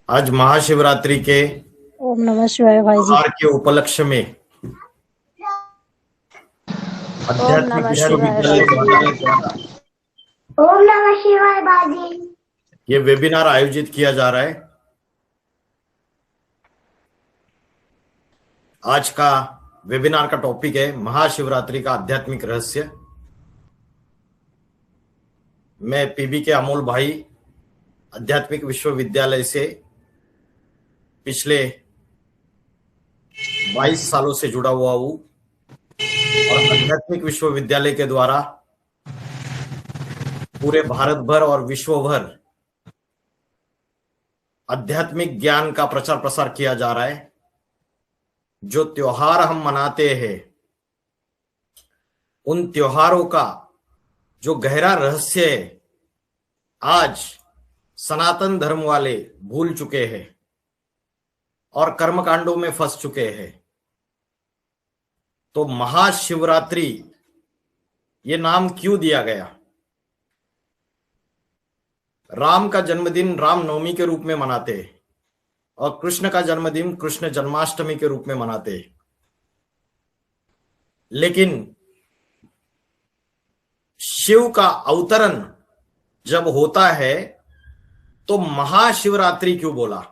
आज महाशिवरात्रि के ओम नमः शिवाय भाई जी। त्योहार के उपलक्ष्य में ओम नमः शिवाय विश्वविद्यालय द्वारा ओम नमः शिवाय बाजी। ये वेबिनार आयोजित किया जा रहा है। आज का वेबिनार का टॉपिक है महाशिवरात्रि का आध्यात्मिक रहस्य। मैं पीबी के अमोल भाई आध्यात्मिक विश्वविद्यालय से पिछले 22 सालों से जुड़ा हुआ हूं और आध्यात्मिक विश्वविद्यालय के द्वारा पूरे भारत भर और विश्व भर आध्यात्मिक ज्ञान का प्रचार प्रसार किया जा रहा है। जो त्योहार हम मनाते हैं उन त्योहारों का जो गहरा रहस्य है आज सनातन धर्म वाले भूल चुके हैं और कर्मकांडों में फंस चुके हैं। तो महाशिवरात्रि ये नाम क्यों दिया गया? राम का जन्मदिन रामनवमी के रूप में मनाते हैं और कृष्ण का जन्मदिन कृष्ण जन्माष्टमी के रूप में मनाते हैं। लेकिन शिव का अवतरण जब होता है तो महाशिवरात्रि क्यों बोला?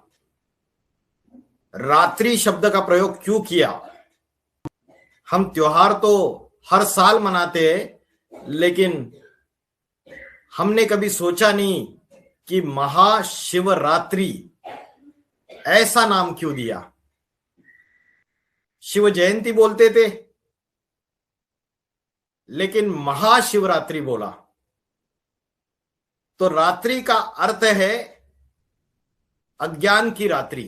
रात्रि शब्द का प्रयोग क्यों किया? हम त्योहार तो हर साल मनाते हैं, लेकिन हमने कभी सोचा नहीं कि महाशिवरात्रि ऐसा नाम क्यों दिया। शिव जयंती बोलते थे, लेकिन महाशिवरात्रि बोला तो रात्रि का अर्थ है अज्ञान की रात्रि,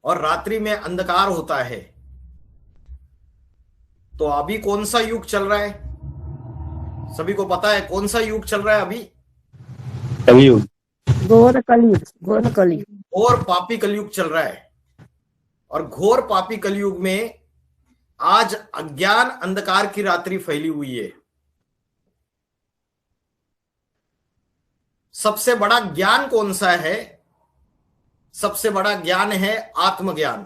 और रात्रि में अंधकार होता है। तो अभी कौन सा युग चल रहा है? सभी को पता है कौन सा युग चल रहा है अभी? कलयुग, घोर कलयुग और पापी कलयुग चल रहा है। और घोर पापी कलयुग में आज अज्ञान अंधकार की रात्रि फैली हुई है। सबसे बड़ा ज्ञान कौन सा है? सबसे बड़ा ज्ञान है आत्मज्ञान।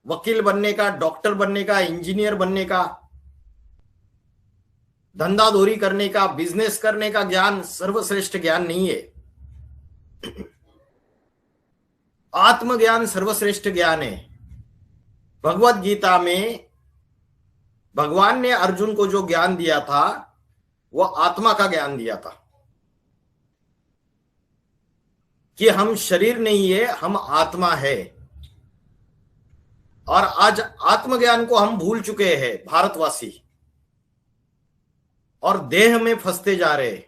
वकील बनने का, डॉक्टर बनने का, इंजीनियर बनने का, धंधाधोरी करने का, बिजनेस करने का ज्ञान सर्वश्रेष्ठ ज्ञान नहीं है। आत्मज्ञान सर्वश्रेष्ठ ज्ञान है। भगवत गीता में भगवान ने अर्जुन को जो ज्ञान दिया था वह आत्मा का ज्ञान दिया था कि हम शरीर नहीं है, हम आत्मा है। और आज आत्मज्ञान को हम भूल चुके हैं भारतवासी, और देह में फंसते जा रहे हैं।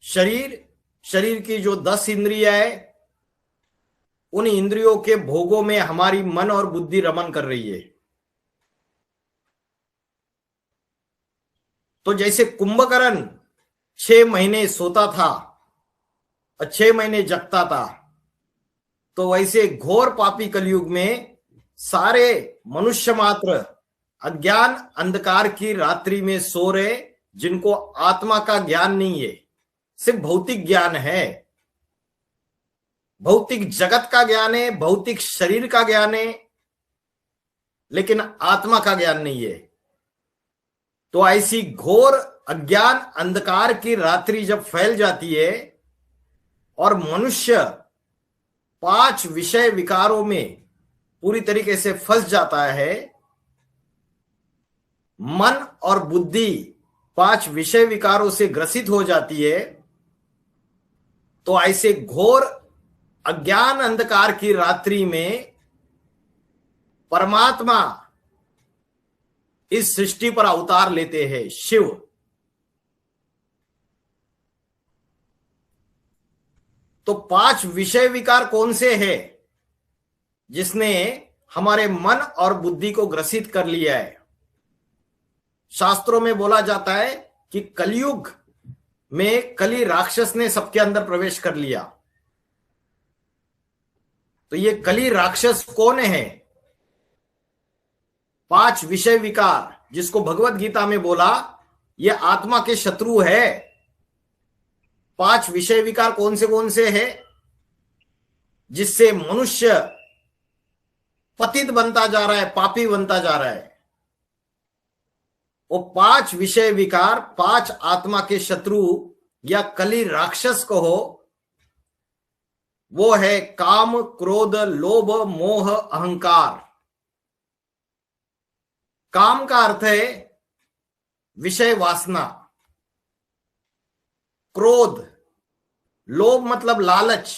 शरीर की जो 10 इंद्रियां है, उन इंद्रियों के भोगों में हमारी मन और बुद्धि रमन कर रही है। तो जैसे कुंभकर्ण 6 महीने सोता था और 6 महीने जगता था, तो वैसे घोर पापी कलयुग में सारे मनुष्य मात्र अज्ञान अंधकार की रात्रि में सो रहे, जिनको आत्मा का ज्ञान नहीं है, सिर्फ भौतिक ज्ञान है। भौतिक जगत का ज्ञान है, भौतिक शरीर का ज्ञान है, लेकिन आत्मा का ज्ञान नहीं है। तो ऐसी घोर अज्ञान अंधकार की रात्रि जब फैल जाती है और मनुष्य 5 विषय विकारों में पूरी तरीके से फंस जाता है, मन और बुद्धि 5 विषय विकारों से ग्रसित हो जाती है, तो ऐसे घोर अज्ञान अंधकार की रात्रि में परमात्मा इस सृष्टि पर अवतार लेते हैं, शिव। तो 5 विषय विकार कौन से हैं जिसने हमारे मन और बुद्धि को ग्रसित कर लिया है? शास्त्रों में बोला जाता है कि कलयुग में कली राक्षस ने सबके अंदर प्रवेश कर लिया। तो ये कली राक्षस कौन है? 5 विषय विकार, जिसको भगवत गीता में बोला ये आत्मा के शत्रु है। 5 विषय विकार कौन से हैं? जिससे मनुष्य पतित बनता जा रहा है, पापी बनता जा रहा है। वो 5 विषय विकार, 5 आत्मा के शत्रु या कली राक्षस को हो, वो है काम, क्रोध, लोभ, मोह, अहंकार। काम का अर्थ है विषय वासना, क्रोध, लोभ मतलब लालच,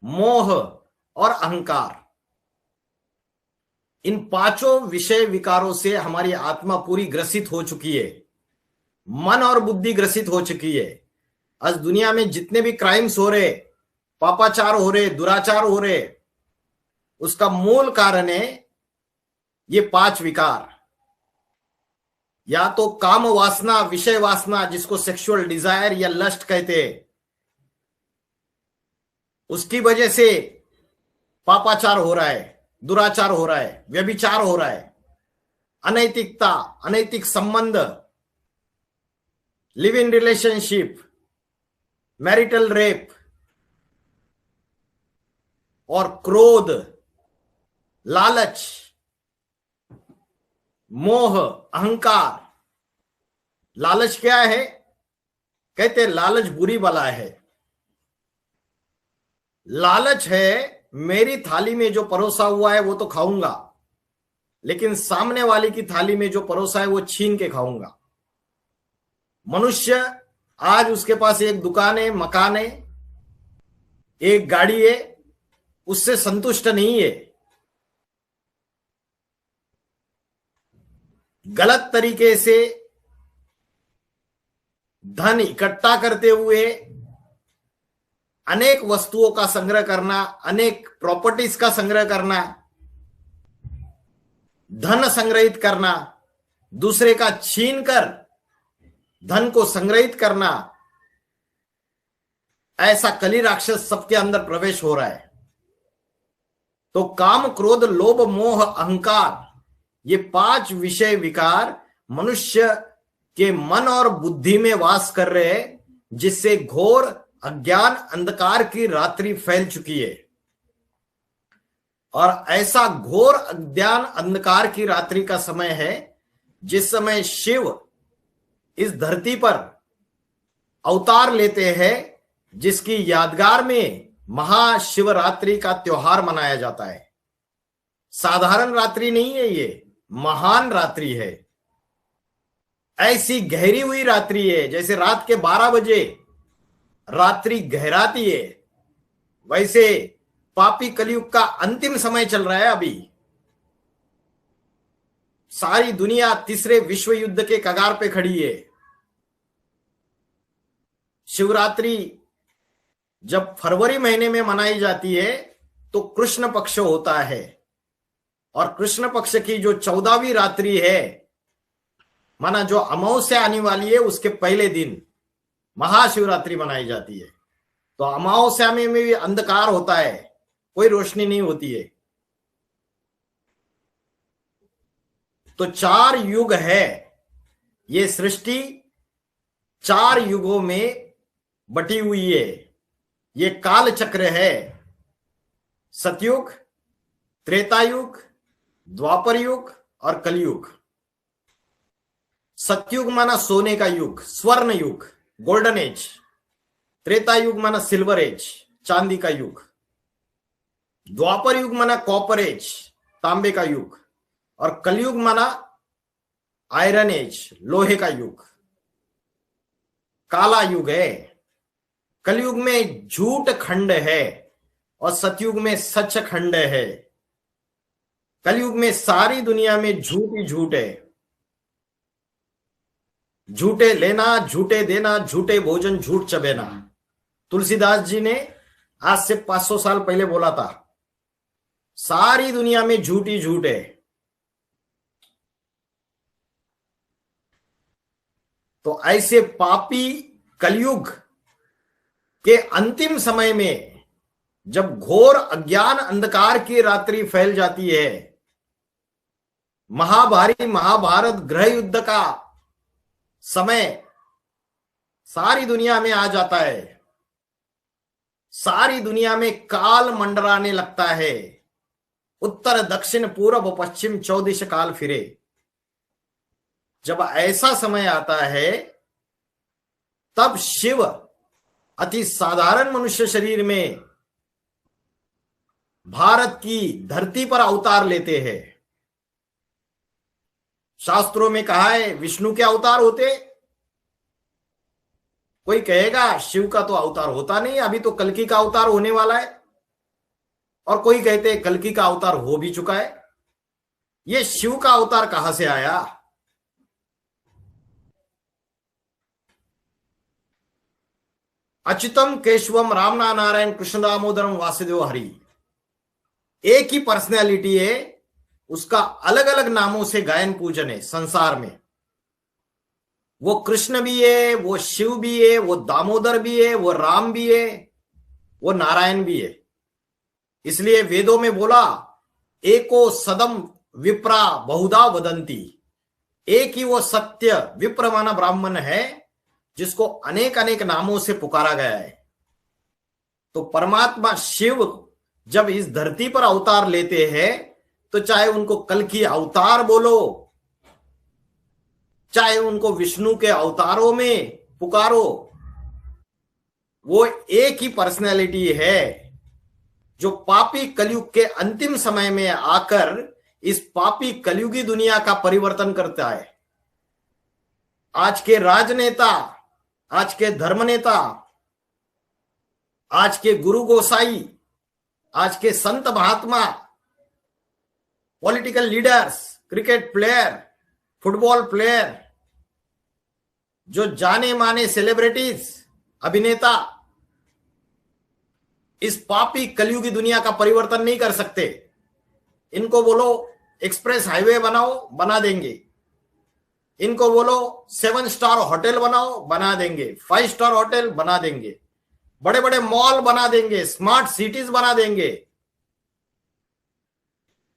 मोह और अहंकार। इन 5 विषय विकारों से हमारी आत्मा पूरी ग्रसित हो चुकी है, मन और बुद्धि ग्रसित हो चुकी है। आज दुनिया में जितने भी क्राइम्स हो रहे, पापाचार हो रहे, दुराचार हो रहे, उसका मूल कारण है ये 5 विकार। या तो काम वासना, विषय वासना, जिसको सेक्सुअल डिजायर या लस्ट कहते हैं, उसकी वजह से पापाचार हो रहा है, दुराचार हो रहा है, व्यभिचार हो रहा है, अनैतिकता, अनैतिक संबंध, live in relationship, marital rape और क्रोध, लालच, मोह, अहंकार। लालच क्या है? कहते लालच बुरी बला है। लालच है मेरी थाली में जो परोसा हुआ है वो तो खाऊंगा, लेकिन सामने वाले की थाली में जो परोसा है वो छीन के खाऊंगा। मनुष्य आज उसके पास एक दुकान है, मकान है, एक गाड़ी है, उससे संतुष्ट नहीं है। गलत तरीके से धन इकट्ठा करते हुए अनेक वस्तुओं का संग्रह करना, अनेक प्रॉपर्टीज का संग्रह करना, धन संग्रहित करना, दूसरे का छीन कर धन को संग्रहित करना, ऐसा कली राक्षस सबके अंदर प्रवेश हो रहा है। तो काम, क्रोध, लोभ, मोह, अहंकार, ये 5 विषय विकार मनुष्य के मन और बुद्धि में वास कर रहे हैं, जिससे घोर अज्ञान अंधकार की रात्रि फैल चुकी है। और ऐसा घोर अज्ञान अंधकार की रात्रि का समय है जिस समय शिव इस धरती पर अवतार लेते हैं, जिसकी यादगार में महाशिवरात्रि का त्योहार मनाया जाता है। साधारण रात्रि नहीं है, ये महान रात्रि है। ऐसी गहरी हुई रात्रि है, जैसे रात के 12 बजे रात्रि गहराती है, वैसे पापी कलयुग का अंतिम समय चल रहा है। अभी सारी दुनिया तीसरे विश्व युद्ध के कगार पे खड़ी है। शिवरात्रि जब फरवरी महीने में मनाई जाती है तो कृष्ण पक्ष होता है, और कृष्ण पक्ष की जो 14वीं रात्रि है, माना जो अमावस्या आने वाली है, उसके पहले दिन महाशिवरात्रि मनाई जाती है। तो अमावस्या में भी अंधकार होता है, कोई रोशनी नहीं होती है। तो 4 युग है, ये सृष्टि 4 युगों में बटी हुई है। ये काल चक्र है, सतयुग, त्रेता युग, द्वापर युग और कलयुग। सतयुग माना सोने का युग, स्वर्ण युग, गोल्डन एज। त्रेता युग माना सिल्वर एज, चांदी का युग। द्वापर युग माना कॉपर एज, तांबे का युग। और कलयुग माना आयरन एज, लोहे का युग। काला युग है। कलयुग में झूठ खंड है और सतयुग में सच खंड है। कलयुग में सारी दुनिया में झूठ ही झूठ है। झूठे लेना, झूठे देना, झूठे भोजन, झूठ चबेना। तुलसीदास जी ने आज से 500 साल पहले बोला था, सारी दुनिया में झूठ ही झूठ है। तो ऐसे पापी कलयुग के अंतिम समय में जब घोर अज्ञान अंधकार की रात्रि फैल जाती है, महाभारी महाभारत गृह युद्ध का समय सारी दुनिया में आ जाता है, सारी दुनिया में काल मंडराने लगता है। उत्तर दक्षिण पूर्व पश्चिम चौदिश काल फिरे। जब ऐसा समय आता है तब शिव अति साधारण मनुष्य शरीर में भारत की धरती पर अवतार लेते हैं। शास्त्रों में कहा है विष्णु के अवतार होते। कोई कहेगा शिव का तो अवतार होता नहीं, अभी तो कल्कि का अवतार होने वाला है। और कोई कहते हैं कल्कि का अवतार हो भी चुका है। ये शिव का अवतार कहां से आया? अच्युतम केशवम रामना नारायण कृष्ण दामोदरम वासुदेव हरि, एक ही पर्सनैलिटी है, उसका अलग अलग नामों से गायन पूजन है संसार में। वो कृष्ण भी है, वो शिव भी है, वो दामोदर भी है, वो राम भी है, वो नारायण भी है। इसलिए वेदों में बोला एको सदम विप्रा बहुधा वदंती, एक ही वो सत्य विप्र माना ब्राह्मण है जिसको अनेक अनेक नामों से पुकारा गया है। तो परमात्मा शिव जब इस धरती पर अवतार लेते हैं तो चाहे उनको कल्कि अवतार बोलो, चाहे उनको विष्णु के अवतारों में पुकारो, वो एक ही पर्सनैलिटी है जो पापी कलयुग के अंतिम समय में आकर इस पापी कलयुगी दुनिया का परिवर्तन करता है। आज के राजनेता, आज के धर्मनेता, आज के गुरु गोसाई, आज के संत महात्मा, political leaders, cricket player, football player, जो जाने माने सेलिब्रिटीज, अभिनेता इस पापी कलयुगी दुनिया का परिवर्तन नहीं कर सकते। इनको बोलो एक्सप्रेस हाईवे बनाओ, बना देंगे। इनको बोलो 7 स्टार होटल बनाओ, बना देंगे। 5 स्टार होटल बना देंगे। बड़े बड़े मॉल बना देंगे, स्मार्ट सिटीज बना देंगे।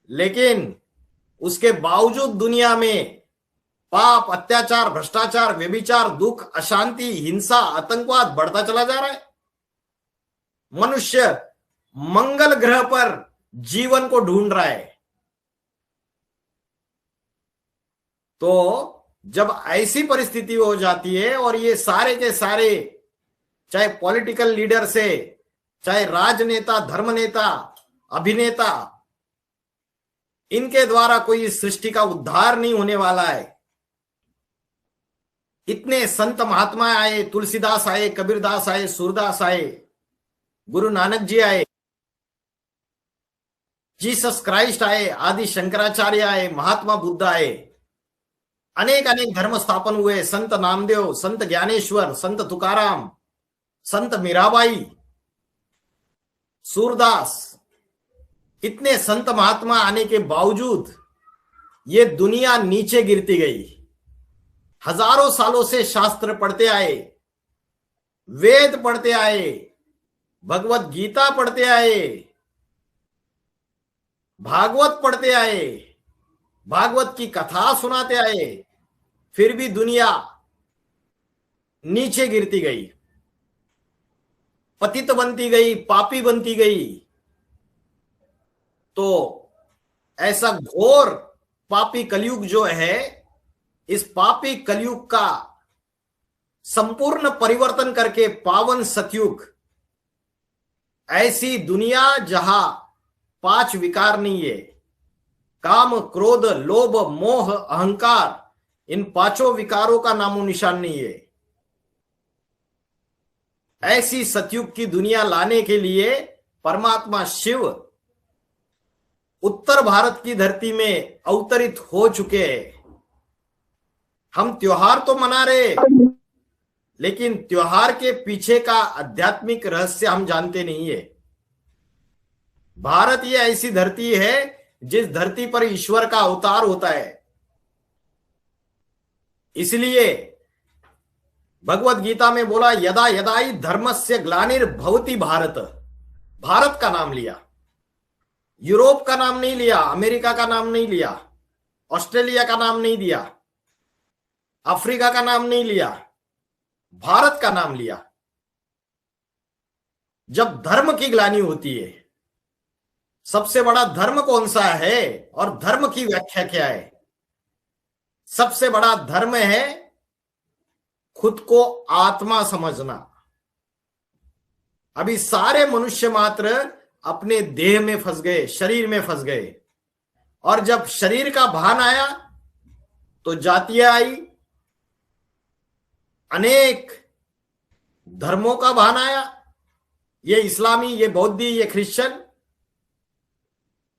लेकिन उसके बावजूद दुनिया में पाप, अत्याचार, भ्रष्टाचार, व्यभिचार, दुख, अशांति, हिंसा, आतंकवाद बढ़ता चला जा रहा है। मनुष्य मंगल ग्रह पर जीवन को ढूंढ रहा है। तो जब ऐसी परिस्थिति हो जाती है और ये सारे के सारे, चाहे पॉलिटिकल लीडर से, चाहे राजनेता, धर्मनेता, अभिनेता, इनके द्वारा कोई इस सृष्टि का उद्धार नहीं होने वाला है। इतने संत महात्मा आए, तुलसीदास आए, कबीरदास आए, सूरदास आए, गुरु नानक जी आए, जीसस क्राइस्ट आए, आदि शंकराचार्य आए, महात्मा बुद्ध आए, अनेक अनेक धर्म स्थापन हुए। संत नामदेव, संत ज्ञानेश्वर, संत तुकाराम, संत मीराबाई, सूरदास, इतने संत महात्मा आने के बावजूद ये दुनिया नीचे गिरती गई। हजारों सालों से शास्त्र पढ़ते आए, वेद पढ़ते आए, भगवत गीता पढ़ते आए, भागवत पढ़ते आए, भागवत की कथा सुनाते आए, फिर भी दुनिया नीचे गिरती गई, पतित बनती गई, पापी बनती गई। तो ऐसा घोर पापी कलयुग जो है, इस पापी कलयुग का संपूर्ण परिवर्तन करके पावन सतयुग, ऐसी दुनिया जहां 5 विकार नहीं है, काम, क्रोध, लोभ, मोह, अहंकार, इन 5 विकारों का नामो निशान नहीं है। ऐसी सतयुग की दुनिया लाने के लिए परमात्मा शिव उत्तर भारत की धरती में अवतरित हो चुके हैं। हम त्योहार तो मना रहे, लेकिन त्योहार के पीछे का आध्यात्मिक रहस्य हम जानते नहीं है। भारत ये ऐसी धरती है जिस धरती पर ईश्वर का अवतार होता है। इसलिए भगवत गीता में बोला यदा यदा ही धर्मस्य ग्लानिर्भवति भारत, भारत का नाम लिया, यूरोप का नाम नहीं लिया, अमेरिका का नाम नहीं लिया, ऑस्ट्रेलिया का नाम नहीं दिया, अफ्रीका का नाम नहीं लिया, भारत का नाम लिया। जब धर्म की ग्लानि होती है, सबसे बड़ा धर्म कौन सा है और धर्म की व्याख्या क्या है? सबसे बड़ा धर्म है खुद को आत्मा समझना। अभी सारे मनुष्य मात्र अपने देह में फंस गए, शरीर में फंस गए, और जब शरीर का भान आया तो जातियां आई, अनेक धर्मों का भान आया, ये इस्लामी, ये बौद्धी, ये क्रिश्चियन,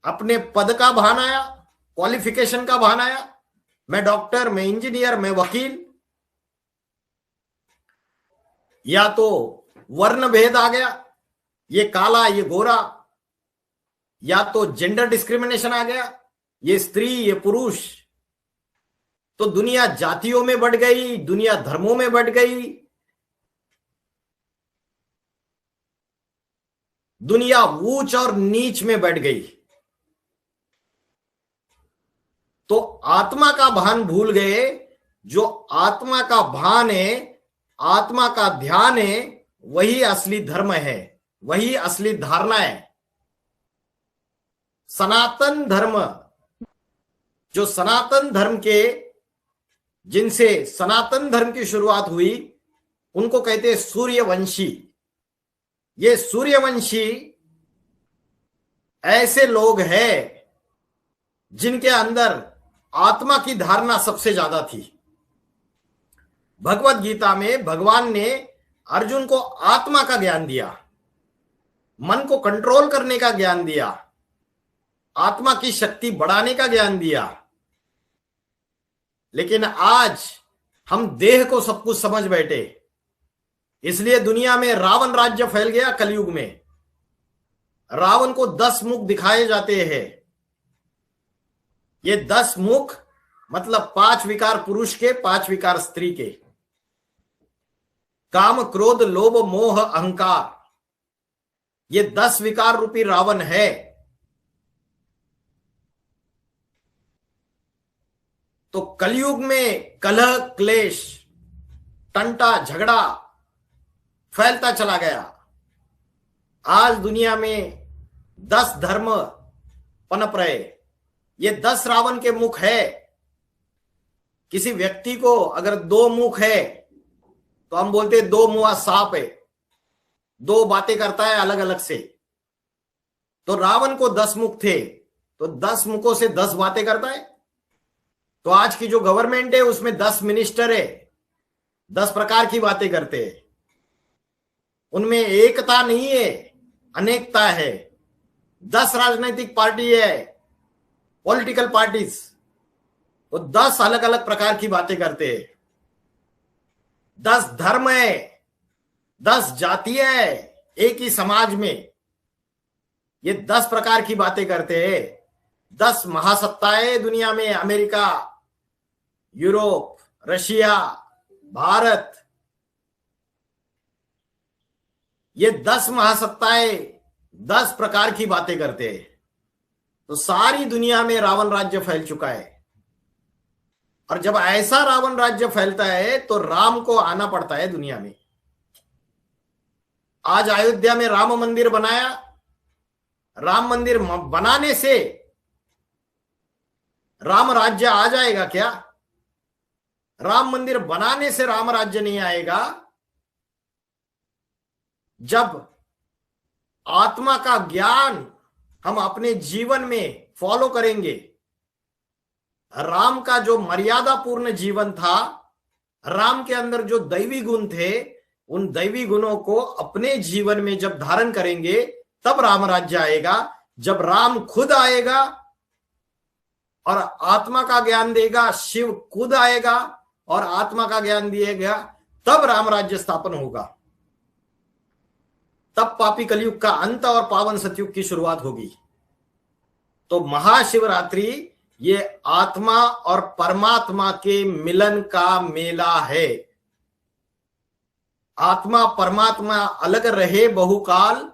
अपने पद का भान आया, क्वालिफिकेशन का भान आया, मैं डॉक्टर, मैं इंजीनियर, मैं वकील, या तो वर्ण भेद आ गया, ये काला, ये गोरा, या तो जेंडर डिस्क्रिमिनेशन आ गया, ये स्त्री, ये पुरुष। तो दुनिया जातियों में बढ़ गई, दुनिया धर्मों में बढ़ गई, दुनिया ऊंच और नीच में बढ़ गई। तो आत्मा का भान भूल गए। जो आत्मा का भान है, आत्मा का ध्यान है, वही असली धर्म है, वही असली धारणा है। सनातन धर्म, जो सनातन धर्म के, जिनसे सनातन धर्म की शुरुआत हुई, उनको कहते हैं सूर्यवंशी। ये सूर्यवंशी ऐसे लोग हैं जिनके अंदर आत्मा की धारणा सबसे ज्यादा थी। भगवत गीता में भगवान ने अर्जुन को आत्मा का ज्ञान दिया, मन को कंट्रोल करने का ज्ञान दिया, आत्मा की शक्ति बढ़ाने का ज्ञान दिया। लेकिन आज हम देह को सब कुछ समझ बैठे, इसलिए दुनिया में रावण राज्य फैल गया। कलयुग में रावण को 10 मुख दिखाए जाते हैं। ये 10 मुख मतलब 5 विकार पुरुष के, 5 विकार स्त्री के। काम, क्रोध, लोभ, मोह, अहंकार, ये 10 विकार रूपी रावण है। तो कलयुग में कलह, क्लेश, टंटा, झगड़ा फैलता चला गया। आज दुनिया में 10 धर्म पनप रहे। ये 10 रावण के मुख है। किसी व्यक्ति को अगर 2 मुख है तो हम बोलते हैं 2 मुआ सांप है, 2 बातें करता है अलग अलग से। तो रावण को 10 मुख थे, तो 10 मुखों से 10 बातें करता है। तो आज की जो गवर्नमेंट है उसमें 10 मिनिस्टर है, 10 प्रकार की बातें करते हैं। उनमें एकता नहीं है, अनेकता है। 10 राजनीतिक पार्टी है, पॉलिटिकल पार्टीज, वो 10 अलग अलग प्रकार की बातें करते हैं। 10 धर्म है, 10 जातियां है एक ही समाज में, ये 10 प्रकार की बातें करते हैं। 10 महासत्ताएं दुनिया में, अमेरिका, यूरोप, रशिया, भारत, ये 10 महासत्ताएं 10 प्रकार की बातें करते हैं। तो सारी दुनिया में रावण राज्य फैल चुका है। और जब ऐसा रावण राज्य फैलता है तो राम को आना पड़ता है दुनिया में। आज अयोध्या में राम मंदिर बनाया। राम मंदिर बनाने से राम राज्य आ जाएगा क्या? राम मंदिर बनाने से राम राज्य नहीं आएगा। जब आत्मा का ज्ञान हम अपने जीवन में फॉलो करेंगे, राम का जो मर्यादा पूर्ण जीवन था, राम के अंदर जो दैवी गुण थे, उन दैवी गुणों को अपने जीवन में जब धारण करेंगे तब राम राज्य आएगा। जब राम खुद आएगा और आत्मा का ज्ञान देगा, शिव खुद आएगा और आत्मा का ज्ञान दिएगा, तब राम राज्य स्थापन होगा। तब पापी कलयुग का अंत और पावन सतयुग की शुरुआत होगी। तो महाशिवरात्रि ये आत्मा और परमात्मा के मिलन का मेला है। आत्मा परमात्मा अलग रहे बहुकाल,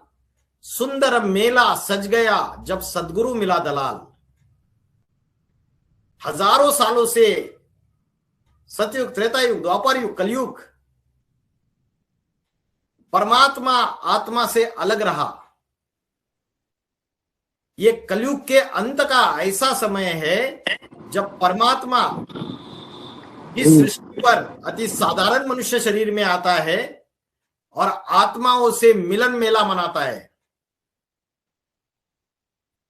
सुंदर मेला सज गया जब सदगुरु मिला दलाल। हजारों सालों से सतयुग, त्रेता युग, द्वापर युग, कलयुग, परमात्मा आत्मा से अलग रहा। ये कलयुग के अंत का ऐसा समय है जब परमात्मा इस सृष्टि पर अति साधारण मनुष्य शरीर में आता है और आत्माओं से मिलन मेला मनाता है।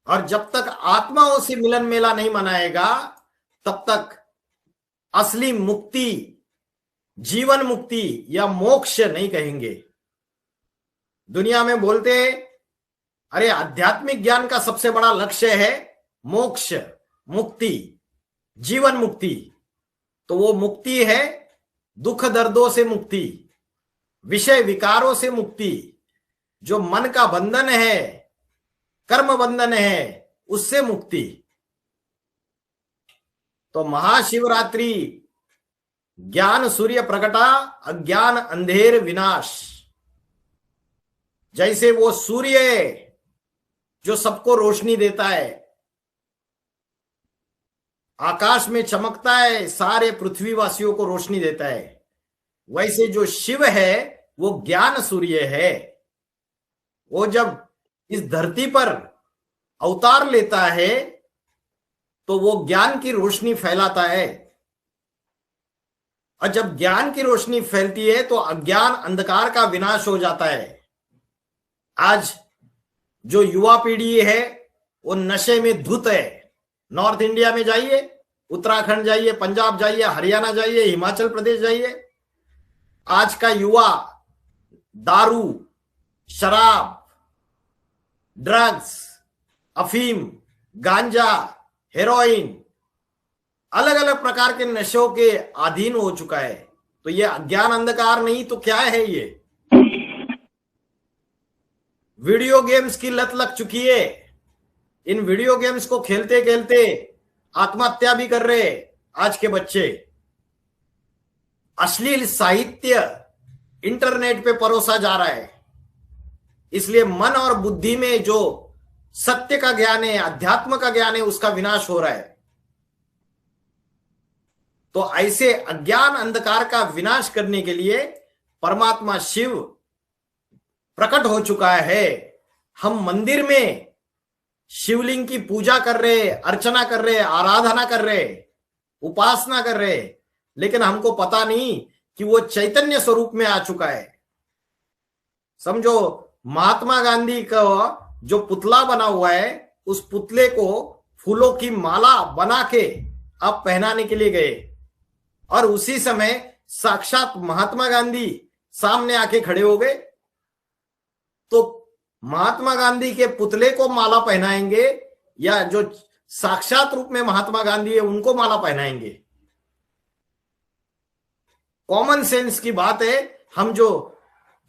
और जब तक आत्माओं से मिलन मेला नहीं मनाएगा तब तक असली मुक्ति, जीवन मुक्ति या मोक्ष नहीं कहेंगे। दुनिया में बोलते हैं अरे आध्यात्मिक ज्ञान का सबसे बड़ा लक्ष्य है मोक्ष, मुक्ति, जीवन मुक्ति। तो वो मुक्ति है दुख दर्दों से मुक्ति, विषय विकारों से मुक्ति, जो मन का बंधन है, कर्म बंधन है, उससे मुक्ति। तो महाशिवरात्रि ज्ञान सूर्य प्रकटा, अज्ञान अंधेर विनाश। जैसे वो सूर्य जो सबको रोशनी देता है, आकाश में चमकता है, सारे पृथ्वीवासियों को रोशनी देता है, वैसे जो शिव है वो ज्ञान सूर्य है। वो जब इस धरती पर अवतार लेता है तो वो ज्ञान की रोशनी फैलाता है, और जब ज्ञान की रोशनी फैलती है तो अज्ञान अंधकार का विनाश हो जाता है। आज जो युवा पीढ़ी है वो नशे में धुत है। नॉर्थ इंडिया में जाइए, उत्तराखंड जाइए, पंजाब जाइए, हरियाणा जाइए, हिमाचल प्रदेश जाइए, आज का युवा दारू, शराब, ड्रग्स, अफीम, गांजा, हेरोइन, अलग अलग प्रकार के नशों के अधीन हो चुका है। तो ये अज्ञान अंधकार नहीं तो क्या है? ये वीडियो गेम्स की लत लग चुकी है। इन वीडियो गेम्स को खेलते खेलते आत्महत्या भी कर रहे आज के बच्चे। अश्लील साहित्य इंटरनेट पे परोसा जा रहा है, इसलिए मन और बुद्धि में जो सत्य का ज्ञान है, अध्यात्म का ज्ञान है, उसका विनाश हो रहा है। तो ऐसे अज्ञान अंधकार का विनाश करने के लिए परमात्मा शिव प्रकट हो चुका है। हम मंदिर में शिवलिंग की पूजा कर रहे, अर्चना कर रहे, आराधना कर रहे, उपासना कर रहे, लेकिन हमको पता नहीं कि वो चैतन्य स्वरूप में आ चुका है। समझो, महात्मा गांधी का जो पुतला बना हुआ है, उस पुतले को फूलों की माला बना के आप पहनाने के लिए गए, और उसी समय साक्षात महात्मा गांधी सामने आके खड़े हो गए। तो महात्मा गांधी के पुतले को माला पहनाएंगे या जो साक्षात रूप में महात्मा गांधी है उनको माला पहनाएंगे? कॉमन सेंस की बात है। हम जो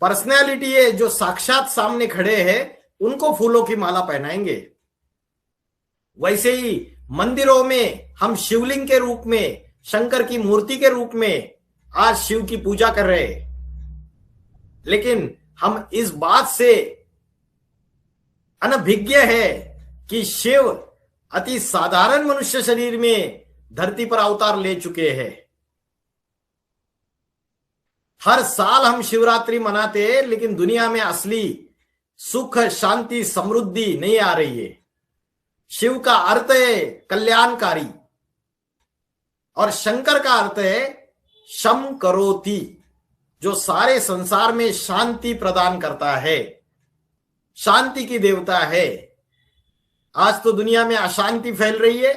पर्सनैलिटी है, जो साक्षात सामने खड़े हैं, उनको फूलों की माला पहनाएंगे। वैसे ही मंदिरों में हम शिवलिंग के रूप में, शंकर की मूर्ति के रूप में आज शिव की पूजा कर रहे हैं, लेकिन हम इस बात से अनभिज्ञ है कि शिव अति साधारण मनुष्य शरीर में धरती पर अवतार ले चुके हैं। हर साल हम शिवरात्रि मनाते हैं, लेकिन दुनिया में असली सुख, शांति, समृद्धि नहीं आ रही है। शिव का अर्थ है कल्याणकारी, और शंकर का अर्थ है शम करोति, जो सारे संसार में शांति प्रदान करता है, शांति की देवता है। आज तो दुनिया में अशांति फैल रही है,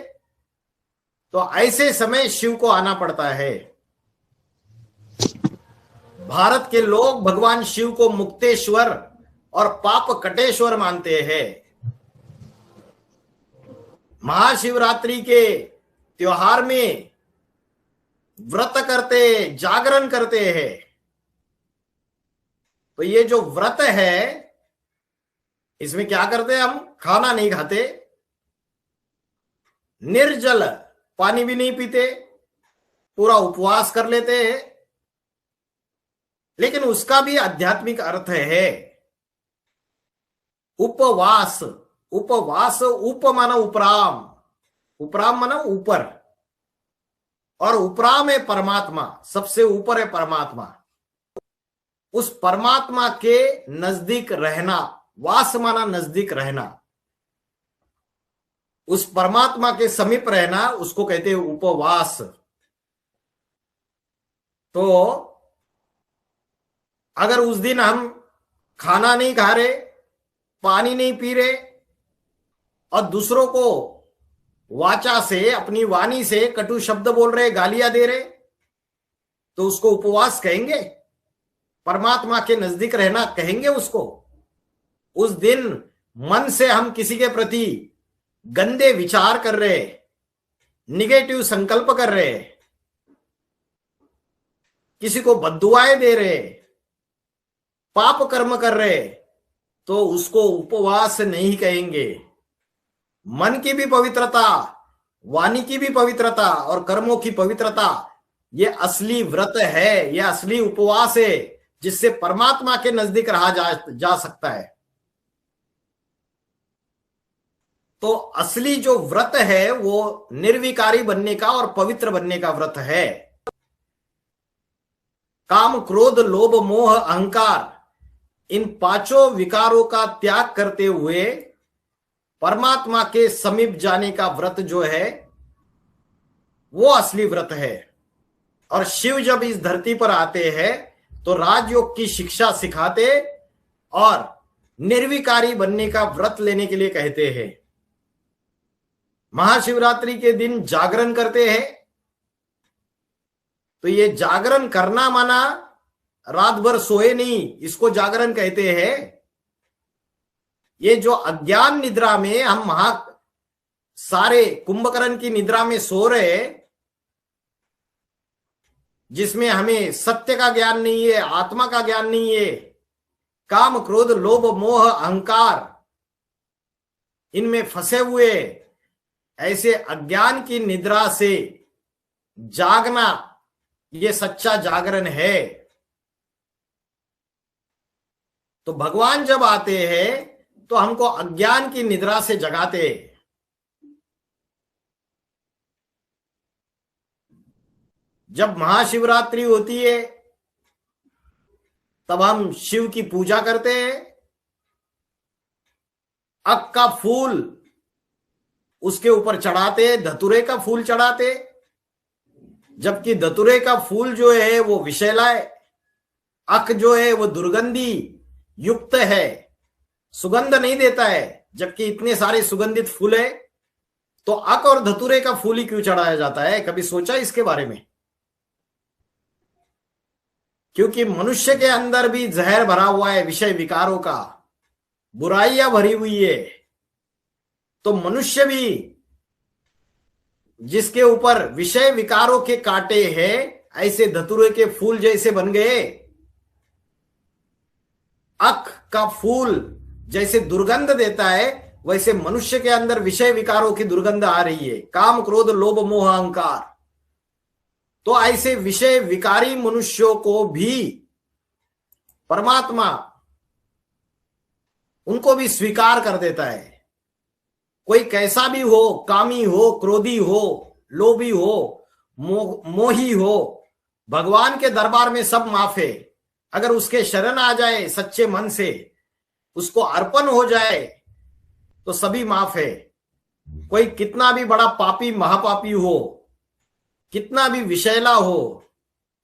तो ऐसे समय शिव को आना पड़ता है। भारत के लोग भगवान शिव को मुक्तेश्वर और पाप कटेश्वर मानते हैं। महाशिवरात्रि के त्योहार में व्रत करते, जागरण करते हैं। तो ये जो व्रत है, इसमें क्या करते हैं? हम खाना नहीं खाते, निर्जल, पानी भी नहीं पीते, पूरा उपवास कर लेते हैं। लेकिन उसका भी आध्यात्मिक अर्थ है। उपवास, उपवास, उप माना उपराम, उपराम माना ऊपर, और उपराम है परमात्मा, सबसे ऊपर है परमात्मा। उस परमात्मा के नजदीक रहना, वास माना नजदीक रहना, उस परमात्मा के समीप रहना, उसको कहते हैं उपवास। तो अगर उस दिन हम खाना नहीं खा रहे, पानी नहीं पी रहे और दूसरों को वाचा से, अपनी वाणी से कटु शब्द बोल रहे, गालियां दे रहे, तो उसको उपवास कहेंगे? परमात्मा के नजदीक रहना कहेंगे उसको? उस दिन मन से हम किसी के प्रति गंदे विचार कर रहे, निगेटिव संकल्प कर रहे, किसी को बद्दुआएं दे रहे, पाप कर्म कर रहे, तो उसको उपवास नहीं कहेंगे। मन की भी पवित्रता, वाणी की भी पवित्रता और कर्मों की पवित्रता, ये असली व्रत है, ये असली उपवास है, जिससे परमात्मा के नजदीक रहा जा सकता है। तो असली जो व्रत है वो निर्विकारी बनने का और पवित्र बनने का व्रत है। काम, क्रोध, लोभ, मोह, अहंकार, इन पांचों विकारों का त्याग करते हुए परमात्मा के समीप जाने का व्रत जो है वो असली व्रत है। और शिव जब इस धरती पर आते हैं तो राजयोग की शिक्षा सिखाते और निर्विकारी बनने का व्रत लेने के लिए कहते हैं। महाशिवरात्रि के दिन जागरण करते हैं, तो ये जागरण करना माना रात भर सोए नहीं, इसको जागरण कहते हैं। ये जो अज्ञान निद्रा में हम सारे कुंभकर्ण की निद्रा में सो रहे, जिसमें हमें सत्य का ज्ञान नहीं है, आत्मा का ज्ञान नहीं है, काम, क्रोध, लोभ, मोह, अहंकार, इनमें फंसे हुए, ऐसे अज्ञान की निद्रा से जागना, ये सच्चा जागरण है। तो भगवान जब आते हैं तो हमको अज्ञान की निद्रा से जगाते। जब महाशिवरात्रि होती है तब हम शिव की पूजा करते हैं, अक का फूल उसके ऊपर चढ़ाते, धतूरे का फूल चढ़ाते, जबकि धतूरे का फूल जो है वो विषैला है, अक जो है वो दुर्गंधी युक्त है, सुगंध नहीं देता है, जबकि इतने सारे सुगंधित फूल है, तो अक और धतूरे का फूल ही क्यों चढ़ाया जाता है? कभी सोचा इसके बारे में? क्योंकि मनुष्य के अंदर भी जहर भरा हुआ है, विषय विकारों का, बुराइयां भरी हुई है। तो मनुष्य भी जिसके ऊपर विषय विकारों के कांटे हैं, ऐसे धतूरे के फूल जैसे बन गए। अक का फूल जैसे दुर्गंध देता है, वैसे मनुष्य के अंदर विषय विकारों की दुर्गंध आ रही है, काम, क्रोध, लोभ, मोह, अहंकार। तो ऐसे विषय विकारी मनुष्यों को भी परमात्मा उनको भी स्वीकार कर देता है। कोई कैसा भी हो, कामी हो, क्रोधी हो, लोभी हो, मोही हो, भगवान के दरबार में सब माफ है। अगर उसके शरण आ जाए सच्चे मन से, उसको अर्पण हो जाए, तो सभी माफ है। कोई कितना भी बड़ा पापी, महापापी हो, कितना भी विषैला हो,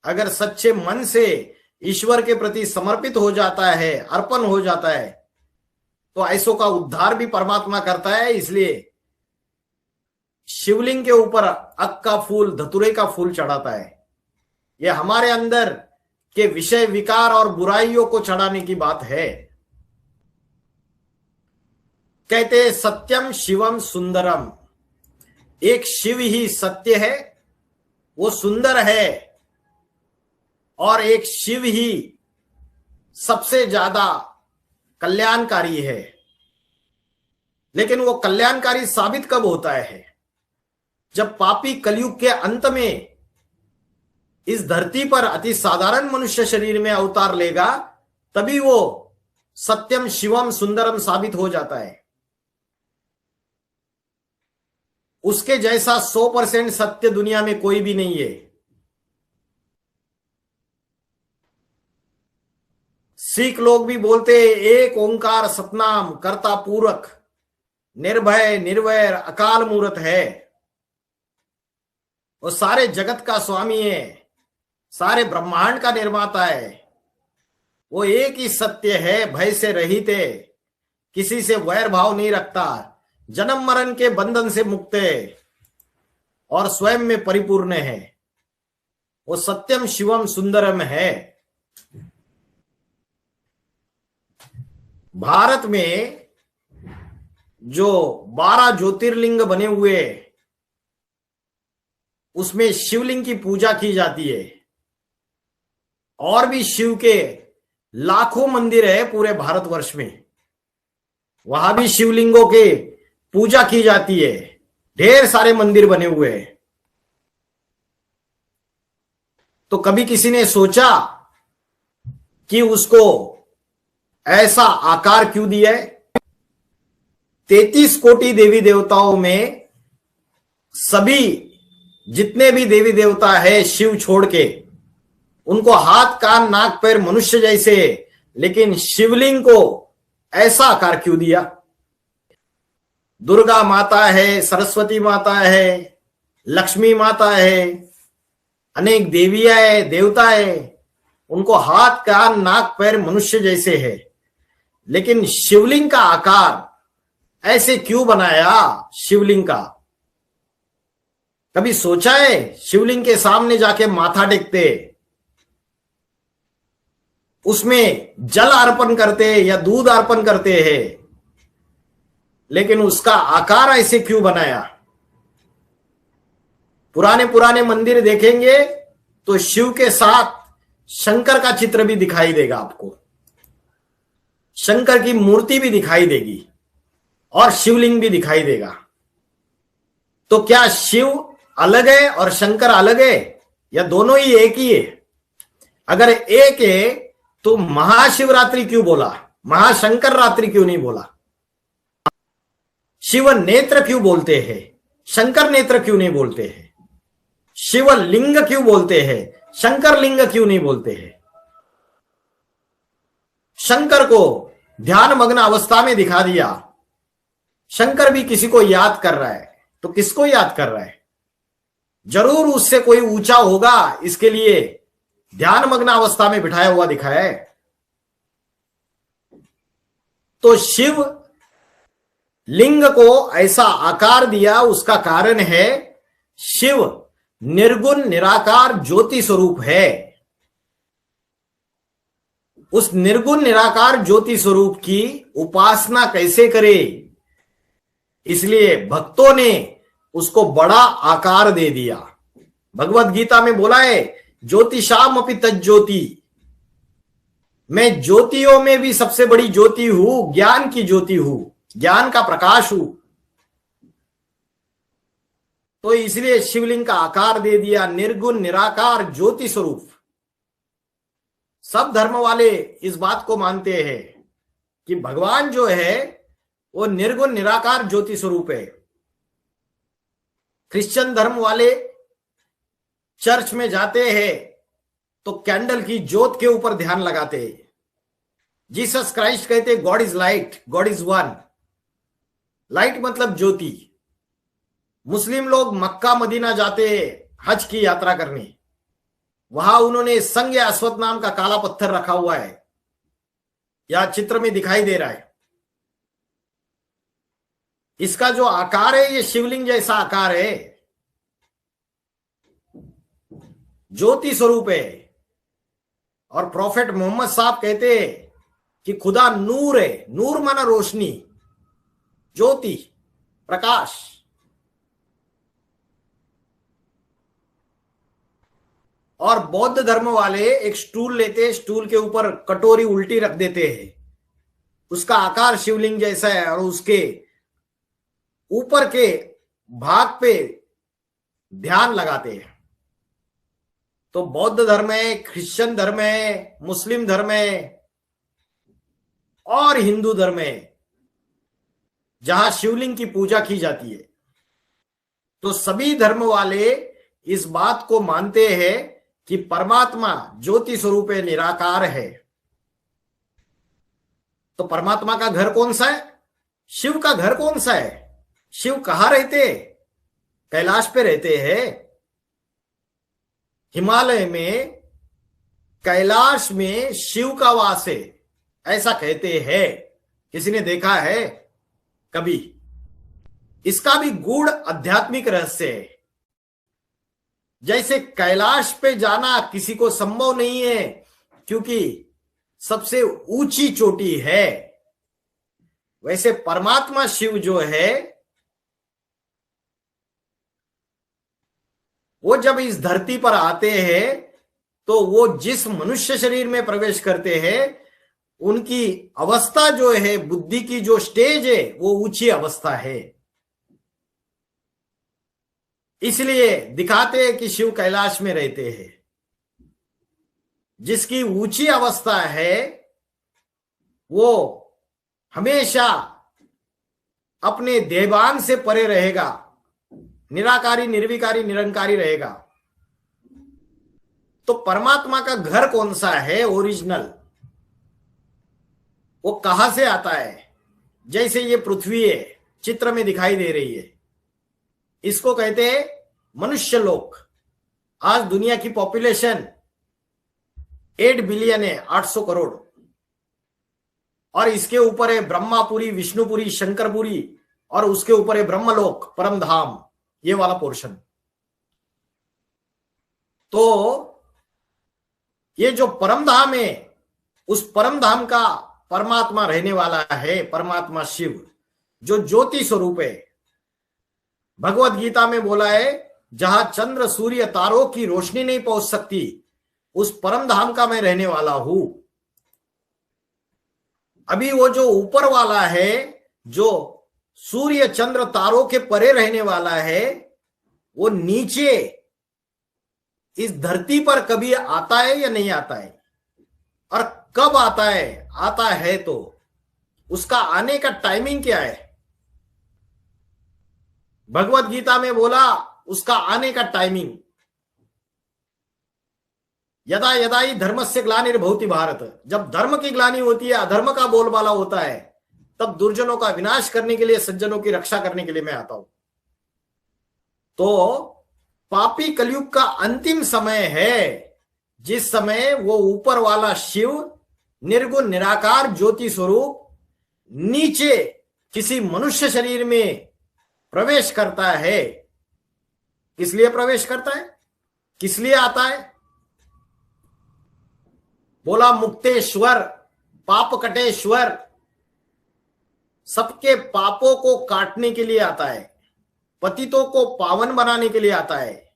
अगर सच्चे मन से ईश्वर के प्रति समर्पित हो जाता है, अर्पण हो जाता है, तो ऐसों का उद्धार भी परमात्मा करता है। इसलिए शिवलिंग के ऊपर अक का फूल, धतूरे का फूल चढ़ाता है। यह हमारे अंदर के विषय विकार और बुराइयों को चढ़ाने की बात है। कहते सत्यम शिवम सुंदरम, एक शिव ही सत्य है, वो सुंदर है, और एक शिव ही सबसे ज्यादा कल्याणकारी है। लेकिन वो कल्याणकारी साबित कब होता है? जब पापी कलयुग के अंत में इस धरती पर अति साधारण मनुष्य शरीर में अवतार लेगा, तभी वो सत्यम शिवम सुंदरम साबित हो जाता है। उसके जैसा 100% सत्य दुनिया में कोई भी नहीं है। सिख लोग भी बोलते एक ओंकार सतनाम कर्ता पूरक निर्भय निर्वैर अकाल मूरत है। वो सारे जगत का स्वामी है, सारे ब्रह्मांड का निर्माता है। वो एक ही सत्य है, भय से रहित है, किसी से वैर भाव नहीं रखता, जन्म मरण के बंधन से मुक्त है और स्वयं में परिपूर्ण है। वो सत्यम शिवम सुंदरम है। भारत में जो 12 ज्योतिर्लिंग बने हुए, उसमें शिवलिंग की पूजा की जाती है। और भी शिव के लाखों मंदिर है पूरे भारतवर्ष में, वहां भी शिवलिंगों के पूजा की जाती है। ढेर सारे मंदिर बने हुए हैं। तो कभी किसी ने सोचा कि उसको ऐसा आकार क्यों दिया है? 33 कोटि देवी देवताओं में सभी जितने भी देवी देवता है शिव छोड़ के, उनको हाथ कान नाक पैर मनुष्य जैसे, लेकिन शिवलिंग को ऐसा आकार क्यों दिया? दुर्गा माता है, सरस्वती माता है, लक्ष्मी माता है, अनेक देवियां है, देवता है, उनको हाथ कान नाक पैर मनुष्य जैसे है, लेकिन शिवलिंग का आकार ऐसे क्यों बनाया? शिवलिंग का कभी सोचा है? शिवलिंग के सामने जाके माथा टेकते, उसमें जल अर्पण करते या दूध अर्पण करते हैं, लेकिन उसका आकार ऐसे क्यों बनाया? पुराने पुराने मंदिर देखेंगे तो शिव के साथ शंकर का चित्र भी दिखाई देगा आपको, शंकर की मूर्ति भी दिखाई देगी और शिवलिंग भी दिखाई देगा। तो क्या शिव अलग है और शंकर अलग है, या दोनों ही एक ही है? अगर एक है तो महाशिवरात्रि क्यों बोला, महाशंकर रात्रि क्यों नहीं बोला? शिव नेत्र क्यों बोलते हैं, शंकर नेत्र क्यों नहीं बोलते हैं? शिव लिंग क्यों बोलते हैं, शंकर लिंग क्यों नहीं बोलते हैं? शंकर को ध्यान मग्न अवस्था में दिखा दिया। शंकर भी किसी को याद कर रहा है, तो किसको याद कर रहा है? जरूर उससे कोई ऊंचा होगा, इसके लिए ध्यान मग्न अवस्था में बिठाया हुआ दिखाया है। तो शिव लिंग को ऐसा आकार दिया, उसका कारण है शिव निर्गुण निराकार ज्योति स्वरूप है। उस निर्गुण निराकार ज्योति स्वरूप की उपासना कैसे करे, इसलिए भक्तों ने उसको बड़ा आकार दे दिया। भगवत गीता में बोला है, ज्योतिषाम अपि तज्ज्योति, मैं ज्योतियों में भी सबसे बड़ी ज्योति हूं, ज्ञान की ज्योति हूं, ज्ञान का प्रकाश हूं। तो इसलिए शिवलिंग का आकार दे दिया, निर्गुण निराकार ज्योति स्वरूप। सब धर्म वाले इस बात को मानते हैं कि भगवान जो है वो निर्गुण निराकार ज्योति स्वरूप है। क्रिश्चियन धर्म वाले चर्च में जाते हैं तो कैंडल की ज्योत के ऊपर ध्यान लगाते हैं। जीसस क्राइस्ट कहते God is light, God is one. Light मतलब ज्योति। मुस्लिम लोग मक्का मदीना जाते हैं हज की यात्रा करने, वहां उन्होंने संग अश्वत्थ नाम का काला पत्थर रखा हुआ है, या चित्र में दिखाई दे रहा है। इसका जो आकार है ये शिवलिंग जैसा आकार है, ज्योति स्वरूप है। और प्रॉफेट मोहम्मद साहब कहते हैं कि खुदा नूर है, नूर माना रोशनी, ज्योति, प्रकाश। और बौद्ध धर्म वाले एक स्टूल लेते, स्टूल के ऊपर कटोरी उल्टी रख देते हैं, उसका आकार शिवलिंग जैसा है, और उसके ऊपर के भाग पे ध्यान लगाते हैं। तो बौद्ध धर्म है, क्रिश्चियन धर्म है, मुस्लिम धर्म है और हिंदू धर्म है, जहां शिवलिंग की पूजा की जाती है। तो सभी धर्म वाले इस बात को मानते हैं कि परमात्मा ज्योति स्वरूप है, निराकार है। तो परमात्मा का घर कौन सा है? शिव का घर कौन सा है? शिव कहाँ रहते? कैलाश पे रहते हैं। हिमालय में, कैलाश में शिव का वास है, ऐसा कहते हैं। किसी ने देखा है कभी? इसका भी गूढ़ आध्यात्मिक रहस्य है। जैसे कैलाश पे जाना किसी को संभव नहीं है क्योंकि सबसे ऊंची चोटी है, वैसे परमात्मा शिव जो है वो जब इस धरती पर आते हैं तो वो जिस मनुष्य शरीर में प्रवेश करते हैं उनकी अवस्था जो है, बुद्धि की जो स्टेज है, वो ऊंची अवस्था है। इसलिए दिखाते हैं कि शिव कैलाश में रहते हैं। जिसकी ऊंची अवस्था है वो हमेशा अपने देवान से परे रहेगा, निराकारी, निर्विकारी, निरंकारी रहेगा। तो परमात्मा का घर कौन सा है ओरिजिनल? वो कहां से आता है? जैसे ये पृथ्वी है, चित्र में दिखाई दे रही है, इसको कहते हैं मनुष्य लोक। आज दुनिया की पॉपुलेशन 8 बिलियन है, 800 करोड़। और इसके ऊपर है ब्रह्मापुरी, विष्णुपुरी, शंकरपुरी, और उसके ऊपर है ब्रह्मलोक, परम धाम, ये वाला पोर्शन। तो ये जो परम धाम है, उस परम धाम का परमात्मा रहने वाला है, परमात्मा शिव, जो ज्योति स्वरूप है। भगवत गीता में बोला है, जहां चंद्र सूर्य तारों की रोशनी नहीं पहुंच सकती, उस परम धाम का मैं रहने वाला हूं। अभी वो जो ऊपर वाला है, जो सूर्य चंद्र तारों के परे रहने वाला है, वो नीचे इस धरती पर कभी आता है या नहीं आता है? और कब आता है? आता है तो उसका आने का टाइमिंग क्या है? भगवत गीता में बोला उसका आने का टाइमिंग, यदा यदा ही धर्मस्य ग्लानिर्भवति भारत। जब धर्म की ग्लानि होती है, अधर्म का बोलबाला होता है, तब दुर्जनों का विनाश करने के लिए, सज्जनों की रक्षा करने के लिए मैं आता हूं। तो पापी कलयुग का अंतिम समय है, जिस समय वो ऊपर वाला शिव निर्गुण निराकार ज्योति स्वरूप नीचे किसी मनुष्य शरीर में प्रवेश करता है। किस लिए प्रवेश करता है? किस लिए आता है? बोला मुक्तेश्वर, पाप कटेश्वर, सबके पापों को काटने के लिए आता है, पतितों को पावन बनाने के लिए आता है,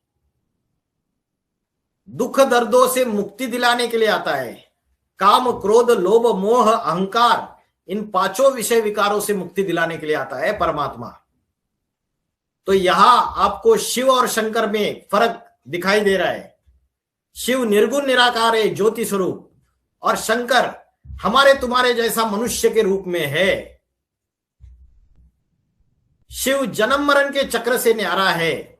दुख दर्दों से मुक्ति दिलाने के लिए आता है, काम क्रोध लोभ मोह अहंकार, इन पांचों विषय विकारों से मुक्ति दिलाने के लिए आता है परमात्मा। तो यहां आपको शिव और शंकर में फर्क दिखाई दे रहा है। शिव निर्गुण निराकार है, ज्योति स्वरूप, और शंकर हमारे तुम्हारे जैसा मनुष्य के रूप में है। शिव जन्म मरण के चक्र से न्यारा है।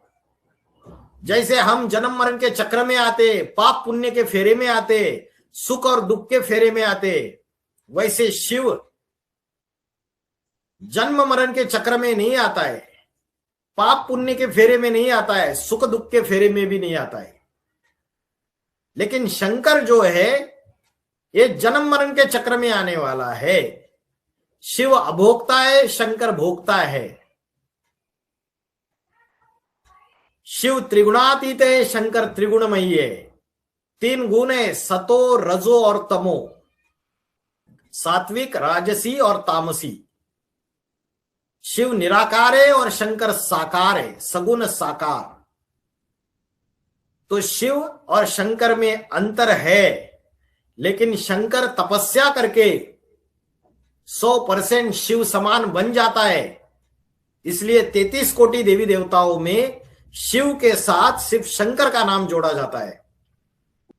जैसे हम जन्म मरण के चक्र में आते, पाप पुण्य के फेरे में आते, सुख और दुख के फेरे में आते, वैसे शिव जन्म मरण के चक्र में नहीं आता है, पाप पुण्य के फेरे में नहीं आता है, सुख दुख के फेरे में भी नहीं आता है। लेकिन शंकर जो है ये जन्म मरण के चक्र में आने वाला है। शिव अभोक्ता है, शंकर भोक्ता है। शिव त्रिगुणातीत है, शंकर त्रिगुणमयी है। 3 गुण है, सतो रजो और तमो, सात्विक राजसी और तामसी। शिव निराकार है और शंकर साकार है, सगुण साकार। तो शिव और शंकर में अंतर है, लेकिन शंकर तपस्या करके 100% शिव समान बन जाता है। इसलिए 33 कोटि देवी देवताओं में शिव के साथ सिर्फ शंकर का नाम जोड़ा जाता है।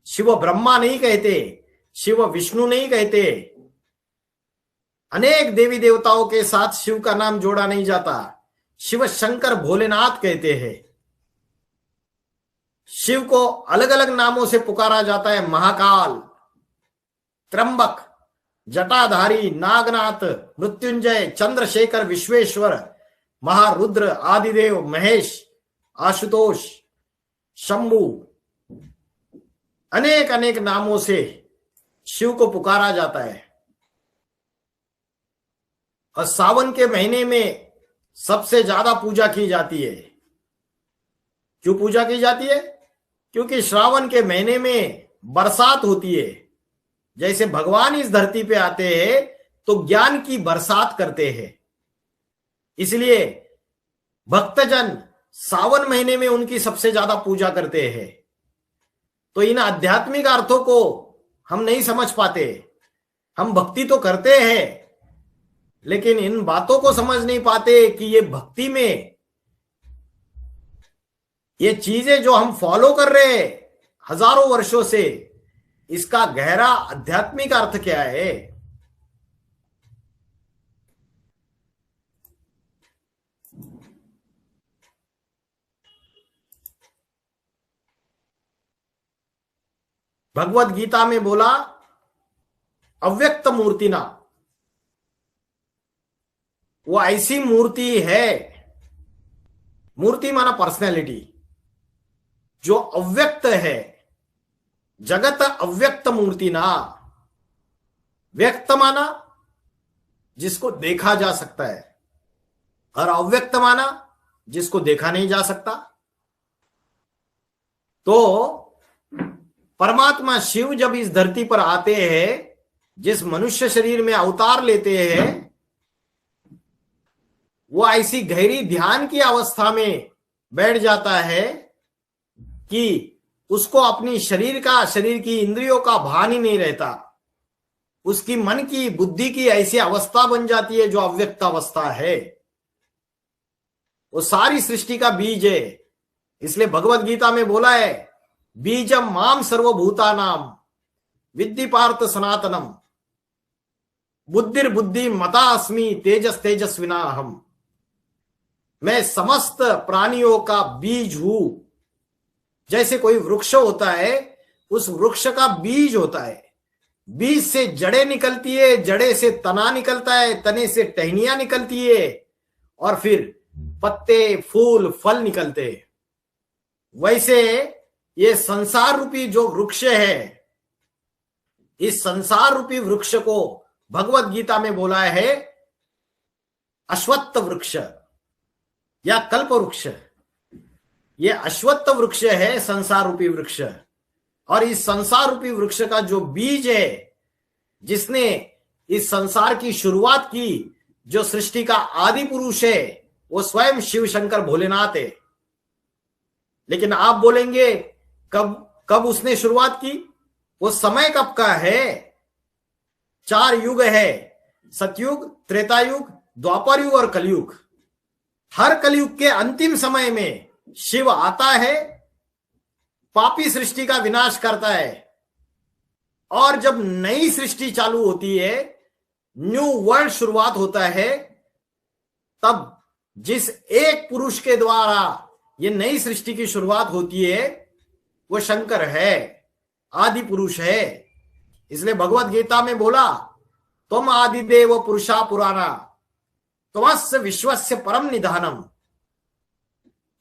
शिव ब्रह्मा नहीं कहते, शिव विष्णु नहीं कहते, अनेक देवी देवताओं के साथ शिव का नाम जोड़ा नहीं जाता। शिव शंकर भोलेनाथ कहते हैं। शिव को अलग अलग नामों से पुकारा जाता है, महाकाल, त्र्यंबक, जटाधारी, नागनाथ, मृत्युंजय, चंद्रशेखर, विश्वेश्वर, महारुद्र, आदिदेव, महेश, आशुतोष, शंभु, अनेक अनेक नामों से शिव को पुकारा जाता है। और सावन के महीने में सबसे ज्यादा पूजा की जाती है। क्यों पूजा की जाती है? क्योंकि श्रावण के महीने में बरसात होती है। जैसे भगवान इस धरती पे आते हैं तो ज्ञान की बरसात करते हैं, इसलिए भक्तजन सावन महीने में उनकी सबसे ज्यादा पूजा करते हैं। तो इन आध्यात्मिक अर्थों को हम नहीं समझ पाते। हम भक्ति तो करते हैं लेकिन इन बातों को समझ नहीं पाते कि ये भक्ति में ये चीजें जो हम फॉलो कर रहे हैं हजारों वर्षों से, इसका गहरा आध्यात्मिक अर्थ क्या है। भगवत गीता में बोला अव्यक्त मूर्ति ना, वो ऐसी मूर्ति है, मूर्ति माना पर्सनैलिटी, जो अव्यक्त है। जगत अव्यक्त मूर्ति ना, व्यक्त माना जिसको देखा जा सकता है और अव्यक्त माना जिसको देखा नहीं जा सकता। तो परमात्मा शिव जब इस धरती पर आते हैं, जिस मनुष्य शरीर में अवतार लेते हैं, वो ऐसी गहरी ध्यान की अवस्था में बैठ जाता है कि उसको अपनी शरीर की इंद्रियों का भान ही नहीं रहता। उसकी मन की बुद्धि की ऐसी अवस्था बन जाती है जो अव्यक्त अवस्था है। वो सारी सृष्टि का बीज है। इसलिए भगवत गीता में बोला है बीजम माम सर्वभूतानाम विद्धि पार्थ सनातनम बुद्धिर बुद्धि मता अस्मि तेजस तेजस्विना हम। मैं समस्त प्राणियों का बीज हूं। जैसे कोई वृक्ष होता है, उस वृक्ष का बीज होता है, बीज से जड़ें निकलती है, जड़े से तना निकलता है, तने से टहनियां निकलती है और फिर पत्ते, फूल, फल निकलते हैं। वैसे ये संसार रूपी जो वृक्ष है, इस संसार रूपी वृक्ष को भगवत गीता में बोला है अश्वत्थ वृक्ष या कल्प वृक्ष। ये अश्वत्थ वृक्ष है, संसार रूपी वृक्ष। और इस संसार रूपी वृक्ष का जो बीज है, जिसने इस संसार की शुरुआत की, जो सृष्टि का आदि पुरुष है, वो स्वयं शिव शंकर भोलेनाथ है। लेकिन आप बोलेंगे कब उसने शुरुआत की? वो समय कब का है? 4 युग है, सतयुग, त्रेता युग, द्वापर युग और कलयुग। हर कलयुग के अंतिम समय में शिव आता है, पापी सृष्टि का विनाश करता है, और जब नई सृष्टि चालू होती है, न्यू वर्ल्ड शुरुआत होता है, तब जिस एक पुरुष के द्वारा ये नई सृष्टि की शुरुआत होती है, वो शंकर है, आदि पुरुष है। इसलिए भगवत गीता में बोला तुम आदिदेव पुरुषा पुराना त्वस्य विश्वस्य परम निधानम।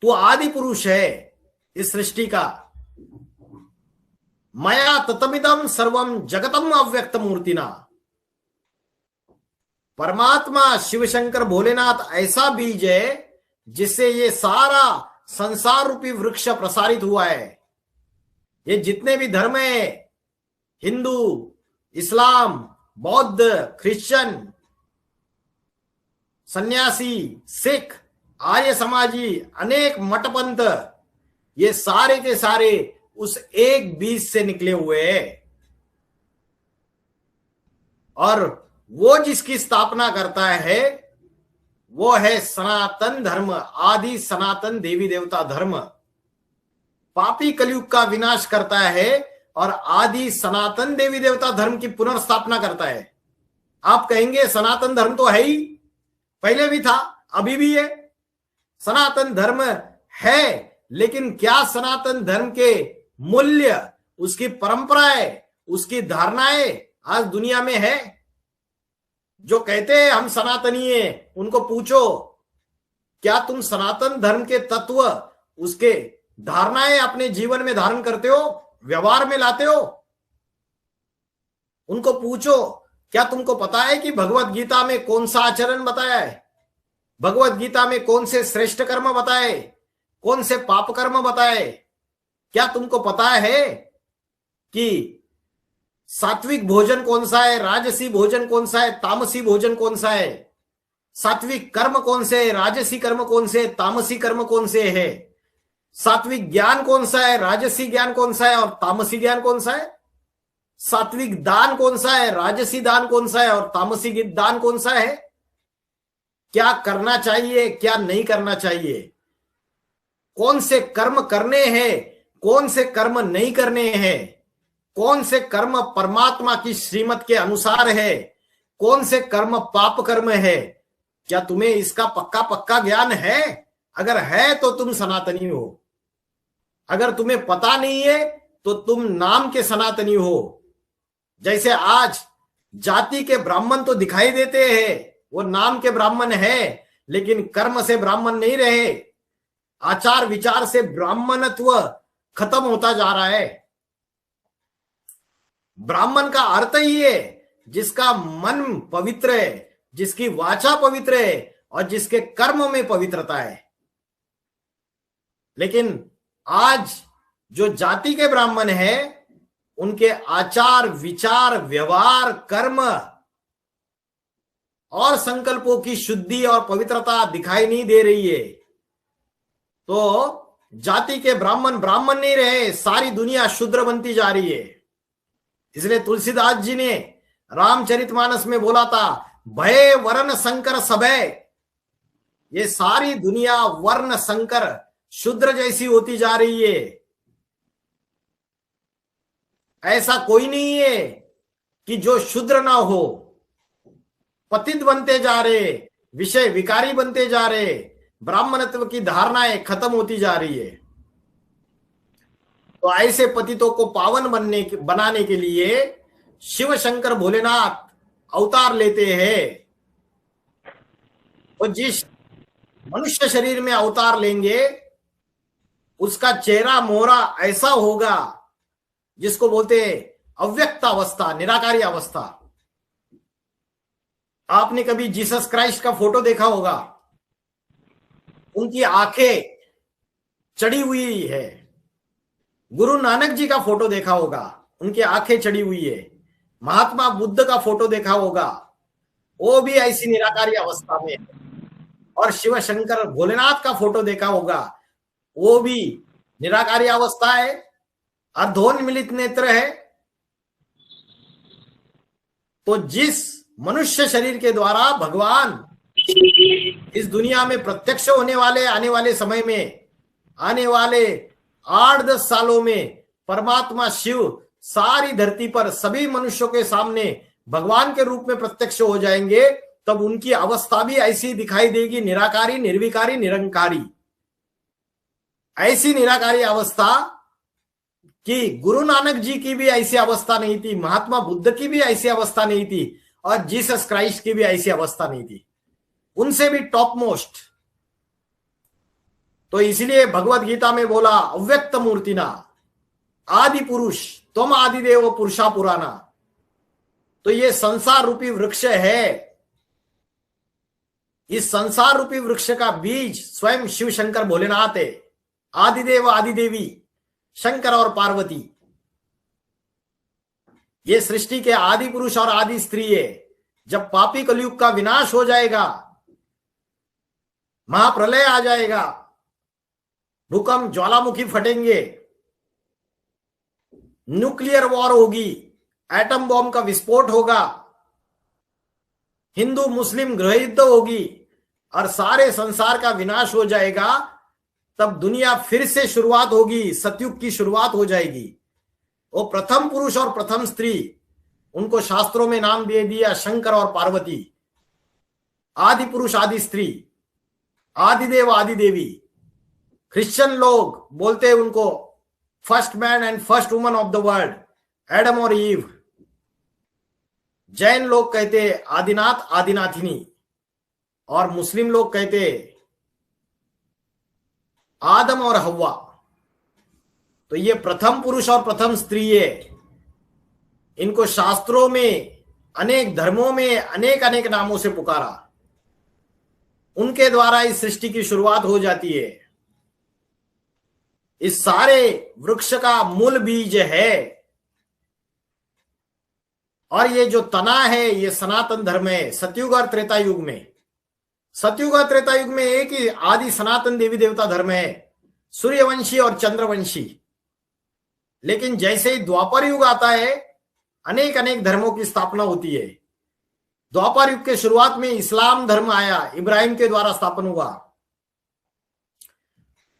तू आदि पुरुष है इस सृष्टि का। मया ततमिदं सर्वम जगतम अव्यक्त मूर्तिना। परमात्मा शिव शंकर भोलेनाथ ऐसा बीज है जिससे ये सारा संसार रूपी वृक्ष प्रसारित हुआ है। ये जितने भी धर्म है, हिंदू, इस्लाम, बौद्ध, क्रिश्चियन, सन्यासी, सिख, आर्य समाजी, अनेक मठपंथ, ये सारे के सारे उस एक बीज से निकले हुए हैं। और वो जिसकी स्थापना करता है वो है सनातन धर्म, आदि सनातन देवी देवता धर्म। पापी कलयुग का विनाश करता है और आदि सनातन देवी देवता धर्म की पुनर्स्थापना करता है। आप कहेंगे सनातन धर्म तो है ही, पहले भी था, अभी भी है। सनातन धर्म है, लेकिन क्या सनातन धर्म के मूल्य, उसकी परंपराएं, उसकी धारणाएं आज दुनिया में है? जो कहते हैं हम सनातनी हैं, उनको पूछो क्या तुम सनातन धर्म के तत्व, उसके धारणाएं अपने जीवन में धारण करते हो, व्यवहार में लाते हो? उनको पूछो क्या तुमको पता है कि भगवत गीता में कौन सा आचरण बताया है, भगवत गीता में कौन से श्रेष्ठ कर्म बताए, कौन से पाप कर्म बताए? क्या तुमको पता है कि सात्विक भोजन कौन सा है, राजसी भोजन कौन सा है, तामसी भोजन कौन सा है? सात्विक कर्म कौन से है, राजसी कर्म कौन से है, तामसी कर्म कौन से है? सात्विक ज्ञान कौन सा है, राजसी ज्ञान कौन सा है और तामसी ज्ञान कौन सा है? सात्विक दान कौन सा है, राजसी दान कौन सा है और तामसी दान कौन सा है? क्या करना चाहिए, क्या नहीं करना चाहिए, कौन से कर्म करने हैं, कौन से कर्म नहीं करने हैं, कौन से कर्म परमात्मा की श्रीमत के अनुसार है, कौन से कर्म पाप कर्म है? क्या तुम्हें इसका पक्का पक्का ज्ञान है? अगर है तो तुम सनातनी हो, अगर तुम्हें पता नहीं है तो तुम नाम के सनातनी हो। जैसे आज जाति के ब्राह्मण तो दिखाई देते हैं, वो नाम के ब्राह्मण है, लेकिन कर्म से ब्राह्मण नहीं रहे, आचार विचार से ब्राह्मणत्व खत्म होता जा रहा है। ब्राह्मण का अर्थ ही है जिसका मन पवित्र है, जिसकी वाचा पवित्र है और जिसके कर्म में पवित्रता है। लेकिन आज जो जाति के ब्राह्मण हैं, उनके आचार विचार व्यवहार कर्म और संकल्पों की शुद्धि और पवित्रता दिखाई नहीं दे रही है। तो जाति के ब्राह्मण ब्राह्मण नहीं रहे, सारी दुनिया शूद्र बनती जा रही है। इसलिए तुलसीदास जी ने रामचरितमानस में बोला था, भय वर्ण संकर सबे, ये सारी दुनिया वर्ण संकर शूद्र जैसी होती जा रही है। ऐसा कोई नहीं है कि जो शूद्र ना हो, पतित बनते जा रहे, विषय विकारी बनते जा रहे, ब्राह्मणत्व की धारणाएं खत्म होती जा रही है। तो ऐसे पतितों को पावन बनाने के लिए शिव शंकर भोलेनाथ अवतार लेते हैं। और जिस मनुष्य शरीर में अवतार लेंगे उसका चेहरा मोहरा ऐसा होगा जिसको बोलते हैं अव्यक्त अवस्था, निराकारी अवस्था। आपने कभी जीसस क्राइस्ट का फोटो देखा होगा, उनकी आंखें चढ़ी हुई है। गुरु नानक जी का फोटो देखा होगा, उनकी आंखें चढ़ी हुई है। महात्मा बुद्ध का फोटो देखा होगा, वो भी ऐसी निराकारी अवस्था में है। और शिव शंकर भोलेनाथ का फोटो देखा होगा, वो भी निराकारी अवस्था है, अर्धोन्मिलित नेत्र है। तो जिस मनुष्य शरीर के द्वारा भगवान इस दुनिया में प्रत्यक्ष होने वाले, आने वाले समय में, आने वाले 8-10 सालों में परमात्मा शिव सारी धरती पर सभी मनुष्यों के सामने भगवान के रूप में प्रत्यक्ष हो जाएंगे, तब उनकी अवस्था भी ऐसी दिखाई देगी, निराकारी निर्विकारी निरंकारी। ऐसी निराकारी अवस्था कि गुरु नानक जी की भी ऐसी अवस्था नहीं थी, महात्मा बुद्ध की भी ऐसी अवस्था नहीं थी, और जीसस क्राइस्ट की भी ऐसी अवस्था नहीं थी, उनसे भी टॉप मोस्ट। तो इसलिए भगवत गीता में बोला, अव्यक्त मूर्तिना आदि पुरुष तुम आदिदेव पुरुषा पुराना। तो ये संसार रूपी वृक्ष है, इस संसार रूपी वृक्ष का बीज स्वयं शिव शंकर भोलेनाथ है, आदिदेव आदिदेवी शंकर और पार्वती। ये सृष्टि के आदि पुरुष और आदि स्त्री है। जब पापी कलयुग का विनाश हो जाएगा, महाप्रलय आ जाएगा, भूकंप ज्वालामुखी फटेंगे, न्यूक्लियर वॉर होगी, एटम बॉम्ब का विस्फोट होगा, हिंदू मुस्लिम गृह युद्ध होगी और सारे संसार का विनाश हो जाएगा, तब दुनिया फिर से शुरुआत होगी, सतयुग की शुरुआत हो जाएगी। वो प्रथम पुरुष और प्रथम स्त्री, उनको शास्त्रों में नाम दे दिया शंकर और पार्वती। आदि पुरुष आदि स्त्री, आदिदेव आदिदेवी। क्रिश्चियन लोग बोलते हैं उनको first man and first woman of the world, Adam और ईव। जैन लोग कहते आदिनाथ आदिनाथिनी, और मुस्लिम लोग कहते आदम और हव्वा। तो ये प्रथम पुरुष और प्रथम स्त्री है। इनको शास्त्रों में, अनेक धर्मों में अनेक अनेक नामों से पुकारा। उनके द्वारा इस सृष्टि की शुरुआत हो जाती है। इस सारे वृक्ष का मूल बीज है, और ये जो तना है ये सनातन धर्म है। सतयुग और त्रेता युग में, सतयुग और त्रेता युग में एक ही आदि सनातन देवी देवता धर्म है, सूर्यवंशी और चंद्रवंशी। लेकिन जैसे ही द्वापर युग आता है, अनेक अनेक धर्मों की स्थापना होती है। द्वापर युग के शुरुआत में इस्लाम धर्म आया, इब्राहिम के द्वारा स्थापन हुआ।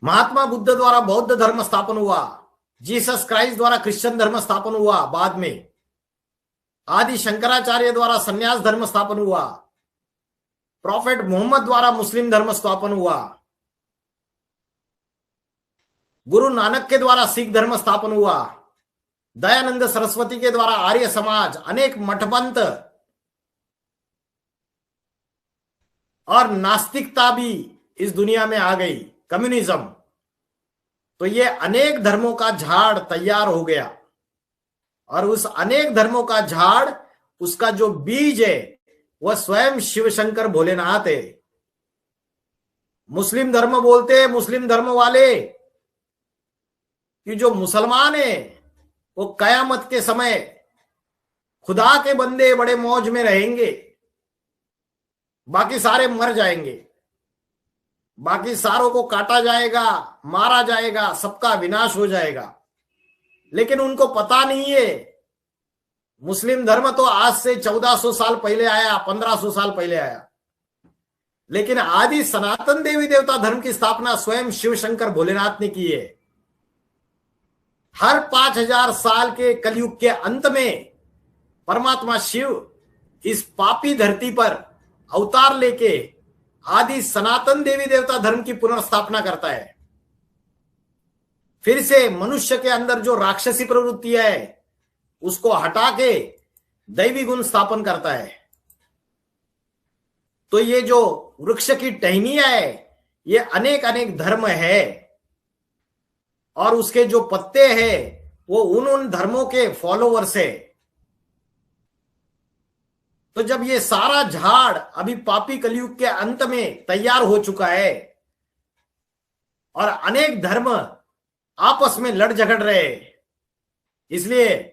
महात्मा बुद्ध द्वारा बौद्ध धर्म स्थापन हुआ। जीसस क्राइस्ट द्वारा क्रिश्चियन धर्म स्थापन हुआ। बाद में आदि शंकराचार्य द्वारा संन्यास धर्म स्थापन हुआ। प्रॉफेट मोहम्मद द्वारा मुस्लिम धर्म स्थापन हुआ। गुरु नानक के द्वारा सिख धर्म स्थापन हुआ। दयानंद सरस्वती के द्वारा आर्य समाज, अनेक मठपंथ और नास्तिकता भी इस दुनिया में आ गई, कम्युनिज्म। तो ये अनेक धर्मों का झाड़ तैयार हो गया, और उस अनेक धर्मों का झाड़, उसका जो बीज है वह स्वयं शिव शंकर भोलेनाथ है। मुस्लिम धर्म बोलते हैं मुस्लिम धर्म वाले कि जो मुसलमान है वो कयामत के समय खुदा के बंदे बड़े मौज में रहेंगे, बाकी सारे मर जाएंगे, बाकी सारों को काटा जाएगा, मारा जाएगा, सबका विनाश हो जाएगा। लेकिन उनको पता नहीं है, मुस्लिम धर्म तो आज से 1400 साल पहले आया, 1500 साल पहले आया। लेकिन आदि सनातन देवी देवता धर्म की स्थापना स्वयं शिव शंकर भोलेनाथ ने की है। हर 5000 साल के कलयुग के अंत में परमात्मा शिव इस पापी धरती पर अवतार लेके आदि सनातन देवी देवता धर्म की पुनर्स्थापना करता है। फिर से मनुष्य के अंदर जो राक्षसी प्रवृत्ति है उसको हटा के दैवी गुण स्थापन करता है। तो ये जो वृक्ष की टहनियां है ये अनेक अनेक धर्म है, और उसके जो पत्ते हैं वो उन धर्मों के फॉलोवर्स है। तो जब ये सारा झाड़ अभी पापी कलयुग के अंत में तैयार हो चुका है, और अनेक धर्म आपस में लड़ झगड़ रहे, इसलिए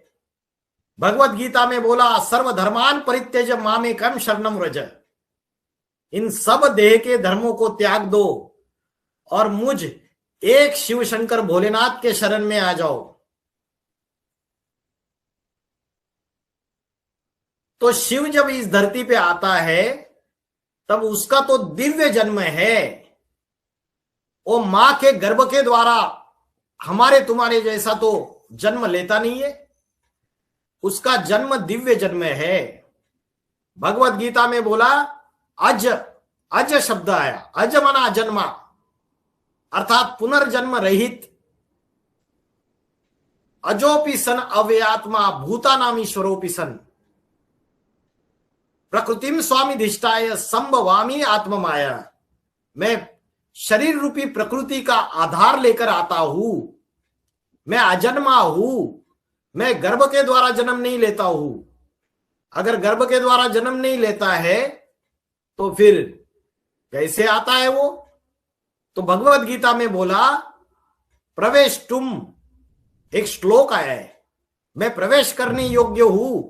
भगवत गीता में बोला सर्वधर्मान परित्यज मामेकम शरणम व्रज। इन सब देह के धर्मों को त्याग दो और मुझ एक शिव शंकर भोलेनाथ के शरण में आ जाओ। तो शिव जब इस धरती पे आता है तब उसका तो दिव्य जन्म है। वो मां के गर्भ के द्वारा हमारे तुम्हारे जैसा तो जन्म लेता नहीं है, उसका जन्म दिव्य जन्म है। भगवत गीता में बोला अज, अज शब्द आया, अज मना जन्मा, अर्थात पुनर्जन्म रहित। अजोपि सन अव्ययात्मा भूतानाम ईश्वरोपि सन प्रकृतिम स्वामी धिष्ठाय संभवामी आत्म माया। मैं शरीर रूपी प्रकृति का आधार लेकर आता हूं, मैं अजन्मा हूं, मैं गर्भ के द्वारा जन्म नहीं लेता हूं। अगर गर्भ के द्वारा जन्म नहीं लेता है तो फिर कैसे आता है वो? तो भगवत गीता में बोला प्रवेश तुम, एक श्लोक आया है, मैं प्रवेश करने योग्य हूं।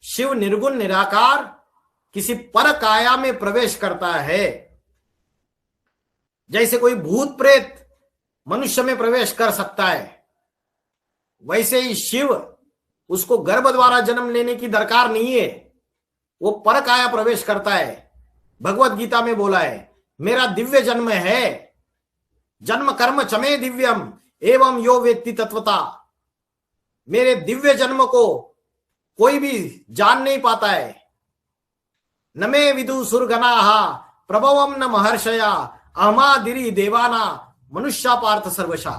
शिव निर्गुण निराकार किसी पर काया में प्रवेश करता है। जैसे कोई भूत प्रेत मनुष्य में प्रवेश कर सकता है, वैसे ही शिव, उसको गर्भ द्वारा जन्म लेने की दरकार नहीं है, वो पर काया प्रवेश करता है। भगवत गीता में बोला है मेरा दिव्य जन्म है, जन्म कर्म चमे दिव्यम एवं यो वेत्ति तत्वता। मेरे दिव्य जन्म को कोई भी जान नहीं पाता है। न मे विदु सुरगनाहा प्रभवम न महर्षया अहमादिरी देवाना मनुष्या पार्थ सर्वशा।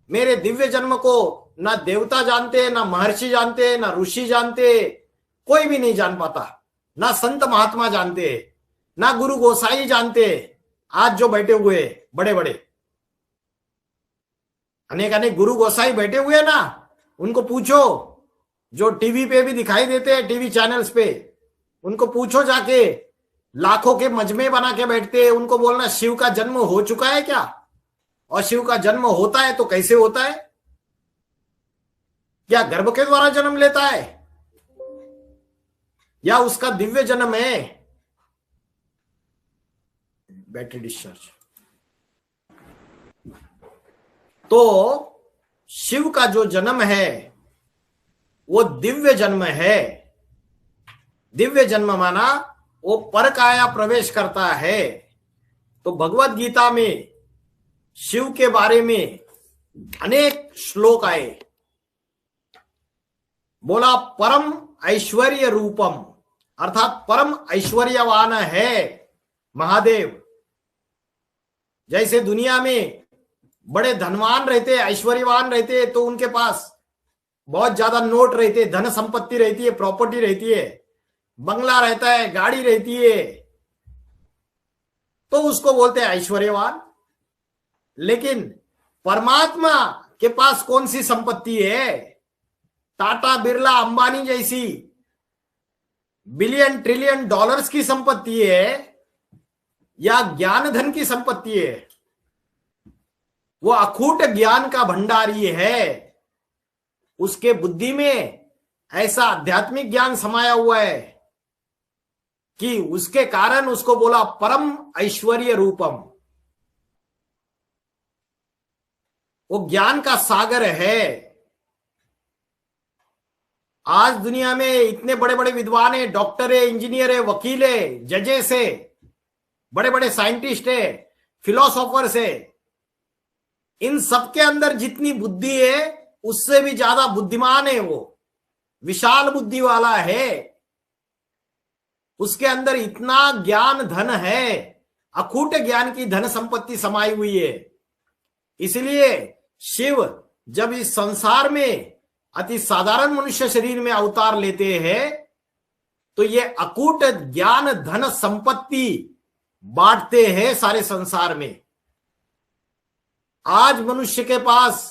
मेरे दिव्य जन्म को ना देवता जानते, ना महर्षि जानते, ना ऋषि जानते, कोई भी नहीं जान पाता, ना संत महात्मा जानते हैं, ना गुरु गोसाई जानते हैं। आज जो बैठे हुए बड़े बड़े अनेक अनेक गुरु गोसाई बैठे हुए ना, उनको पूछो, जो टीवी पे भी दिखाई देते हैं, टीवी चैनल्स पे, उनको पूछो जाके, लाखों के मजमे बना के बैठते हैं, उनको बोलना शिव का जन्म हो चुका है क्या? और शिव का जन्म होता है तो कैसे होता है? क्या गर्भ के द्वारा जन्म लेता है या उसका दिव्य जन्म है? Battery discharge. तो शिव का जो जन्म है वो दिव्य जन्म है। दिव्य जन्म माना वो पर काया प्रवेश करता है। तो भगवत गीता में शिव के बारे में अनेक श्लोक आए। बोला परम ऐश्वर्य रूपम, अर्थात परम ऐश्वर्यवान है महादेव। जैसे दुनिया में बड़े धनवान रहते, ऐश्वर्यवान रहते, तो उनके पास बहुत ज्यादा नोट रहते, धन संपत्ति रहती है, प्रॉपर्टी रहती है, बंगला रहता है, गाड़ी रहती है, तो उसको बोलते हैं ऐश्वर्यवान। लेकिन परमात्मा के पास कौन सी संपत्ति है? टाटा बिरला अंबानी जैसी बिलियन ट्रिलियन डॉलर्स की संपत्ति है या ज्ञान धन की संपत्ति है? वो अखूट ज्ञान का भंडारी है। उसके बुद्धि में ऐसा आध्यात्मिक ज्ञान समाया हुआ है कि उसके कारण उसको बोला परम ऐश्वर्य रूपम। वो ज्ञान का सागर है। आज दुनिया में इतने बड़े बड़े विद्वान है, डॉक्टर है, इंजीनियर है, वकील है, जजेस है, बड़े बड़े साइंटिस्ट है, फिलोसोफर्स है। इन सबके अंदर जितनी बुद्धि है उससे भी ज्यादा बुद्धिमान है वो, विशाल बुद्धि वाला है। उसके अंदर इतना ज्ञान धन है, अखूट ज्ञान की धन संपत्ति समाई हुई है। इसलिए शिव जब इस संसार में अति साधारण मनुष्य शरीर में अवतार लेते हैं तो ये अकूट ज्ञान धन संपत्ति बांटते हैं सारे संसार में। आज मनुष्य के पास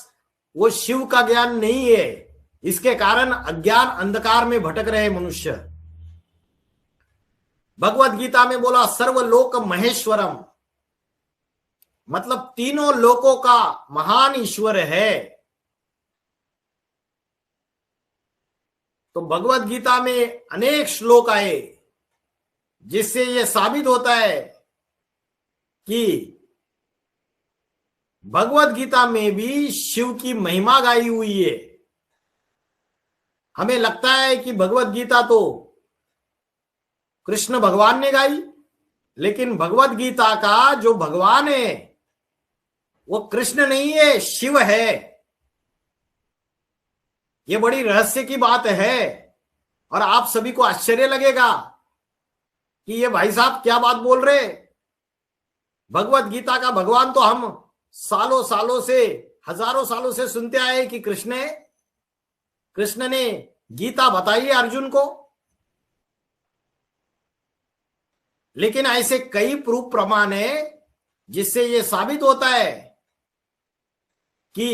वो शिव का ज्ञान नहीं है, इसके कारण अज्ञान अंधकार में भटक रहे मनुष्य। भगवत गीता में बोला सर्वलोक महेश्वरम, मतलब तीनों लोकों का महान ईश्वर है। तो भगवत गीता में अनेक श्लोक आए जिससे यह साबित होता है कि भगवत गीता में भी शिव की महिमा गाई हुई है। हमें लगता है कि भगवत गीता तो कृष्ण भगवान ने गाई, लेकिन भगवत गीता का जो भगवान है वो कृष्ण नहीं है, शिव है। ये बड़ी रहस्य की बात है और आप सभी को आश्चर्य लगेगा कि ये भाई साहब क्या बात बोल रहे। भगवत गीता का भगवान तो हम सालों सालों से, हजारों सालों से सुनते आए कि कृष्ण है। कृष्ण ने गीता बताई है अर्जुन को, लेकिन ऐसे कई प्रूफ प्रमाण है जिससे यह साबित होता है कि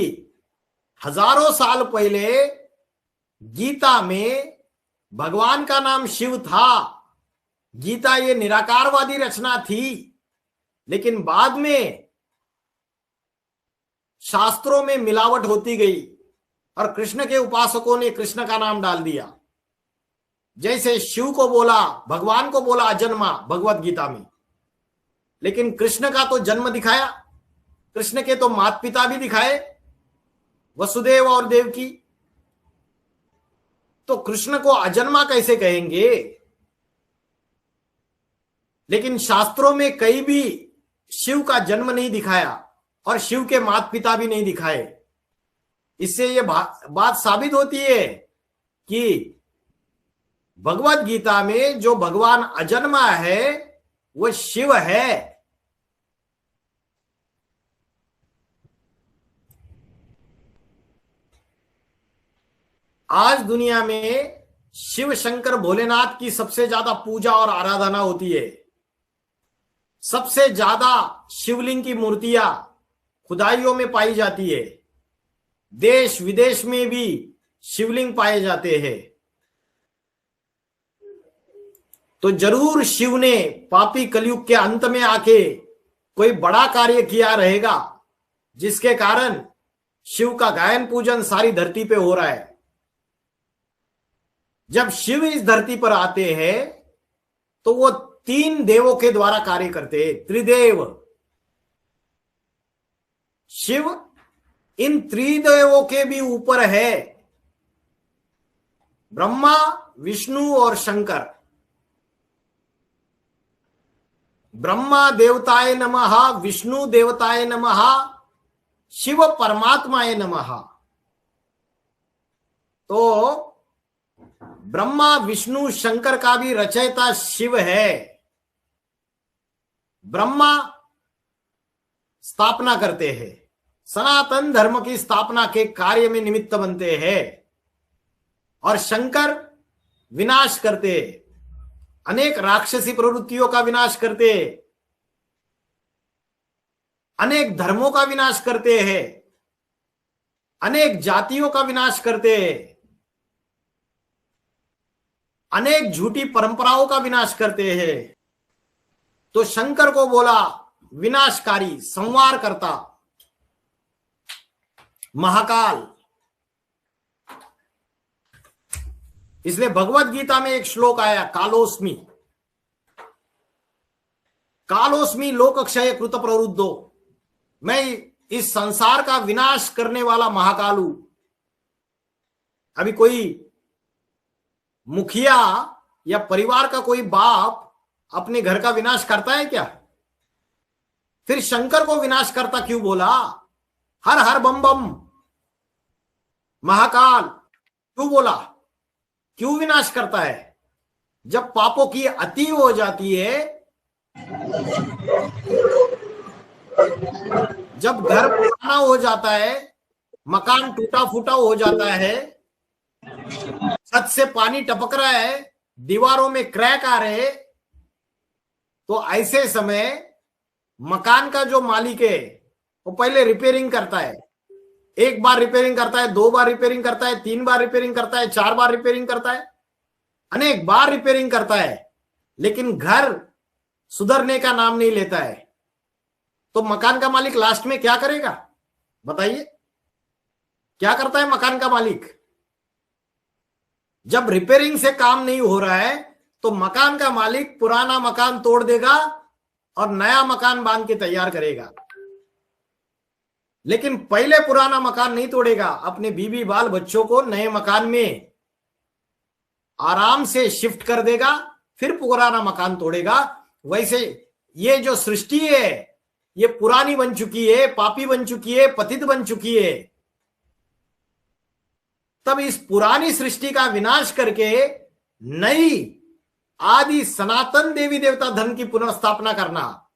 हजारों साल पहले गीता में भगवान का नाम शिव था। गीता ये निराकारवादी रचना थी, लेकिन बाद में शास्त्रों में मिलावट होती गई और कृष्ण के उपासकों ने कृष्ण का नाम डाल दिया। जैसे शिव को बोला, भगवान को बोला अजन्मा भगवत गीता में, लेकिन कृष्ण का तो जन्म दिखाया, कृष्ण के तो माता पिता भी दिखाए, वसुदेव और देवकी। तो कृष्ण को अजन्मा कैसे कहेंगे? लेकिन शास्त्रों में कहीं भी शिव का जन्म नहीं दिखाया और शिव के माता पिता भी नहीं दिखाए। इससे यह बात साबित होती है कि भगवत गीता में जो भगवान अजन्मा है वो शिव है। आज दुनिया में शिव शंकर भोलेनाथ की सबसे ज्यादा पूजा और आराधना होती है। सबसे ज्यादा शिवलिंग की मूर्तियां खुदाइयों में पाई जाती है। देश विदेश में भी शिवलिंग पाए जाते हैं। तो जरूर शिव ने पापी कलयुग के अंत में आके कोई बड़ा कार्य किया रहेगा, जिसके कारण शिव का गायन पूजन सारी धरती पे हो रहा है। जब शिव इस धरती पर आते हैं तो वो 3 देवों के द्वारा कार्य करते हैं, त्रिदेव। शिव इन त्रिदेवों के भी ऊपर है, ब्रह्मा, विष्णु और शंकर। ब्रह्मा देवताय नमः, विष्णु देवताय नमः, शिव परमात्माय नमः। तो ब्रह्मा विष्णु शंकर का भी रचयिता शिव है। ब्रह्मा स्थापना करते हैं, सनातन धर्म की स्थापना के कार्य में निमित्त बनते हैं, और शंकर विनाश करते, अनेक राक्षसी प्रवृत्तियों का विनाश करते, अनेक धर्मों का विनाश करते हैं, अनेक जातियों का विनाश करते हैं, अनेक झूठी परंपराओं का विनाश करते हैं। तो शंकर को बोला विनाशकारी, संहार करता, महाकाल। इसलिए भगवत गीता में एक श्लोक आया, कालोस्मि, कालोस्मि लोकक्षय कृत प्रवृद्धो। मैं इस संसार का विनाश करने वाला महाकाल हूं। अभी कोई मुखिया या परिवार का कोई बाप अपने घर का विनाश करता है क्या? फिर शंकर को विनाश करता क्यों बोला? हर हर बम बम महाकाल क्यों बोला? क्यों विनाश करता है? जब पापों की अति हो जाती है, जब घर पुराना हो जाता है, मकान टूटा फूटा हो जाता है, छत से पानी टपक रहा है, दीवारों में क्रैक आ रहे, तो ऐसे समय मकान का जो मालिक है वो पहले रिपेयरिंग करता है। 1 बार रिपेयरिंग करता है, 2 बार रिपेयरिंग करता है, 3 बार रिपेयरिंग करता है, 4 बार रिपेयरिंग करता है, अनेक बार रिपेयरिंग करता है, लेकिन घर सुधरने का नाम नहीं लेता है। तो मकान का मालिक लास्ट में क्या करेगा बताइए? क्या करता है मकान का मालिक? जब रिपेयरिंग से काम नहीं हो रहा है तो मकान का मालिक पुराना मकान तोड़ देगा और नया मकान बांध के तैयार करेगा। लेकिन पहले पुराना मकान नहीं तोड़ेगा, अपने बीवी बाल बच्चों को नए मकान में आराम से शिफ्ट कर देगा, फिर पुराना मकान तोड़ेगा। वैसे ये जो सृष्टि है ये पुरानी बन चुकी है, पापी बन चुकी है, पतित बन चुकी है। तब इस पुरानी सृष्टि का विनाश करके नई आदि सनातन देवी देवता धर्म की पुनर्स्थापना करना,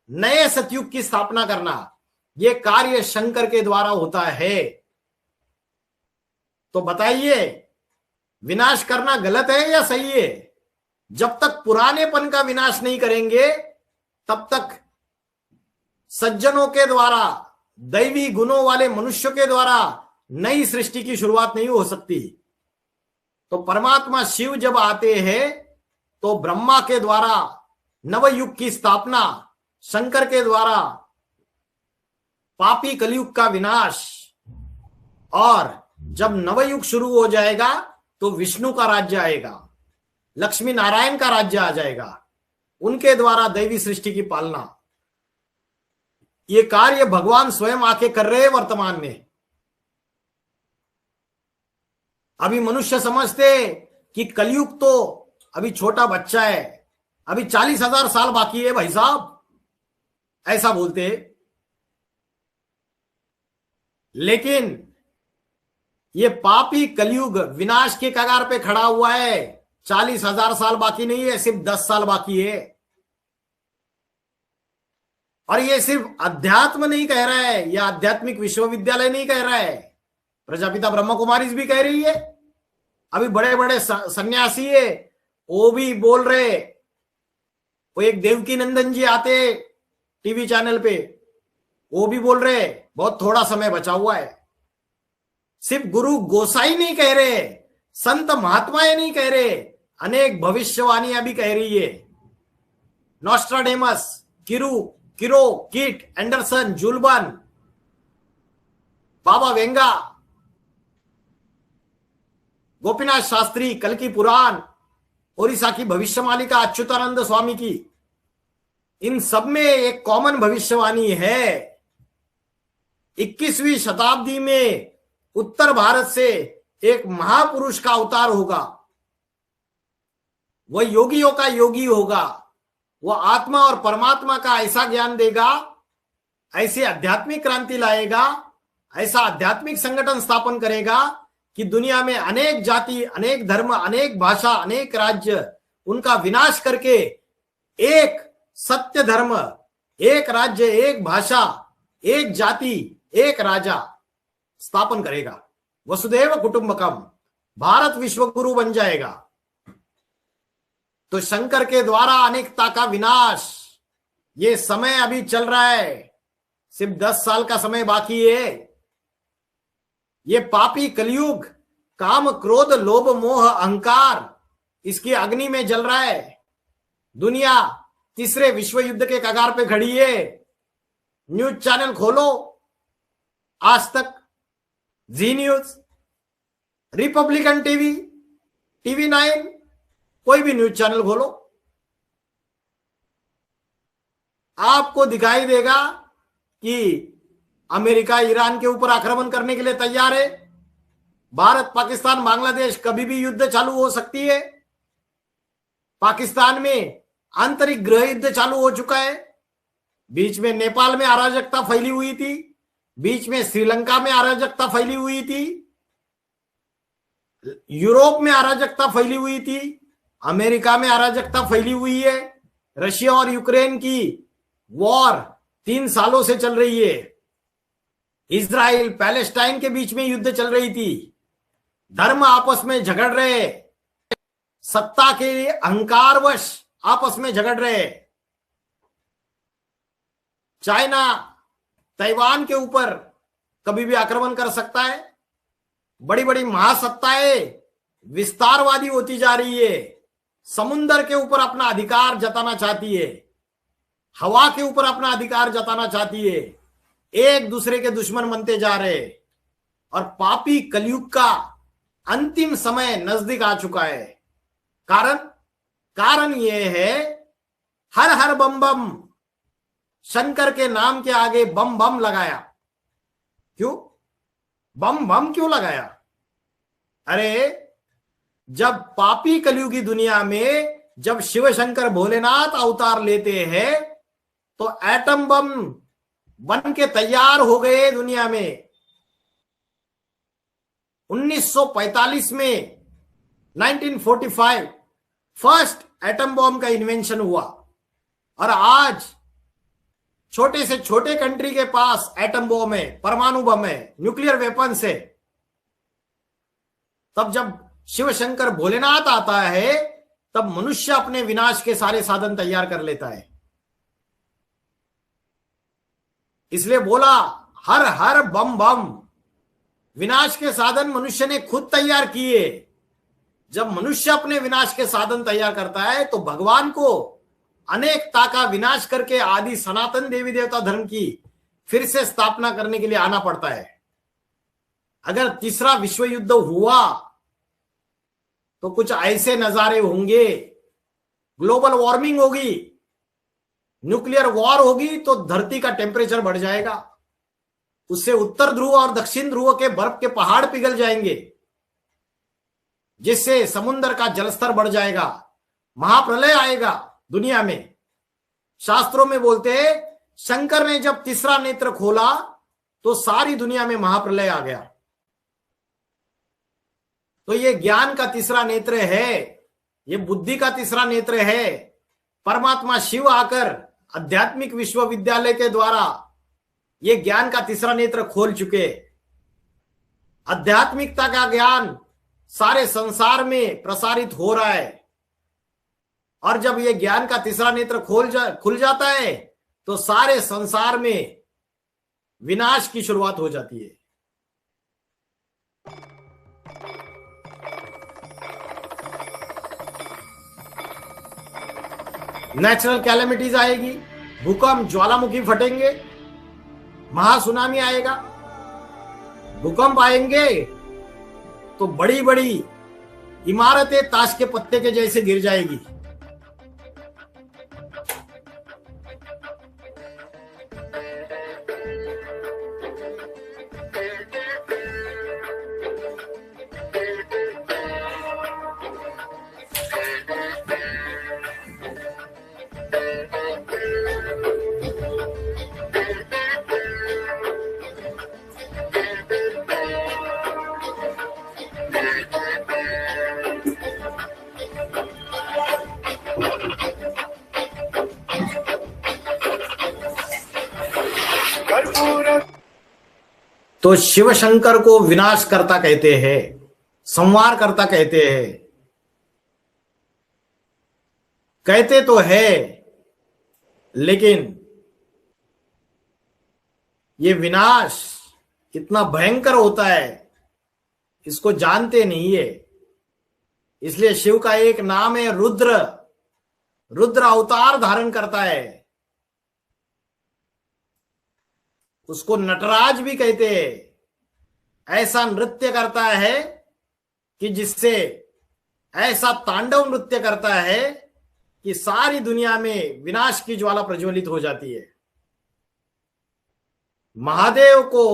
नए सतयुग की स्थापना करना, यह कार्य शंकर के द्वारा होता है। तो बताइए विनाश करना गलत है या सही है? जब तक पुरानेपन का विनाश नहीं करेंगे तब तक सज्जनों के द्वारा, दैवी गुणों वाले मनुष्यों के द्वारा नई सृष्टि की शुरुआत नहीं हो सकती। तो परमात्मा शिव जब आते हैं तो ब्रह्मा के द्वारा नवयुग की स्थापना, शंकर के द्वारा पापी कलयुग का विनाश, और जब नवयुग शुरू हो जाएगा तो विष्णु का राज्य आएगा, लक्ष्मी नारायण का राज्य आ जाएगा, उनके द्वारा दैवी सृष्टि की पालना। ये कार्य भगवान स्वयं आके कर रहे हैं वर्तमान में। अभी मनुष्य समझते कि कलयुग तो अभी छोटा बच्चा है, अभी 40,000 साल बाकी है भाई साहब, ऐसा बोलते। लेकिन ये पापी कलयुग विनाश के कगार पे खड़ा हुआ है। 40,000 साल बाकी नहीं है, सिर्फ 10 साल बाकी है। और ये सिर्फ अध्यात्म नहीं कह रहा है, यह आध्यात्मिक विश्वविद्यालय नहीं कह रहा है, प्रजापिता ब्रह्म कुमारी भी कह रही है, अभी बड़े बड़े सन्यासी है वो भी बोल रहे। वो एक देवकी नंदन जी आते टीवी चैनल पे, वो भी बोल रहे बहुत थोड़ा समय बचा हुआ है। सिर्फ गुरु गोसाई नहीं कह रहे, संत महात्माएं नहीं कह रहे, अनेक भविष्यवाणियां भी कह रही है। नॉस्ट्राडेमस, किरो, किट, एंडरसन, जुल्बन, बाबा वेंगा, गोपीनाथ शास्त्री, कल्कि पुराण, ओडिशा की भविष्यवाणी अच्युतानंद स्वामी की, इन सब में एक कॉमन भविष्यवाणी है। 21वीं शताब्दी में उत्तर भारत से एक महापुरुष का अवतार होगा। वह योगियों का योगी होगा। वह आत्मा और परमात्मा का ऐसा ज्ञान देगा, ऐसी आध्यात्मिक क्रांति लाएगा, ऐसा आध्यात्मिक संगठन स्थापन करेगा कि दुनिया में अनेक जाति, अनेक धर्म, अनेक भाषा, अनेक राज्य, उनका विनाश करके एक सत्य धर्म, एक राज्य, एक भाषा, एक जाति, एक राजा स्थापन करेगा। वसुदेव कुटुंबकम, भारत विश्व गुरु बन जाएगा। तो शंकर के द्वारा अनेकता का विनाश, ये समय अभी चल रहा है। सिर्फ 10 साल का समय बाकी है। ये पापी कलयुग, काम, क्रोध, लोभ, मोह, अहंकार, इसकी अग्नि में जल रहा है। दुनिया तीसरे विश्व युद्ध के कगार पे खड़ी है। न्यूज चैनल खोलो, आज तक, जी न्यूज, रिपब्लिकन टीवी, टीवी 9, कोई भी न्यूज चैनल खोलो, आपको दिखाई देगा कि अमेरिका ईरान के ऊपर आक्रमण करने के लिए तैयार है। भारत, पाकिस्तान, बांग्लादेश, कभी भी युद्ध चालू हो सकती है। पाकिस्तान में आंतरिक गृह युद्ध चालू हो चुका है। बीच में नेपाल में अराजकता फैली हुई थी, बीच में श्रीलंका में अराजकता फैली हुई थी, यूरोप में अराजकता फैली हुई थी, अमेरिका में अराजकता फैली हुई है। रशिया और यूक्रेन की वॉर 3 सालों से चल रही है। इजराइल पैलेस्टाइन के बीच में युद्ध चल रही थी। धर्म आपस में झगड़ रहे, सत्ता के अहंकारवश आपस में झगड़ रहे। चाइना ताइवान के ऊपर कभी भी आक्रमण कर सकता है। बड़ी बड़ी महासत्ताएं विस्तारवादी होती जा रही है, समुंदर के ऊपर अपना अधिकार जताना चाहती है, हवा के ऊपर अपना अधिकार जताना चाहती है, एक दूसरे के दुश्मन बनते जा रहे। और पापी कलयुग का अंतिम समय नजदीक आ चुका है। कारण यह है, हर हर बम बम, शंकर के नाम के आगे बम बम लगाया। क्यों बम बम क्यों लगाया? अरे जब पापी कलयुगी दुनिया में जब शिव शंकर भोलेनाथ अवतार लेते हैं तो एटम बम बन के तैयार हो गए दुनिया में। 1945 में 1945 फर्स्ट एटम बॉम्ब का इन्वेंशन हुआ। और आज छोटे से छोटे कंट्री के पास एटम बॉम्ब है, परमाणु बम है, न्यूक्लियर वेपन्स है। तब जब शिव शंकर भोलेनाथ आता है तब मनुष्य अपने विनाश के सारे साधन तैयार कर लेता है। इसलिए बोला हर हर बम बम, विनाश के साधन मनुष्य ने खुद तैयार किए। जब मनुष्य अपने विनाश के साधन तैयार करता है तो भगवान को अनेकता का विनाश करके आदि सनातन देवी देवता धर्म की फिर से स्थापना करने के लिए आना पड़ता है। अगर तीसरा विश्व युद्ध हुआ तो कुछ ऐसे नजारे होंगे। ग्लोबल वार्मिंग होगी, न्यूक्लियर वॉर होगी तो धरती का टेम्परेचर बढ़ जाएगा। उससे उत्तर ध्रुव और दक्षिण ध्रुव के बर्फ के पहाड़ पिघल जाएंगे, जिससे समुद्र का जलस्तर बढ़ जाएगा। महाप्रलय आएगा दुनिया में। शास्त्रों में बोलते हैं शंकर ने जब तीसरा नेत्र खोला तो सारी दुनिया में महाप्रलय आ गया। तो ये ज्ञान का तीसरा नेत्र है, ये बुद्धि का तीसरा नेत्र है। परमात्मा शिव आकर आध्यात्मिक विश्वविद्यालय के द्वारा ये ज्ञान का तीसरा नेत्र खोल चुके। आध्यात्मिकता का ज्ञान सारे संसार में प्रसारित हो रहा है। और जब ये ज्ञान का तीसरा नेत्र खुल जाता है तो सारे संसार में विनाश की शुरुआत हो जाती है। नेचुरल कैलेमिटीज आएगी, भूकंप, ज्वालामुखी फटेंगे, महासुनामी आएगा, भूकंप आएंगे तो बड़ी बड़ी इमारतें ताश के पत्ते के जैसे गिर जाएगी। तो शिव शंकर को विनाश करता कहते हैं, संहार करता कहते हैं। कहते तो है, लेकिन ये विनाश कितना भयंकर होता है इसको जानते नहीं है। इसलिए शिव का एक नाम है रुद्र। रुद्र अवतार धारण करता है, उसको नटराज भी कहते हैं। ऐसा नृत्य करता है कि जिससे ऐसा तांडव नृत्य करता है कि सारी दुनिया में विनाश की ज्वाला प्रज्वलित हो जाती है। महादेव को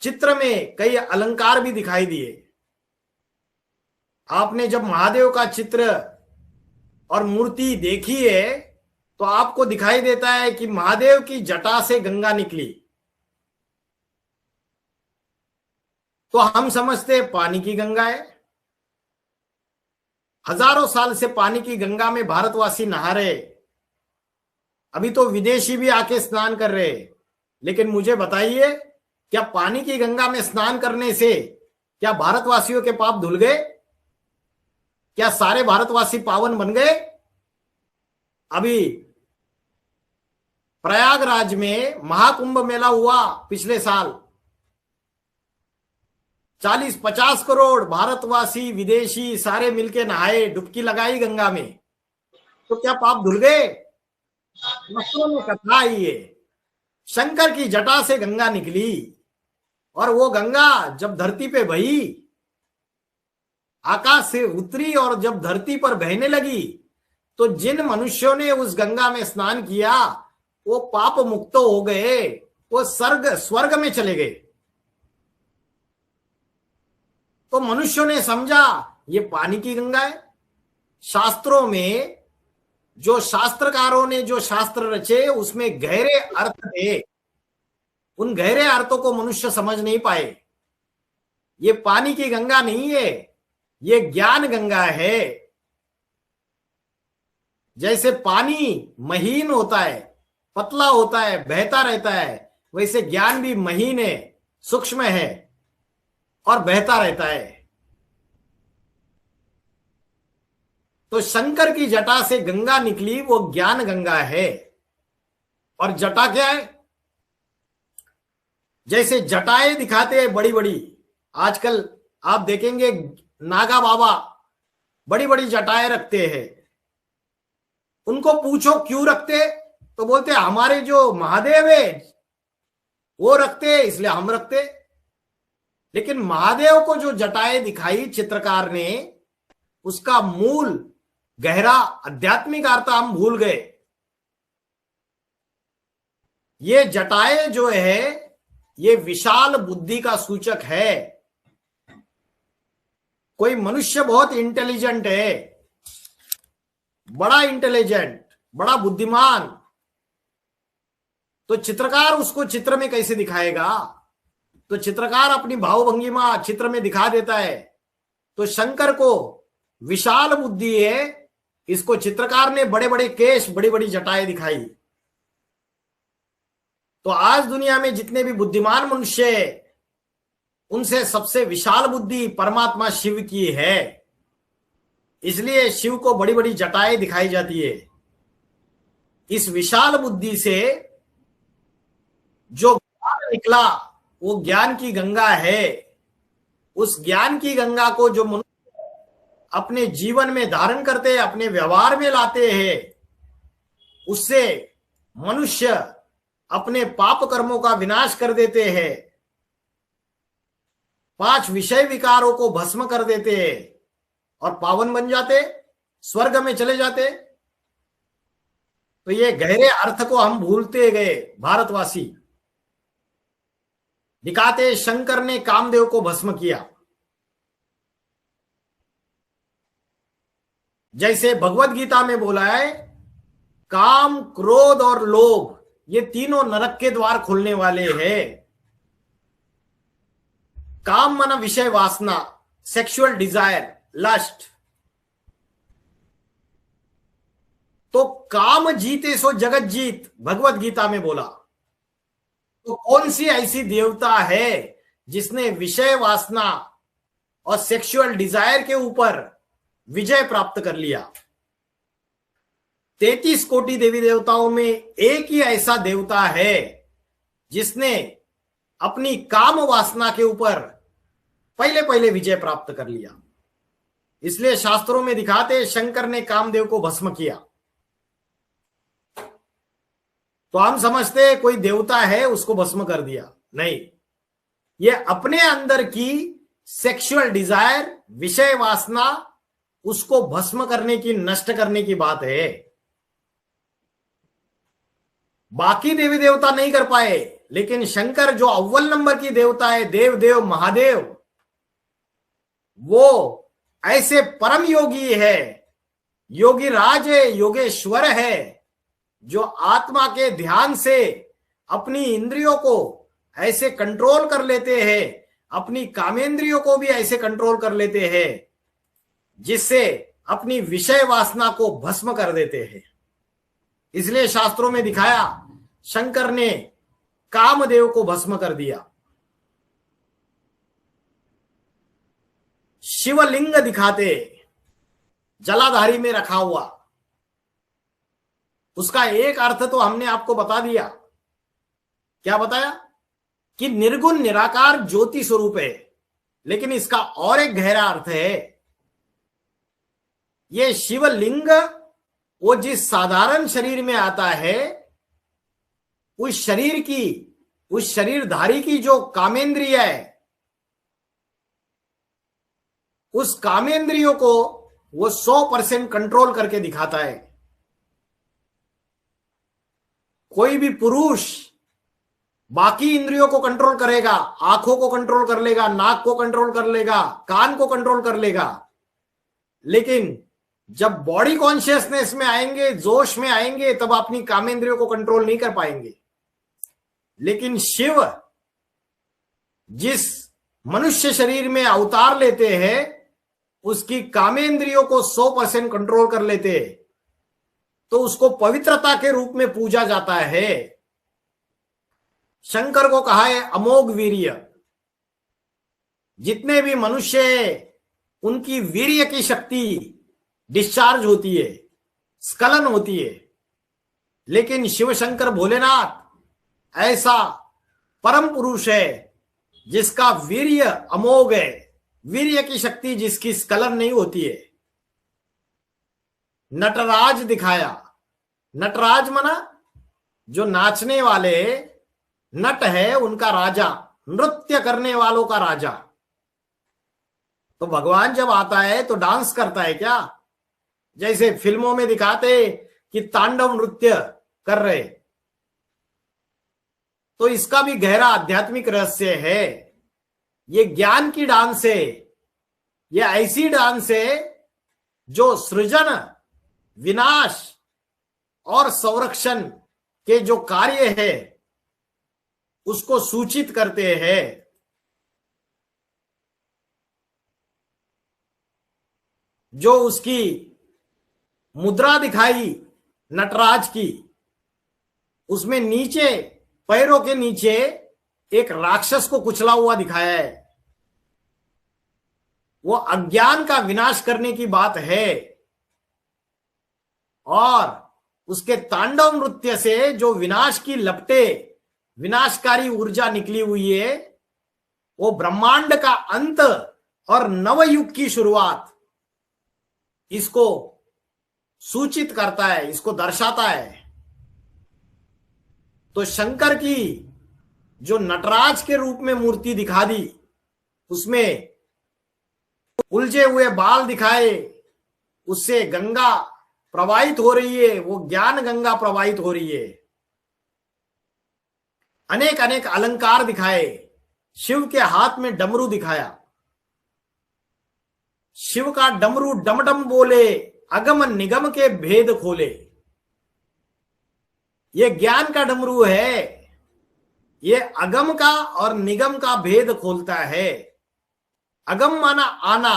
चित्र में कई अलंकार भी दिखाई दिए। आपने जब महादेव का चित्र और मूर्ति देखी है तो आपको दिखाई देता है कि महादेव की जटा से गंगा निकली। तो हम समझते हैं पानी की गंगा है। हजारों साल से पानी की गंगा में भारतवासी नहा रहे, अभी तो विदेशी भी आके स्नान कर रहे। लेकिन मुझे बताइए, क्या पानी की गंगा में स्नान करने से क्या भारतवासियों के पाप धुल गए? क्या सारे भारतवासी पावन बन गए? अभी प्रयागराज में महाकुंभ मेला हुआ पिछले साल। 40-50 करोड़ भारतवासी विदेशी सारे मिलके नहाए, डुबकी लगाई गंगा में। तो क्या पाप धुल गए? शास्त्रों में कथा आई है, शंकर की जटा से गंगा निकली और वो गंगा जब धरती पे बही, आकाश से उतरी और जब धरती पर बहने लगी तो जिन मनुष्यों ने उस गंगा में स्नान किया वो पाप मुक्त हो गए, वो स्वर्ग में चले गए। तो मनुष्यों ने समझा ये पानी की गंगा है। शास्त्रों में जो शास्त्रकारों ने जो शास्त्र रचे उसमें गहरे अर्थ थे, उन गहरे अर्थों को मनुष्य समझ नहीं पाए। ये पानी की गंगा नहीं है, ये ज्ञान गंगा है। जैसे पानी महीन होता है, पतला होता है, बहता रहता है, वैसे ज्ञान भी महीन है, सूक्ष्म है और बहता रहता है। तो शंकर की जटा से गंगा निकली, वो ज्ञान गंगा है। और जटा क्या है? जैसे जटाएं दिखाते हैं बड़ी बड़ी, आजकल आप देखेंगे नागा बाबा बड़ी बड़ी जटाएं रखते हैं। उनको पूछो क्यों रखते, तो बोलते हमारे जो महादेव है वो रखते हैं इसलिए हम रखते। लेकिन महादेव को जो जटाएं दिखाई चित्रकार ने, उसका मूल गहरा आध्यात्मिक अर्थ हम भूल गए। ये जटाएं जो है ये विशाल बुद्धि का सूचक है। कोई मनुष्य बहुत इंटेलिजेंट है, बड़ा इंटेलिजेंट, बड़ा बुद्धिमान, तो चित्रकार उसको चित्र में कैसे दिखाएगा? तो चित्रकार अपनी भावभंगिमा चित्र में दिखा देता है। तो शंकर को विशाल बुद्धि है, इसको चित्रकार ने बड़े बड़े केश, बड़ी बड़ी जटाएं दिखाई। तो आज दुनिया में जितने भी बुद्धिमान मनुष्य है उनसे सबसे विशाल बुद्धि परमात्मा शिव की है। इसलिए शिव को बड़ी बड़ी जटाएं दिखाई जाती है। इस विशाल बुद्धि से जो ज्ञान निकला वो ज्ञान की गंगा है। उस ज्ञान की गंगा को जो मनुष्य अपने जीवन में धारण करते हैं, अपने व्यवहार में लाते हैं, उससे मनुष्य अपने पाप कर्मों का विनाश कर देते हैं, 5 विषय विकारों को भस्म कर देते हैं और पावन बन जाते, स्वर्ग में चले जाते। तो ये गहरे अर्थ को हम भूलते गए भारतवासी। दिखाते शंकर ने कामदेव को भस्म किया। जैसे भगवत गीता में बोला है, काम, क्रोध और लोभ ये तीनों नरक के द्वार खोलने वाले हैं। काम माना विषय वासना, सेक्सुअल डिजायर, लस्ट। तो काम जीते सो जगत जीत, भगवत गीता में बोला। तो कौन सी ऐसी देवता है जिसने विषय वासना और सेक्सुअल डिजायर के ऊपर विजय प्राप्त कर लिया? 33 कोटि देवी देवताओं में एक ही ऐसा देवता है जिसने अपनी काम वासना के ऊपर पहले पहले विजय प्राप्त कर लिया। इसलिए शास्त्रों में दिखाते शंकर ने कामदेव को भस्म किया। तो हम समझते कोई देवता है उसको भस्म कर दिया, नहीं। ये अपने अंदर की सेक्सुअल डिजायर, विषय वासना, उसको भस्म करने की, नष्ट करने की बात है। बाकी देवी देवता नहीं कर पाए, लेकिन शंकर जो अव्वल नंबर की देवता है, देव देव महादेव, वो ऐसे परम योगी है, योगी राज है, योगेश्वर है, जो आत्मा के ध्यान से अपनी इंद्रियों को ऐसे कंट्रोल कर लेते हैं, अपनी कामेंद्रियों को भी ऐसे कंट्रोल कर लेते हैं, जिससे अपनी विषय वासना को भस्म कर देते हैं। इसलिए शास्त्रों में दिखाया शंकर ने कामदेव को भस्म कर दिया। शिवलिंग दिखाते जलाधारी में रखा हुआ, उसका एक अर्थ तो हमने आपको बता दिया। क्या बताया? कि निर्गुण निराकार ज्योति स्वरूप है। लेकिन इसका और एक गहरा अर्थ है, ये शिवलिंग वो जिस साधारण शरीर में आता है, उस शरीर की, उस शरीरधारी की जो कामेंद्रिय है, उस कामेंद्रियों को वो 100% कंट्रोल करके दिखाता है। कोई भी पुरुष बाकी इंद्रियों को कंट्रोल करेगा, आंखों को कंट्रोल कर लेगा, नाक को कंट्रोल कर लेगा, कान को कंट्रोल कर लेगा, लेकिन जब बॉडी कॉन्शियसनेस में आएंगे, जोश में आएंगे, तब अपनी कामेंद्रियों को कंट्रोल नहीं कर पाएंगे। लेकिन शिव जिस मनुष्य शरीर में अवतार लेते हैं, उसकी कामेंद्रियों को 100% कंट्रोल कर लेते हैं, तो उसको पवित्रता के रूप में पूजा जाता है। शंकर को कहा है अमोघ वीर्य। जितने भी मनुष्य उनकी वीर्य की शक्ति डिस्चार्ज होती है, स्खलन होती है, लेकिन शिव शंकर भोलेनाथ ऐसा परम पुरुष है जिसका वीर्य अमोघ है, वीर्य की शक्ति जिसकी स्खलन नहीं होती है। नटराज दिखाया। नटराज मना जो नाचने वाले नट है, उनका राजा, नृत्य करने वालों का राजा। तो भगवान जब आता है तो डांस करता है क्या? जैसे फिल्मों में दिखाते कि तांडव नृत्य कर रहे, तो इसका भी गहरा आध्यात्मिक रहस्य है। ये ज्ञान की डांस है, ये ऐसी डांस है जो सृजन, विनाश और संरक्षण के जो कार्य है उसको सूचित करते हैं। जो उसकी मुद्रा दिखाई नटराज की, उसमें नीचे पैरों के नीचे एक राक्षस को कुचला हुआ दिखाया है। वो अज्ञान का विनाश करने की बात है। और उसके तांडव नृत्य से जो विनाश की लपटे, विनाशकारी ऊर्जा निकली हुई है, वो ब्रह्मांड का अंत और नवयुग की शुरुआत, इसको सूचित करता है, इसको दर्शाता है। तो शंकर की जो नटराज के रूप में मूर्ति दिखा दी, उसमें उलझे हुए बाल दिखाए, उससे गंगा प्रवाहित हो रही है, वो ज्ञान गंगा प्रवाहित हो रही है। अनेक अनेक अलंकार दिखाए, शिव के हाथ में डमरू दिखाया, शिव का डमरू डमडम बोले, अगम निगम के भेद खोले। ये ज्ञान का डमरू है, ये अगम का और निगम का भेद खोलता है। अगम माना आना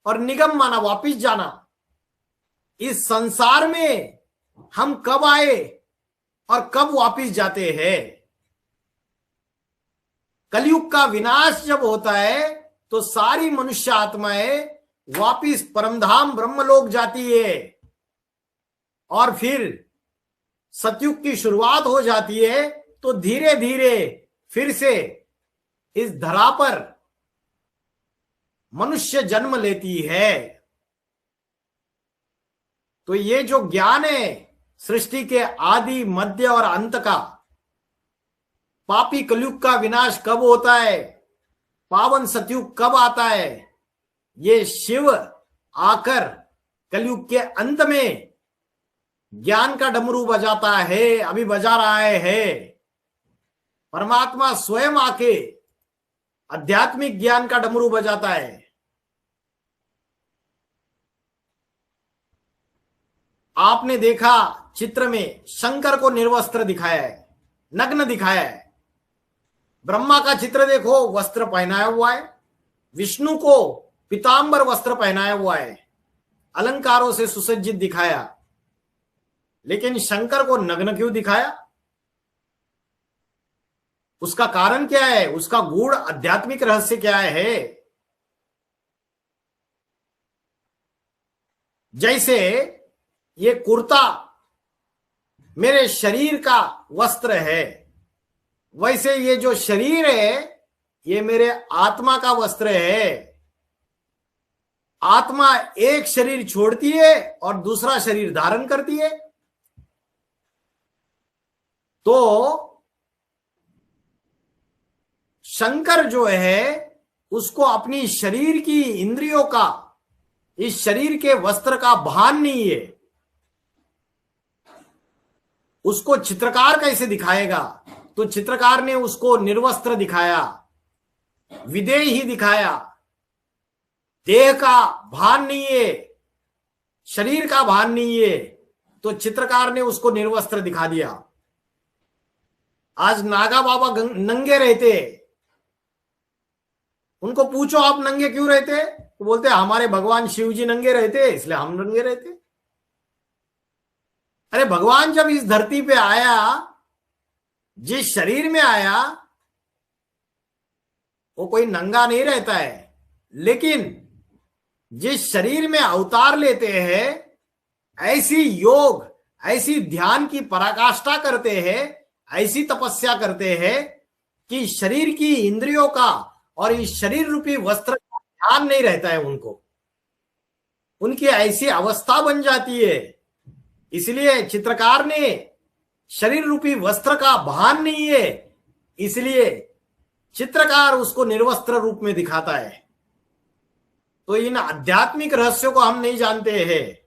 और निगम माना वापिस जाना। इस संसार में हम कब आए और कब वापिस जाते हैं। कलयुग का विनाश जब होता है तो सारी मनुष्य आत्माएं वापिस परमधाम ब्रह्मलोक जाती है, और फिर सतयुग की शुरुआत हो जाती है। तो धीरे धीरे फिर से इस धरा पर मनुष्य जन्म लेती है। तो ये जो ज्ञान है सृष्टि के आदि, मध्य और अंत का, पापी कलयुग का विनाश कब होता है, पावन सतयुग कब आता है, ये शिव आकर कलयुग के अंत में ज्ञान का डमरू बजाता है, अभी बजा रहा है। परमात्मा स्वयं आके आध्यात्मिक ज्ञान का डमरू बजाता है। आपने देखा चित्र में शंकर को निर्वस्त्र दिखाया है, नग्न दिखाया है। ब्रह्मा का चित्र देखो, वस्त्र पहनाया हुआ है। विष्णु को पीतांबर वस्त्र पहनाया हुआ है, अलंकारों से सुसज्जित दिखाया। लेकिन शंकर को नग्न क्यों दिखाया? उसका कारण क्या है? उसका गूढ़ आध्यात्मिक रहस्य क्या है? जैसे ये कुर्ता मेरे शरीर का वस्त्र है, वैसे ये जो शरीर है ये मेरे आत्मा का वस्त्र है। आत्मा एक शरीर छोड़ती है और दूसरा शरीर धारण करती है। तो शंकर जो है उसको अपनी शरीर की इंद्रियों का, इस शरीर के वस्त्र का भान नहीं है। उसको चित्रकार कैसे दिखाएगा? तो चित्रकार ने उसको निर्वस्त्र दिखाया, विदेही दिखाया। देह का भान नहीं है, शरीर का भान नहीं है, तो चित्रकार ने उसको निर्वस्त्र दिखा दिया। आज नागा बाबा नंगे रहते, उनको पूछो आप नंगे क्यों रहते, तो बोलते हमारे भगवान शिव जी नंगे रहते इसलिए हम नंगे रहते। अरे भगवान जब इस धरती पे आया, जिस शरीर में आया, वो कोई नंगा नहीं रहता है। लेकिन जिस शरीर में अवतार लेते हैं, ऐसी योग, ऐसी ध्यान की पराकाष्ठा करते हैं, ऐसी तपस्या करते हैं कि शरीर की इंद्रियों का और इस शरीर रूपी वस्त्र का ध्यान नहीं रहता है उनको। उनकी ऐसी अवस्था बन जाती है। इसलिए चित्रकार ने शरीर रूपी वस्त्र का भान नहीं है, इसलिए चित्रकार उसको निर्वस्त्र रूप में दिखाता है। तो इन आध्यात्मिक रहस्यों को हम नहीं जानते हैं।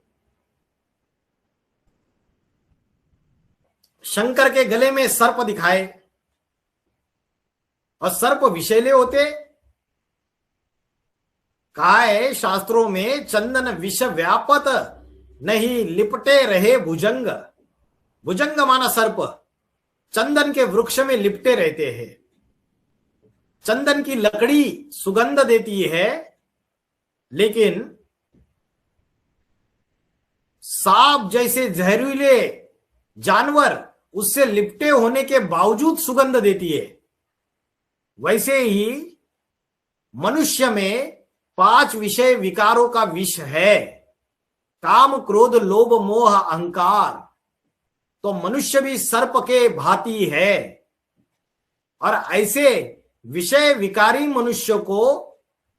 शंकर के गले में सर्प दिखाए, और सर्प विषैले होते। कहा है शास्त्रों में, चंदन विष व्यापत नहीं लिपटे रहे भुजंग। भुजंग माना सर्प, चंदन के वृक्ष में लिपटे रहते हैं। चंदन की लकड़ी सुगंध देती है, लेकिन सांप जैसे जहरीले जानवर उससे लिपटे होने के बावजूद सुगंध देती है। वैसे ही मनुष्य में 5 विषय विकारों का विष है, काम क्रोध लोभ मोह अहंकार, तो मनुष्य भी सर्प के भांति है। और ऐसे विषय विकारी मनुष्य को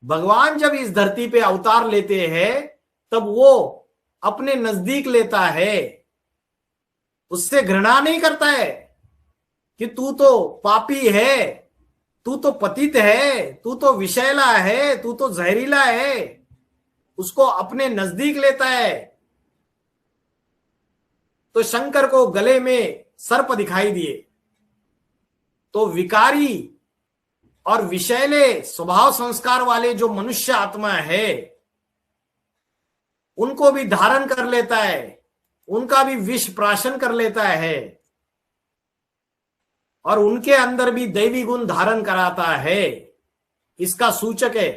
भगवान जब इस धरती पे अवतार लेते हैं तब वो अपने नजदीक लेता है, उससे घृणा नहीं करता है कि तू तो पापी है, तू तो पतित है, तू तो विषैला है, तू तो जहरीला है। उसको अपने नजदीक लेता है। तो शंकर को गले में सर्प दिखाई दिए, तो विकारी और विषैले स्वभाव संस्कार वाले जो मनुष्य आत्मा है उनको भी धारण कर लेता है, उनका भी विष प्राशन कर लेता है और उनके अंदर भी दैवी गुण धारण कराता है। इसका सूचक है।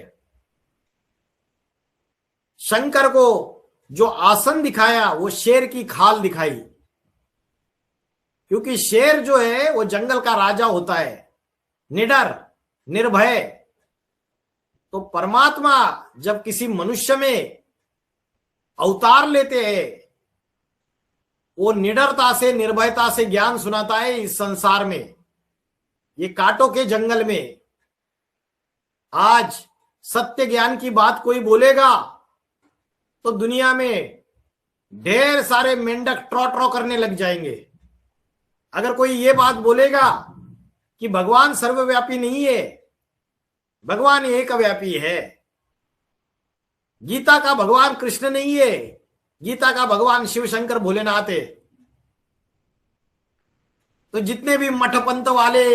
शंकर को जो आसन दिखाया वो शेर की खाल दिखाई, क्योंकि शेर जो है वो जंगल का राजा होता है, निडर निर्भय। तो परमात्मा जब किसी मनुष्य में अवतार लेते हैं, वो निडरता से निर्भयता से ज्ञान सुनाता है इस संसार में, ये कांटों के जंगल में। आज सत्य ज्ञान की बात कोई बोलेगा तो दुनिया में ढेर सारे मेंढक ट्रॉ ट्रॉ करने लग जाएंगे। अगर कोई ये बात बोलेगा कि भगवान सर्वव्यापी नहीं है, भगवान एक व्यापी है, गीता का भगवान कृष्ण नहीं है, गीता का भगवान शिव शंकर भोलेनाथ है, तो जितने भी मठ पंथ वाले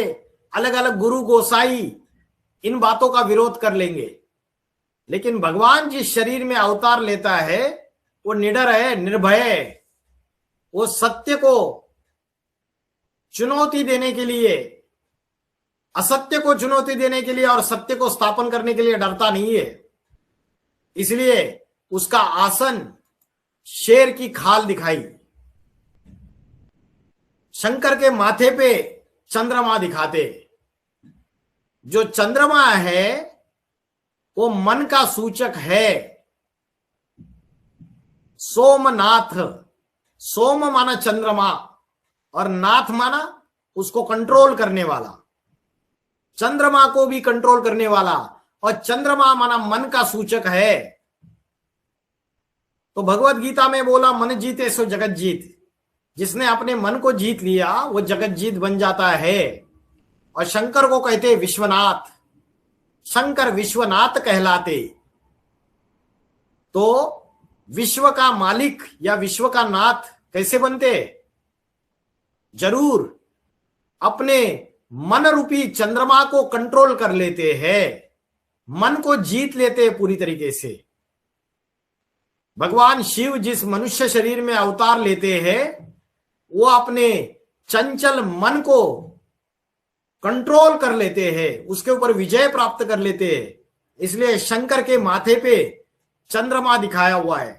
अलग अलग गुरु गोसाई इन बातों का विरोध कर लेंगे। लेकिन भगवान जिस शरीर में अवतार लेता है वो निडर है, निर्भय है। वो सत्य को चुनौती देने के लिए, असत्य को चुनौती देने के लिए और सत्य को स्थापन करने के लिए डरता नहीं है। इसलिए उसका आसन शेर की खाल दिखाई। शंकर के माथे पे चंद्रमा दिखाते। जो चंद्रमा है वो मन का सूचक है। सोमनाथ, सोम माना चंद्रमा और नाथ माना उसको कंट्रोल करने वाला, चंद्रमा को भी कंट्रोल करने वाला। और चंद्रमा माना मन का सूचक है। तो भगवत गीता में बोला मन जीते सो जगत जीत। जिसने अपने मन को जीत लिया वो जगत जीत बन जाता है। और शंकर को कहते विश्वनाथ, शंकर विश्वनाथ कहलाते। तो विश्व का मालिक या विश्व का नाथ कैसे बनते? जरूर अपने मन रूपी चंद्रमा को कंट्रोल कर लेते हैं, मन को जीत लेते हैं पूरी तरीके से। भगवान शिव जिस मनुष्य शरीर में अवतार लेते हैं वो अपने चंचल मन को कंट्रोल कर लेते हैं, उसके ऊपर विजय प्राप्त कर लेते हैं। इसलिए शंकर के माथे पे चंद्रमा दिखाया हुआ है।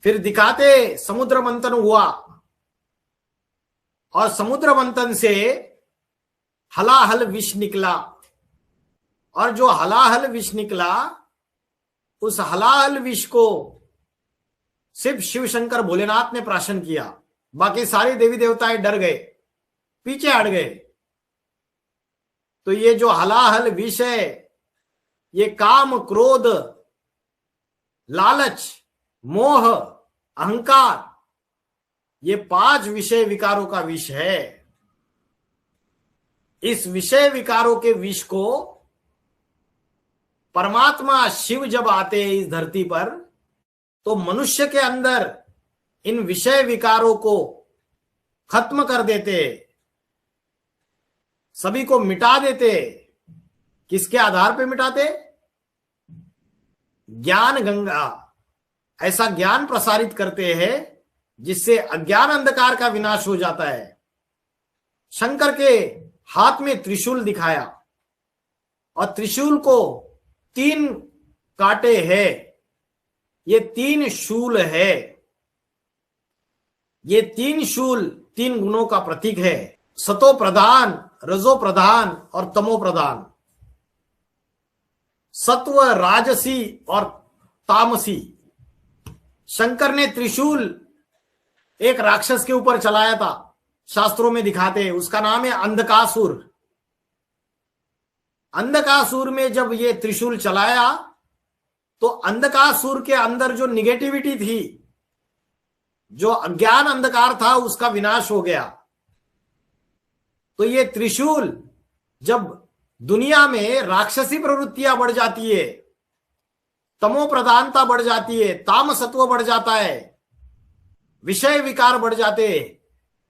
फिर दिखाते समुद्र मंथन हुआ और समुद्र मंथन से हलाहल विष निकला। और जो हलाहल विष निकला उस हलाहल विष को सिर्फ शिव शंकर भोलेनाथ ने प्राशन किया। बाकी सारे देवी देवताएं डर गए, पीछे हट गए। तो ये जो हलाहल विष है ये काम क्रोध लालच मोह अहंकार, ये 5 विषय विकारों का विष है। इस विषय विकारों के विष को परमात्मा शिव जब आते हैं इस धरती पर तो मनुष्य के अंदर इन विषय विकारों को खत्म कर देते, सभी को मिटा देते। किसके आधार पे मिटाते? ज्ञान गंगा, ऐसा ज्ञान प्रसारित करते हैं जिससे अज्ञान अंधकार का विनाश हो जाता है। शंकर के हाथ में त्रिशूल दिखाया और त्रिशूल को 3 कांटे हैं, ये 3 शूल है। ये 3 शूल 3 गुणों का प्रतीक है, सतो प्रधान, रजो प्रधान और तमो प्रधान। सत्व, राजसी और तामसी। शंकर ने त्रिशूल एक राक्षस के ऊपर चलाया था, शास्त्रों में दिखाते हैं, उसका नाम है अंधकासुर। अंधकासुर में जब ये त्रिशूल चलाया तो अंधकासुर के अंदर जो निगेटिविटी थी, जो अज्ञान अंधकार था, उसका विनाश हो गया। तो ये त्रिशूल, जब दुनिया में राक्षसी प्रवृत्तियां बढ़ जाती है, तमो प्रधानता बढ़ जाती है, तामसत्व बढ़ जाता है, विषय विकार बढ़ जाते हैं,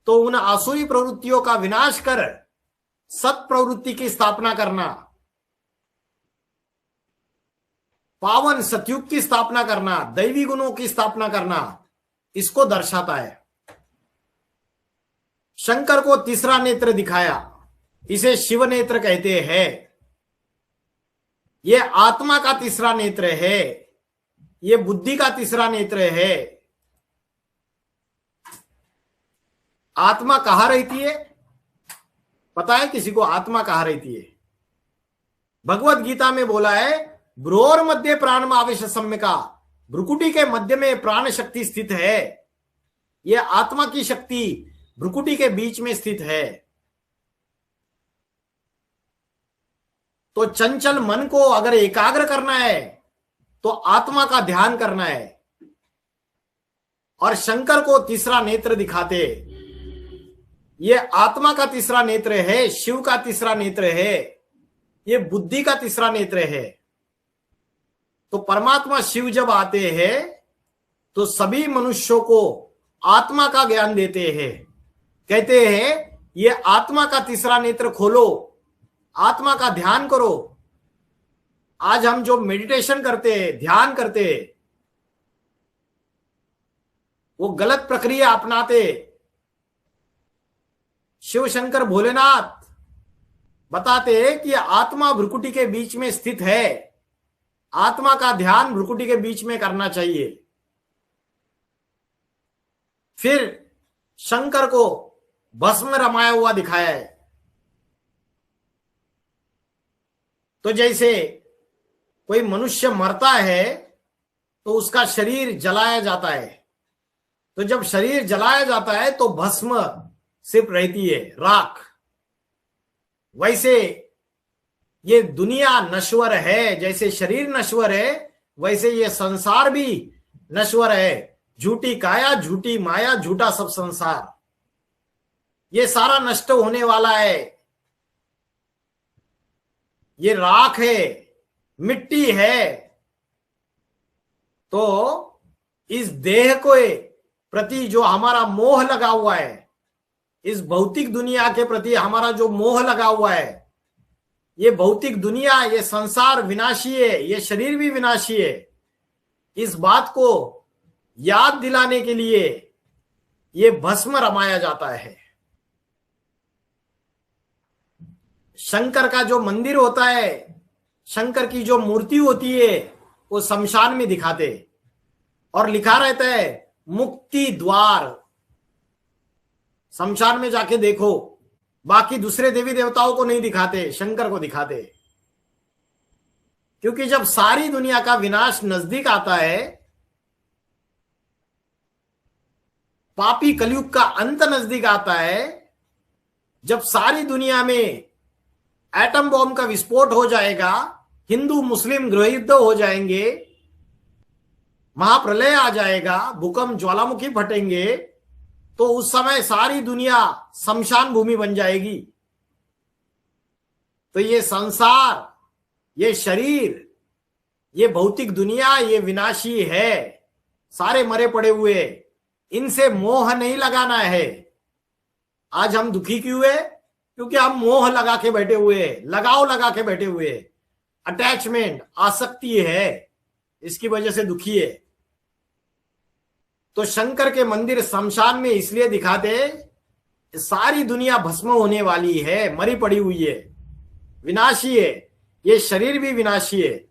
तो उन आसुरी प्रवृत्तियों का विनाश कर सत प्रवृत्ति की स्थापना करना, पावन सतयुग की स्थापना करना, दैवी गुणों की स्थापना करना, इसको दर्शाता है। शंकर को तीसरा नेत्र दिखाया, इसे शिव नेत्र कहते हैं। यह आत्मा का तीसरा नेत्र है, यह बुद्धि का तीसरा नेत्र है। आत्मा कहां रहती है? पता है किसी को आत्मा कहां रहती है? भगवत गीता में बोला है, ब्रोर मध्य प्राण आवेश सम्यका, भ्रुकुटी के मध्य में प्राण शक्ति स्थित है। यह आत्मा की शक्ति भ्रुकुटी के बीच में स्थित है। तो चंचल मन को अगर एकाग्र करना है तो आत्मा का ध्यान करना है। और शंकर को तीसरा नेत्र दिखाते, ये आत्मा का तीसरा नेत्र है, शिव का तीसरा नेत्र है, ये बुद्धि का तीसरा नेत्र है। तो परमात्मा शिव जब आते हैं तो सभी मनुष्यों को आत्मा का ज्ञान देते हैं। कहते हैं ये आत्मा का तीसरा नेत्र खोलो, आत्मा का ध्यान करो। आज हम जो मेडिटेशन करते हैं, ध्यान करते हैं, वो गलत प्रक्रिया अपनाते। शिव शंकर भोलेनाथ बताते हैं कि आत्मा भ्रुकुटी के बीच में स्थित है, आत्मा का ध्यान भ्रुकुटी के बीच में करना चाहिए। फिर शंकर को भस्म में रमाया हुआ दिखाया है। तो जैसे कोई मनुष्य मरता है तो उसका शरीर जलाया जाता है, तो जब शरीर जलाया जाता है तो भस्म सिर्फ रहती है, राख। वैसे ये दुनिया नश्वर है, जैसे शरीर नश्वर है वैसे ये संसार भी नश्वर है। झूठी काया, झूठी माया, झूठा सब संसार, ये सारा नष्ट होने वाला है। ये राख है, मिट्टी है। तो इस देह को प्रति जो हमारा मोह लगा हुआ है, इस भौतिक दुनिया के प्रति हमारा जो मोह लगा हुआ है, ये भौतिक दुनिया, ये संसार विनाशी है, ये शरीर भी विनाशी है। इस बात को याद दिलाने के लिए ये भस्म रमाया जाता है। शंकर का जो मंदिर होता है, शंकर की जो मूर्ति होती है, वो शमशान में दिखाते और लिखा रहता है मुक्ति द्वार। शमशान में जाके देखो, बाकी दूसरे देवी देवताओं को नहीं दिखाते, शंकर को दिखाते। क्योंकि जब सारी दुनिया का विनाश नजदीक आता है, पापी कलयुग का अंत नजदीक आता है, जब सारी दुनिया में एटम बॉम्ब का विस्फोट हो जाएगा, हिंदू मुस्लिम गृहयुद्ध हो जाएंगे, महाप्रलय आ जाएगा, भूकंप ज्वालामुखी फटेंगे, तो उस समय सारी दुनिया शमशान भूमि बन जाएगी। तो ये संसार, ये शरीर, ये भौतिक दुनिया, ये विनाशी है, सारे मरे पड़े हुए, इनसे मोह नहीं लगाना है। आज हम दुखी क्यों है? क्योंकि हम मोह लगा के बैठे हुए, लगाव लगा के बैठे हुए, अटैचमेंट, आसक्ति है, इसकी वजह से दुखी है। तो शंकर के मंदिर शमशान में इसलिए दिखाते, सारी दुनिया भस्म होने वाली है, मरी पड़ी हुई है, विनाशी है, ये शरीर भी विनाशी है।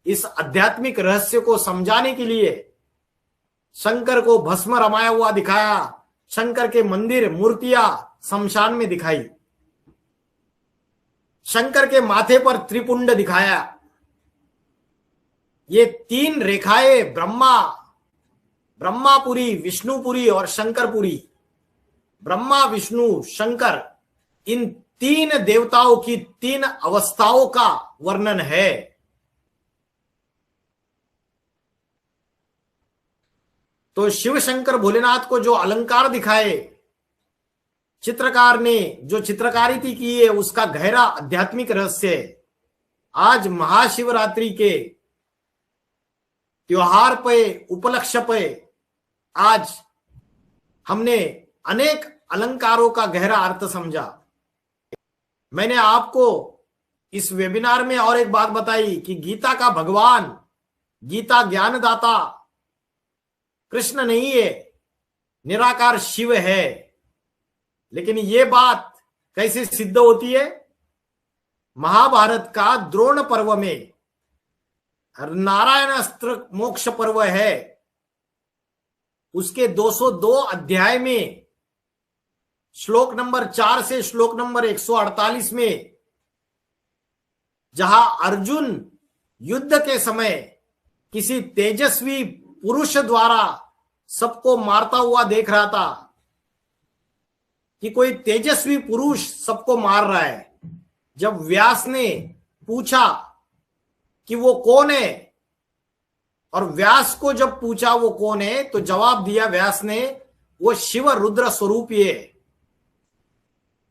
इस आध्यात्मिक रहस्य को समझाने के लिए शंकर को भस्म रमाया हुआ दिखाया, शंकर के मंदिर, मूर्तियां शमशान में दिखाई, शंकर के माथे पर त्रिपुंड दिखाया। ये तीन रेखाएं ब्रह्मापुरी, विष्णुपुरी और शंकरपुरी, ब्रह्मा विष्णु शंकर, इन तीन देवताओं की तीन अवस्थाओं का वर्णन है। तो शिव शंकर भोलेनाथ को जो अलंकार दिखाए चित्रकार ने, जो चित्रकारिता की है, उसका गहरा आध्यात्मिक रहस्य है। आज महाशिवरात्रि के त्योहार पे, उपलक्ष्य पे आज हमने अनेक अलंकारों का गहरा अर्थ समझा। मैंने आपको इस वेबिनार में और एक बात बताई कि गीता का भगवान, गीता ज्ञानदाता कृष्ण नहीं है, निराकार शिव है। लेकिन ये बात कैसे सिद्ध होती है? महाभारत का द्रोण पर्व में नारायण अस्त्र मोक्ष पर्व है, उसके 202 अध्याय में श्लोक नंबर 4 से श्लोक नंबर 148 में, जहां अर्जुन युद्ध के समय किसी तेजस्वी पुरुष द्वारा सबको मारता हुआ देख रहा था कि कोई तेजस्वी पुरुष सबको मार रहा है। जब व्यास ने पूछा कि वो कौन है, और व्यास को जब पूछा वो कौन है, तो जवाब दिया व्यास ने, वो शिव रुद्र स्वरूप है।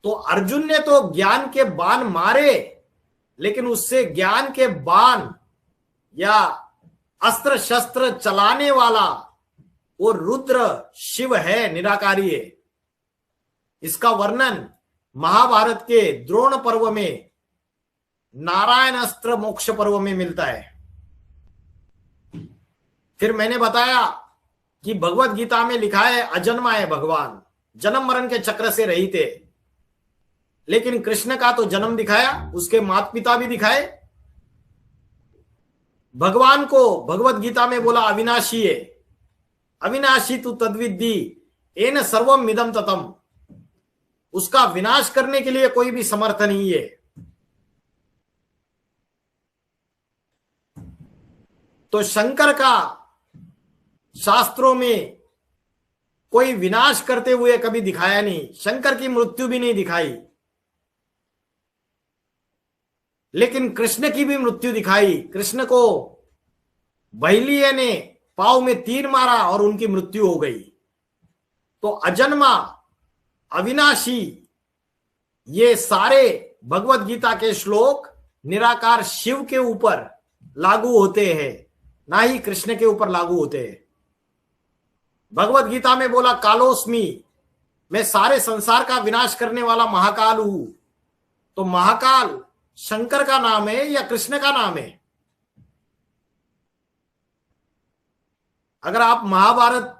तो अर्जुन ने तो ज्ञान के बाण मारे, लेकिन उससे ज्ञान के बाण या अस्त्र शस्त्र चलाने वाला वो रुद्र शिव है, निराकारी है। इसका वर्णन महाभारत के द्रोण पर्व में, नारायण अस्त्र मोक्ष पर्व में मिलता है। फिर मैंने बताया कि भगवत गीता में लिखा है अजन्मा है भगवान, जन्म मरण के चक्र से रहित है। लेकिन कृष्ण का तो जन्म दिखाया, उसके माता पिता भी दिखाए। भगवान को भगवत गीता में बोला अविनाशी है, अविनाशी तू तद्विद्धि एन सर्वम मिदम ततम। उसका विनाश करने के लिए कोई भी समर्थ नहीं है। तो शंकर का शास्त्रों में कोई विनाश करते हुए कभी दिखाया नहीं, शंकर की मृत्यु भी नहीं दिखाई। लेकिन कृष्ण की भी मृत्यु दिखाई। कृष्ण को बहलिये ने पांव में तीर मारा और उनकी मृत्यु हो गई। तो अजन्मा, अविनाशी, ये सारे भगवत गीता के श्लोक निराकार शिव के ऊपर लागू होते हैं, ना ही कृष्ण के ऊपर लागू होते हैं। भगवत गीता में बोला कालोस्मी, मैं सारे संसार का विनाश करने वाला महाकाल हूं। तो महाकाल शंकर का नाम है या कृष्ण का नाम है? अगर आप महाभारत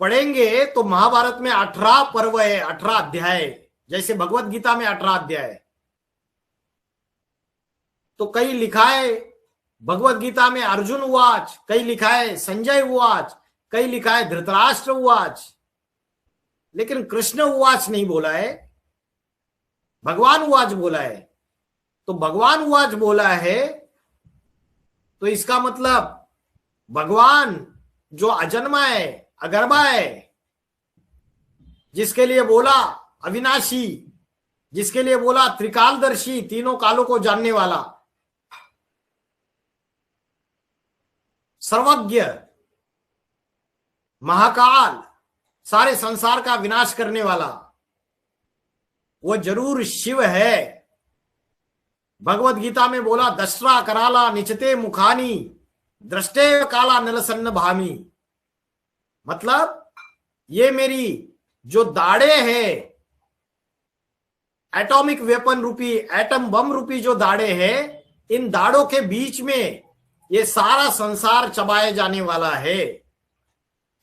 पढ़ेंगे तो महाभारत में 18 पर्व है, 18 अध्याय, जैसे भगवत गीता में 18 अध्याय। तो कहीं लिखा है भगवत गीता में अर्जुन उवाच, कहीं लिखा है संजय उवाच, कहीं लिखा है धृतराष्ट्र उवाच, लेकिन कृष्ण उवाच नहीं बोला है, भगवान उवाच बोला है। तो भगवान उवाच बोला है तो इसका मतलब भगवान जो अजन्मा है, अगर्भा है, जिसके लिए बोला अविनाशी, जिसके लिए बोला त्रिकालदर्शी, तीनों कालों को जानने वाला, सर्वज्ञ, महाकाल, सारे संसार का विनाश करने वाला, वो जरूर शिव है। भगवत गीता में बोला दशरा कराला निचते मुखानी दृष्टे काला नलसन्न भामी। मतलब ये मेरी जो दाढ़े है, एटॉमिक वेपन रूपी, एटम बम रूपी जो दाढ़े है, इन दाढ़ों के बीच में ये सारा संसार चबाए जाने वाला है,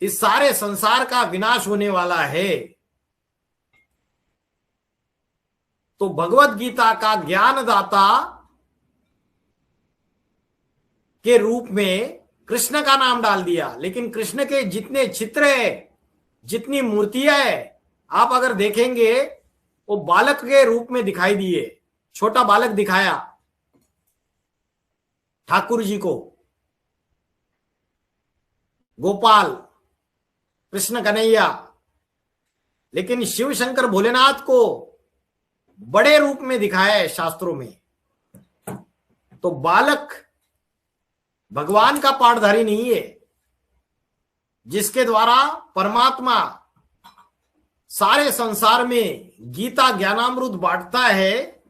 इस सारे संसार का विनाश होने वाला है। तो भगवत गीता का ज्ञानदाता के रूप में कृष्ण का नाम डाल दिया। लेकिन कृष्ण के जितने चित्र है, जितनी मूर्तियां है, आप अगर देखेंगे वो बालक के रूप में दिखाई दिए, छोटा बालक दिखाया ठाकुर जी को। गोपाल, कृष्ण कन्हैया, लेकिन शिव शंकर भोलेनाथ को बड़े रूप में दिखाया है शास्त्रों में। तो बालक भगवान का पाठधारी नहीं है, जिसके द्वारा परमात्मा सारे संसार में गीता ज्ञानामृत बांटता है,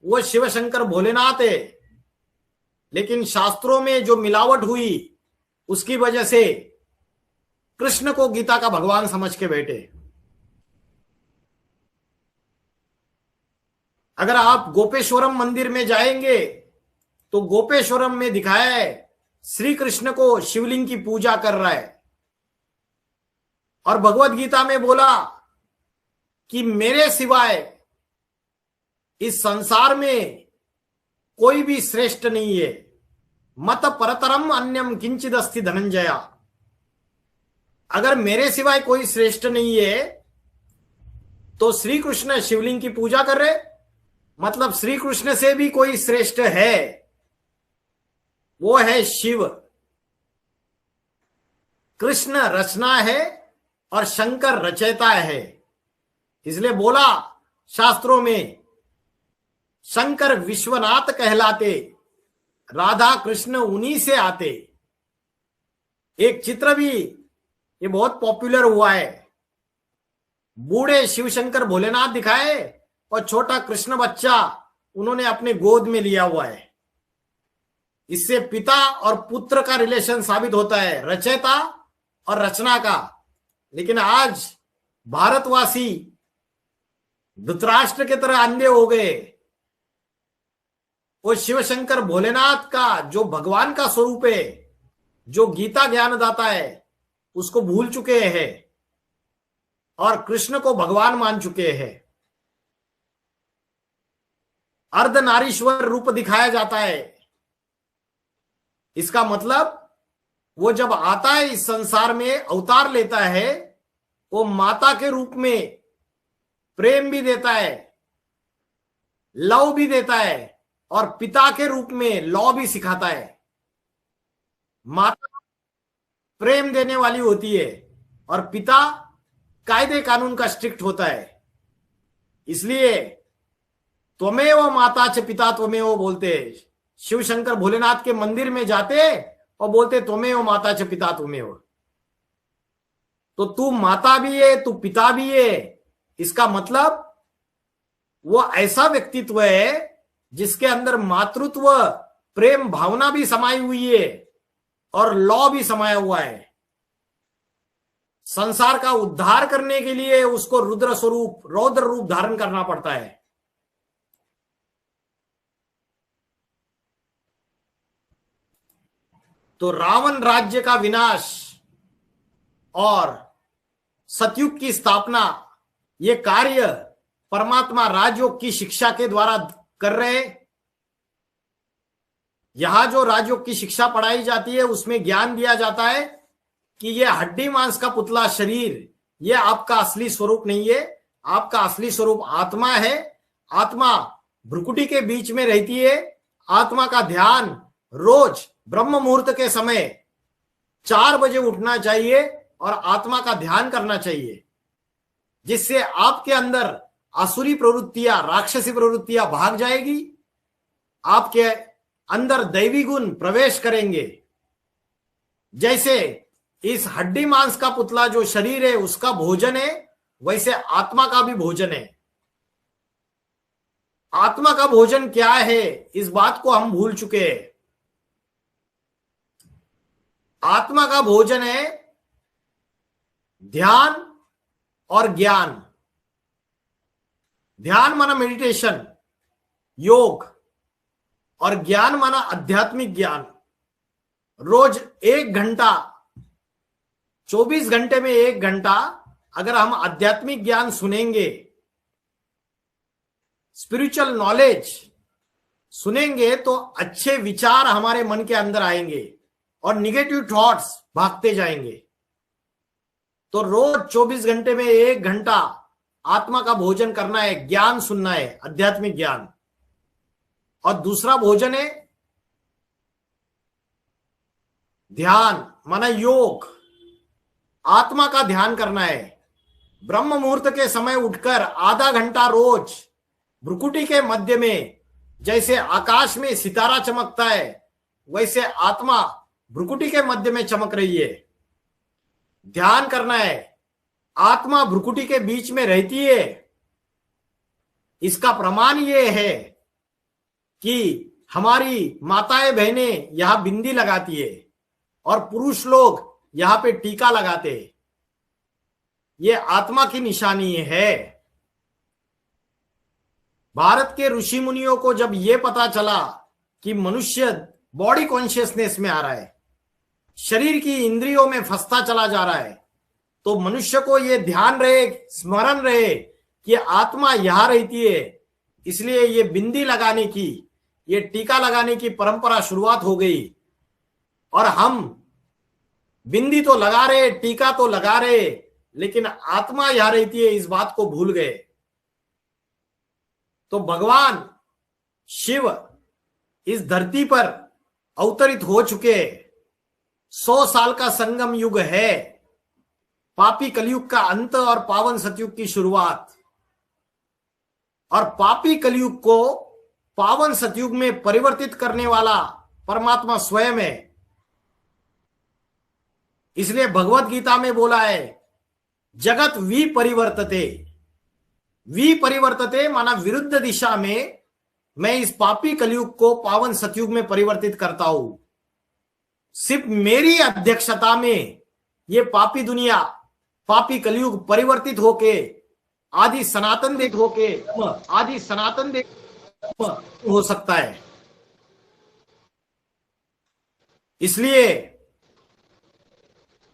वो शिव शंकर भोलेनाथ है। लेकिन शास्त्रों में जो मिलावट हुई, उसकी वजह से कृष्ण को गीता का भगवान समझ के बैठे। अगर आप गोपेश्वरम मंदिर में जाएंगे तो गोपेश्वरम में दिखाया है श्री कृष्ण को शिवलिंग की पूजा कर रहा है, और भगवत गीता में बोला कि मेरे सिवाय इस संसार में कोई भी श्रेष्ठ नहीं है। मत परतरम अन्यम किंचिद अस्ति धनंजया। अगर मेरे सिवाय कोई श्रेष्ठ नहीं है तो श्री कृष्ण शिवलिंग की पूजा कर रहे, मतलब श्री कृष्ण से भी कोई श्रेष्ठ है, वो है शिव। कृष्ण रचना है और शंकर रचयिता है। इसलिए बोला शास्त्रों में, शंकर विश्वनाथ कहलाते, राधा कृष्ण उन्हीं से आते। एक चित्र भी ये बहुत पॉपुलर हुआ है, बूढ़े शिव शंकर भोलेनाथ दिखाए और छोटा कृष्ण बच्चा उन्होंने अपने गोद में लिया हुआ है। इससे पिता और पुत्र का रिलेशन साबित होता है, रचयिता और रचना का। लेकिन आज भारतवासी धृतराष्ट्र के तरह अंधे हो गए। वो शिव शंकर भोलेनाथ का जो भगवान का स्वरूप है, जो गीता ज्ञानदाता है, उसको भूल चुके हैं और कृष्ण को भगवान मान चुके हैं। अर्धनारीश्वर रूप दिखाया जाता है। इसका मतलब वो जब आता है इस संसार में, अवतार लेता है, वो माता के रूप में प्रेम भी देता है, लव भी देता है, और पिता के रूप में लॉ भी सिखाता है। माता प्रेम देने वाली होती है और पिता कायदे कानून का स्ट्रिक्ट होता है। इसलिए त्वमेव माता च पिता त्वमेव बोलते। शिव शंकर भोलेनाथ के मंदिर में जाते और बोलते त्वमेव माता च पिता त्वमेव। तो तू माता भी है, तू पिता भी है। इसका मतलब वो ऐसा व्यक्तित्व है जिसके अंदर मातृत्व, प्रेम भावना भी समाई हुई है और लॉ भी समाया हुआ है। संसार का उद्धार करने के लिए उसको रुद्र स्वरूप, रौद्र रूप धारण करना पड़ता है। तो रावण राज्य का विनाश और सतयुग की स्थापना, ये कार्य परमात्मा राजयोग की शिक्षा के द्वारा कर रहे। यहां जो राजयोग की शिक्षा पढ़ाई जाती है, उसमें ज्ञान दिया जाता है कि ये हड्डी मांस का पुतला शरीर, ये आपका असली स्वरूप नहीं है। आपका असली स्वरूप आत्मा है। आत्मा भ्रुकुटी के बीच में रहती है। आत्मा का ध्यान रोज ब्रह्म मुहूर्त के समय 4 बजे उठना चाहिए और आत्मा का ध्यान करना चाहिए, जिससे आपके अंदर आसुरी प्रवृत्तियां, राक्षसी प्रवृत्तियां भाग जाएगी। आपके अंदर दैवी गुण प्रवेश करेंगे। जैसे इस हड्डी मांस का पुतला जो शरीर है उसका भोजन है, वैसे आत्मा का भी भोजन है। आत्मा का भोजन क्या है, इस बात को हम भूल चुके हैं। आत्मा का भोजन है ध्यान और ज्ञान। ध्यान माना मेडिटेशन, योग, और ज्ञान माना आध्यात्मिक ज्ञान। रोज 1 घंटा, 24 घंटे में 1 घंटा अगर हम आध्यात्मिक ज्ञान सुनेंगे, स्पिरिचुअल नॉलेज सुनेंगे, तो अच्छे विचार हमारे मन के अंदर आएंगे और निगेटिव थॉट्स भागते जाएंगे। तो रोज 24 घंटे में 1 घंटा आत्मा का भोजन करना है, ज्ञान सुनना है, आध्यात्मिक ज्ञान। और दूसरा भोजन है ध्यान माना योग। आत्मा का ध्यान करना है। ब्रह्म मुहूर्त के समय उठकर आधा घंटा रोज भ्रुकुटी के मध्य में जैसे आकाश में सितारा चमकता है, वैसे आत्मा भ्रुकुटी के मध्य में चमक रही है। ध्यान करना है, आत्मा भ्रुकुटी के बीच में रहती है। इसका प्रमाण ये है कि हमारी माताएं बहनें यहां बिंदी लगाती है और पुरुष लोग यहां पे टीका लगाते हैं। ये आत्मा की निशानी है। भारत के ऋषि मुनियों को जब ये पता चला कि मनुष्य बॉडी कॉन्शियसनेस में आ रहा है, शरीर की इंद्रियों में फंसता चला जा रहा है, तो मनुष्य को ये ध्यान रहे, स्मरण रहे कि आत्मा यहां रहती है। इसलिए ये बिंदी लगाने की, ये टीका लगाने की परंपरा शुरुआत हो गई। और हम बिंदी तो लगा रहे, टीका तो लगा रहे, लेकिन आत्मा यहां रहती है, इस बात को भूल गए। तो भगवान शिव इस धरती पर अवतरित हो चुके। 100 साल का संगम युग है, पापी कलयुग का अंत और पावन सतयुग की शुरुआत। और पापी कलयुग को पावन सतयुग में परिवर्तित करने वाला परमात्मा स्वयं है। इसलिए भगवत गीता में बोला है, जगत विपरिवर्तते। विपरिवर्तते माना विरुद्ध दिशा में मैं इस पापी कलयुग को पावन सतयुग में परिवर्तित करता हूं। सिर्फ मेरी अध्यक्षता में ये पापी दुनिया, पापी कलयुग परिवर्तित होके आदि सनातन देव हो सकता है। इसलिए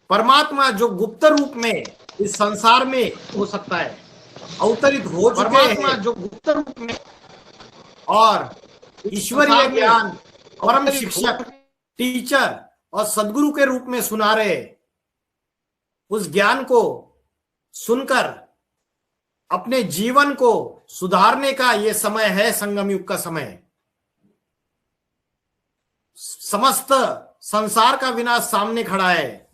परमात्मा जो गुप्त रूप में इस संसार में हो सकता है, अवतरित हो चुके हैं। परमात्मा जो गुप्त रूप में और ईश्वरीय ज्ञान, परम शिक्षक, टीचर और सदगुरु के रूप में सुना रहे, उस ज्ञान को सुनकर अपने जीवन को सुधारने का यह समय है, संगम युग का समय। समस्त संसार का विनाश सामने खड़ा है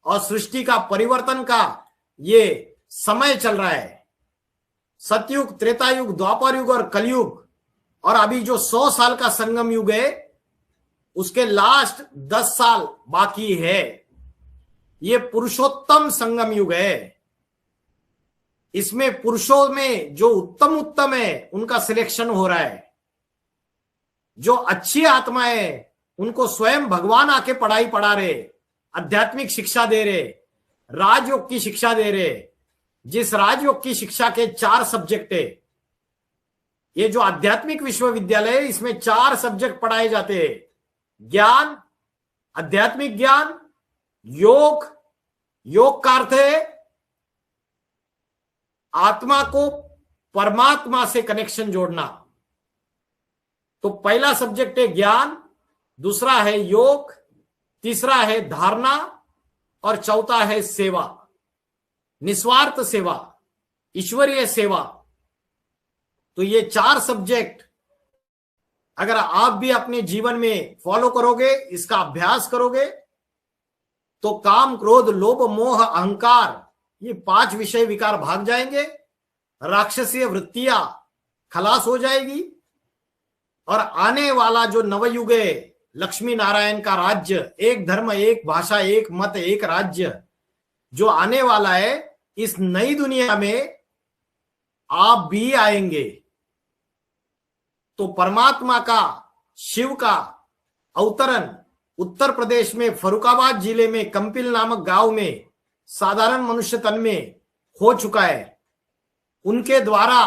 और सृष्टि का परिवर्तन का ये समय चल रहा है। सतयुग, त्रेता युग, द्वापर युग और कलयुग, और अभी जो 100 साल का संगम युग है, उसके लास्ट 10 साल बाकी है। ये पुरुषोत्तम संगम युग है। इसमें पुरुषों में जो उत्तम उत्तम है, उनका सिलेक्शन हो रहा है। जो अच्छी आत्मा है, उनको स्वयं भगवान आके पढ़ाई पढ़ा रहे, आध्यात्मिक शिक्षा दे रहे, राजयोग की शिक्षा दे रहे। जिस राजयोग की शिक्षा के 4 सब्जेक्ट है, ये जो आध्यात्मिक विश्वविद्यालय है, इसमें 4 सब्जेक्ट पढ़ाए जाते हैं। ज्ञान, आध्यात्मिक ज्ञान, योग। योग का अर्थ है आत्मा को परमात्मा से कनेक्शन जोड़ना। तो पहला सब्जेक्ट है ज्ञान, दूसरा है योग, तीसरा है धारणा और चौथा है सेवा, निस्वार्थ सेवा, ईश्वरीय सेवा। तो ये 4 सब्जेक्ट अगर आप भी अपने जीवन में फॉलो करोगे, इसका अभ्यास करोगे, तो काम, क्रोध, लोभ, मोह, अहंकार, ये 5 विषय विकार भाग जाएंगे। राक्षसीय वृत्तियां खलास हो जाएगी और आने वाला जो नवयुग है, लक्ष्मी नारायण का राज्य, एक धर्म, एक भाषा, एक मत, एक राज्य, जो आने वाला है, इस नई दुनिया में आप भी आएंगे। तो परमात्मा का, शिव का अवतरण उत्तर प्रदेश में फर्रुखाबाद जिले में कंपिल नामक गांव में साधारण मनुष्य तन में हो चुका है। उनके द्वारा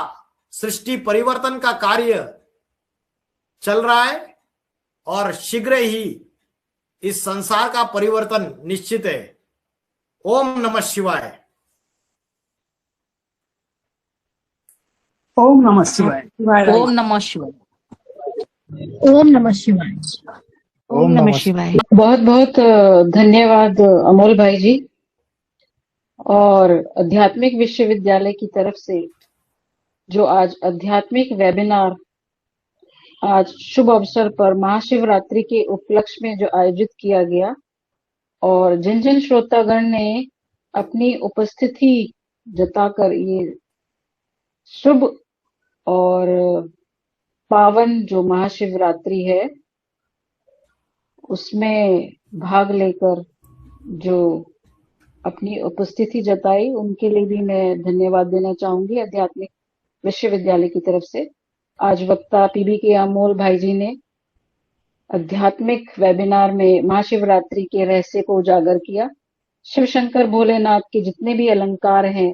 सृष्टि परिवर्तन का कार्य चल रहा है और शीघ्र ही इस संसार का परिवर्तन निश्चित है। ओम नमः शिवाय। ओम नमः शिवाय। ओम नमः शिवाय। ओम नमः शिवाय। ओम नमः शिवाय। बहुत बहुत धन्यवाद अमोल भाई जी। और आध्यात्मिक विश्वविद्यालय की तरफ से जो आज आध्यात्मिक वेबिनार आज शुभ अवसर पर महाशिवरात्रि के उपलक्ष्य में जो आयोजित किया गया, और जिन जिन श्रोतागण ने अपनी उपस्थिति जताकर ये शुभ और पावन जो महाशिवरात्रि है उसमें भाग लेकर जो अपनी उपस्थिति जताई, उनके लिए भी मैं धन्यवाद देना चाहूंगी आध्यात्मिक विश्वविद्यालय की तरफ से। आज वक्ता पीबी के अमोल भाई जी ने आध्यात्मिक वेबिनार में महाशिवरात्रि के रहस्य को उजागर किया। शिव शंकर भोलेनाथ के जितने भी अलंकार हैं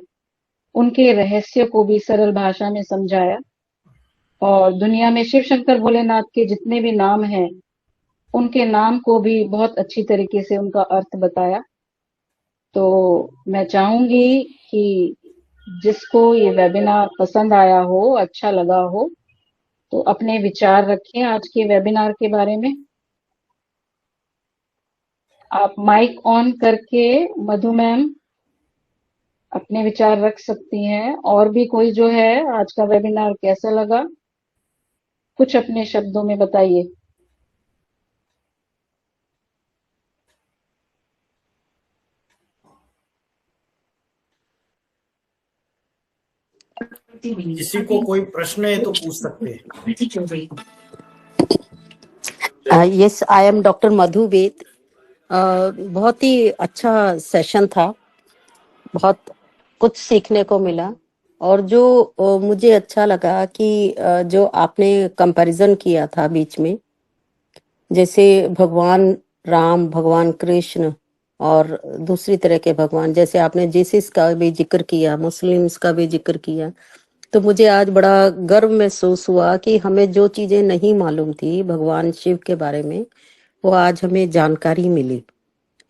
उनके रहस्य को भी सरल भाषा में समझाया और दुनिया में शिव शंकर भोलेनाथ के जितने भी नाम हैं उनके नाम को भी बहुत अच्छी तरीके से उनका अर्थ बताया। तो मैं चाहूंगी कि जिसको ये वेबिनार पसंद आया हो, अच्छा लगा हो, तो अपने विचार रखें आज के वेबिनार के बारे में। आप माइक ऑन करके मधु मैम अपने विचार रख सकती हैं। और भी कोई जो है आज का वेबिनार कैसा लगा, कुछ अपने शब्दों में बताइए। किसी को कोई प्रश्न है तो पूछ सकते हैं। यस, आई एम डॉक्टर मधु वेद। बहुत ही अच्छा सेशन था, बहुत कुछ सीखने को मिला। और जो मुझे अच्छा लगा कि जो आपने कंपैरिजन किया था बीच में, जैसे भगवान राम, भगवान कृष्ण और दूसरी तरह के भगवान, जैसे आपने जीसस का भी जिक्र किया, मुस्लिम्स का भी जिक्र किया, तो मुझे आज बड़ा गर्व महसूस हुआ कि हमें जो चीजें नहीं मालूम थी भगवान शिव के बारे में, वो आज हमें जानकारी मिली।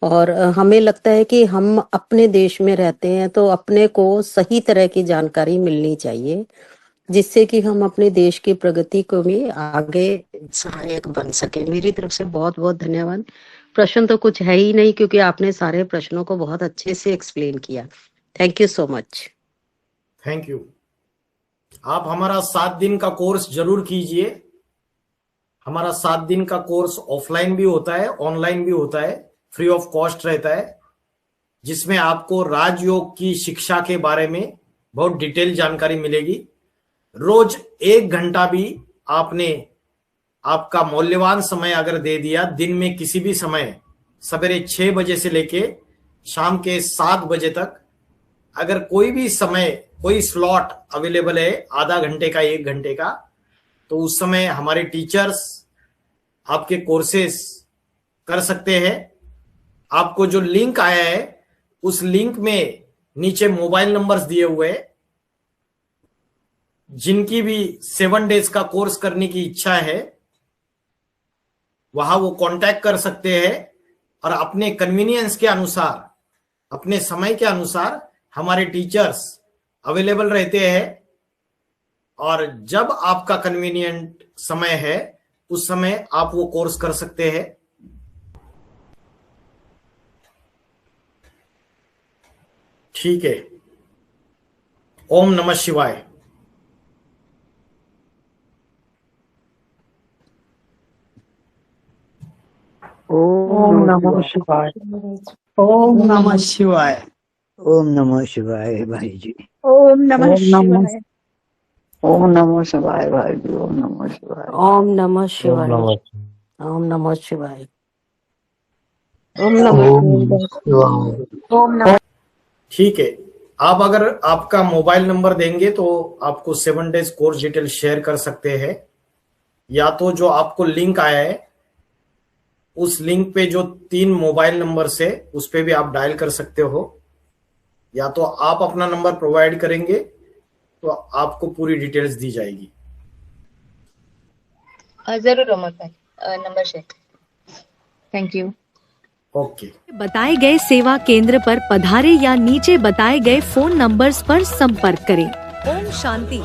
और हमें लगता है कि हम अपने देश में रहते हैं तो अपने को सही तरह की जानकारी मिलनी चाहिए, जिससे कि हम अपने देश की प्रगति को भी आगे सहायक बन सके। मेरी तरफ से बहुत बहुत धन्यवाद। प्रश्न तो कुछ है ही नहीं, क्योंकि आपने सारे प्रश्नों को बहुत अच्छे से एक्सप्लेन किया। Thank you so much. Thank you. आप हमारा 7 दिन का कोर्स जरूर कीजिए। हमारा 7 दिन का कोर्स ऑफलाइन भी होता है, ऑनलाइन भी होता है, फ्री ऑफ कॉस्ट रहता है, जिसमें आपको राजयोग की शिक्षा के बारे में बहुत डिटेल जानकारी मिलेगी। रोज 1 घंटा भी आपने आपका मूल्यवान समय अगर दे दिया, दिन में किसी भी समय, सवेरे 6 बजे से लेके शाम के 7 बजे तक, अगर कोई भी समय, कोई स्लॉट अवेलेबल है, आधा घंटे का, 1 घंटे का, तो उस समय हमारे टीचर्स आपके कोर्सेस कर सकते हैं। आपको जो लिंक आया है उस लिंक में नीचे मोबाइल नंबर्स दिए हुए हैं। जिनकी भी 7 डेज का कोर्स करने की इच्छा है वहां वो कांटेक्ट कर सकते हैं और अपने कन्वीनियंस के अनुसार, अपने समय के अनुसार हमारे टीचर्स अवेलेबल रहते हैं। और जब आपका कन्वीनियंट समय है उस समय आप वो कोर्स कर सकते हैं। ठीक है। ओम नमः शिवाय। ओम नमः शिवाय। ओम नमः शिवाय। ओम नमः शिवाय भाई जी। ओम नमः शिवाय। ओम नमः शिवाय भाई जी। ओम नमः शिवाय। ओम नमः शिवाय। ओम नमः शिवाय। ओम नमः शिवाय। ओम नमः। ठीक है। आप अगर आपका मोबाइल नंबर देंगे तो आपको 7 डेज कोर्स डिटेल शेयर कर सकते हैं, या तो जो आपको लिंक आया है उस लिंक पे जो 3 मोबाइल नंबर से उस पे भी आप डायल कर सकते हो, या तो आप अपना नंबर प्रोवाइड करेंगे तो आपको पूरी डिटेल्स दी जाएगी। जरूर अमर भाई, number share. Thank you. Okay. बताए गए सेवा केंद्र पर पधारे या नीचे बताए गए फोन नंबर्स पर संपर्क करें। ओम शांति।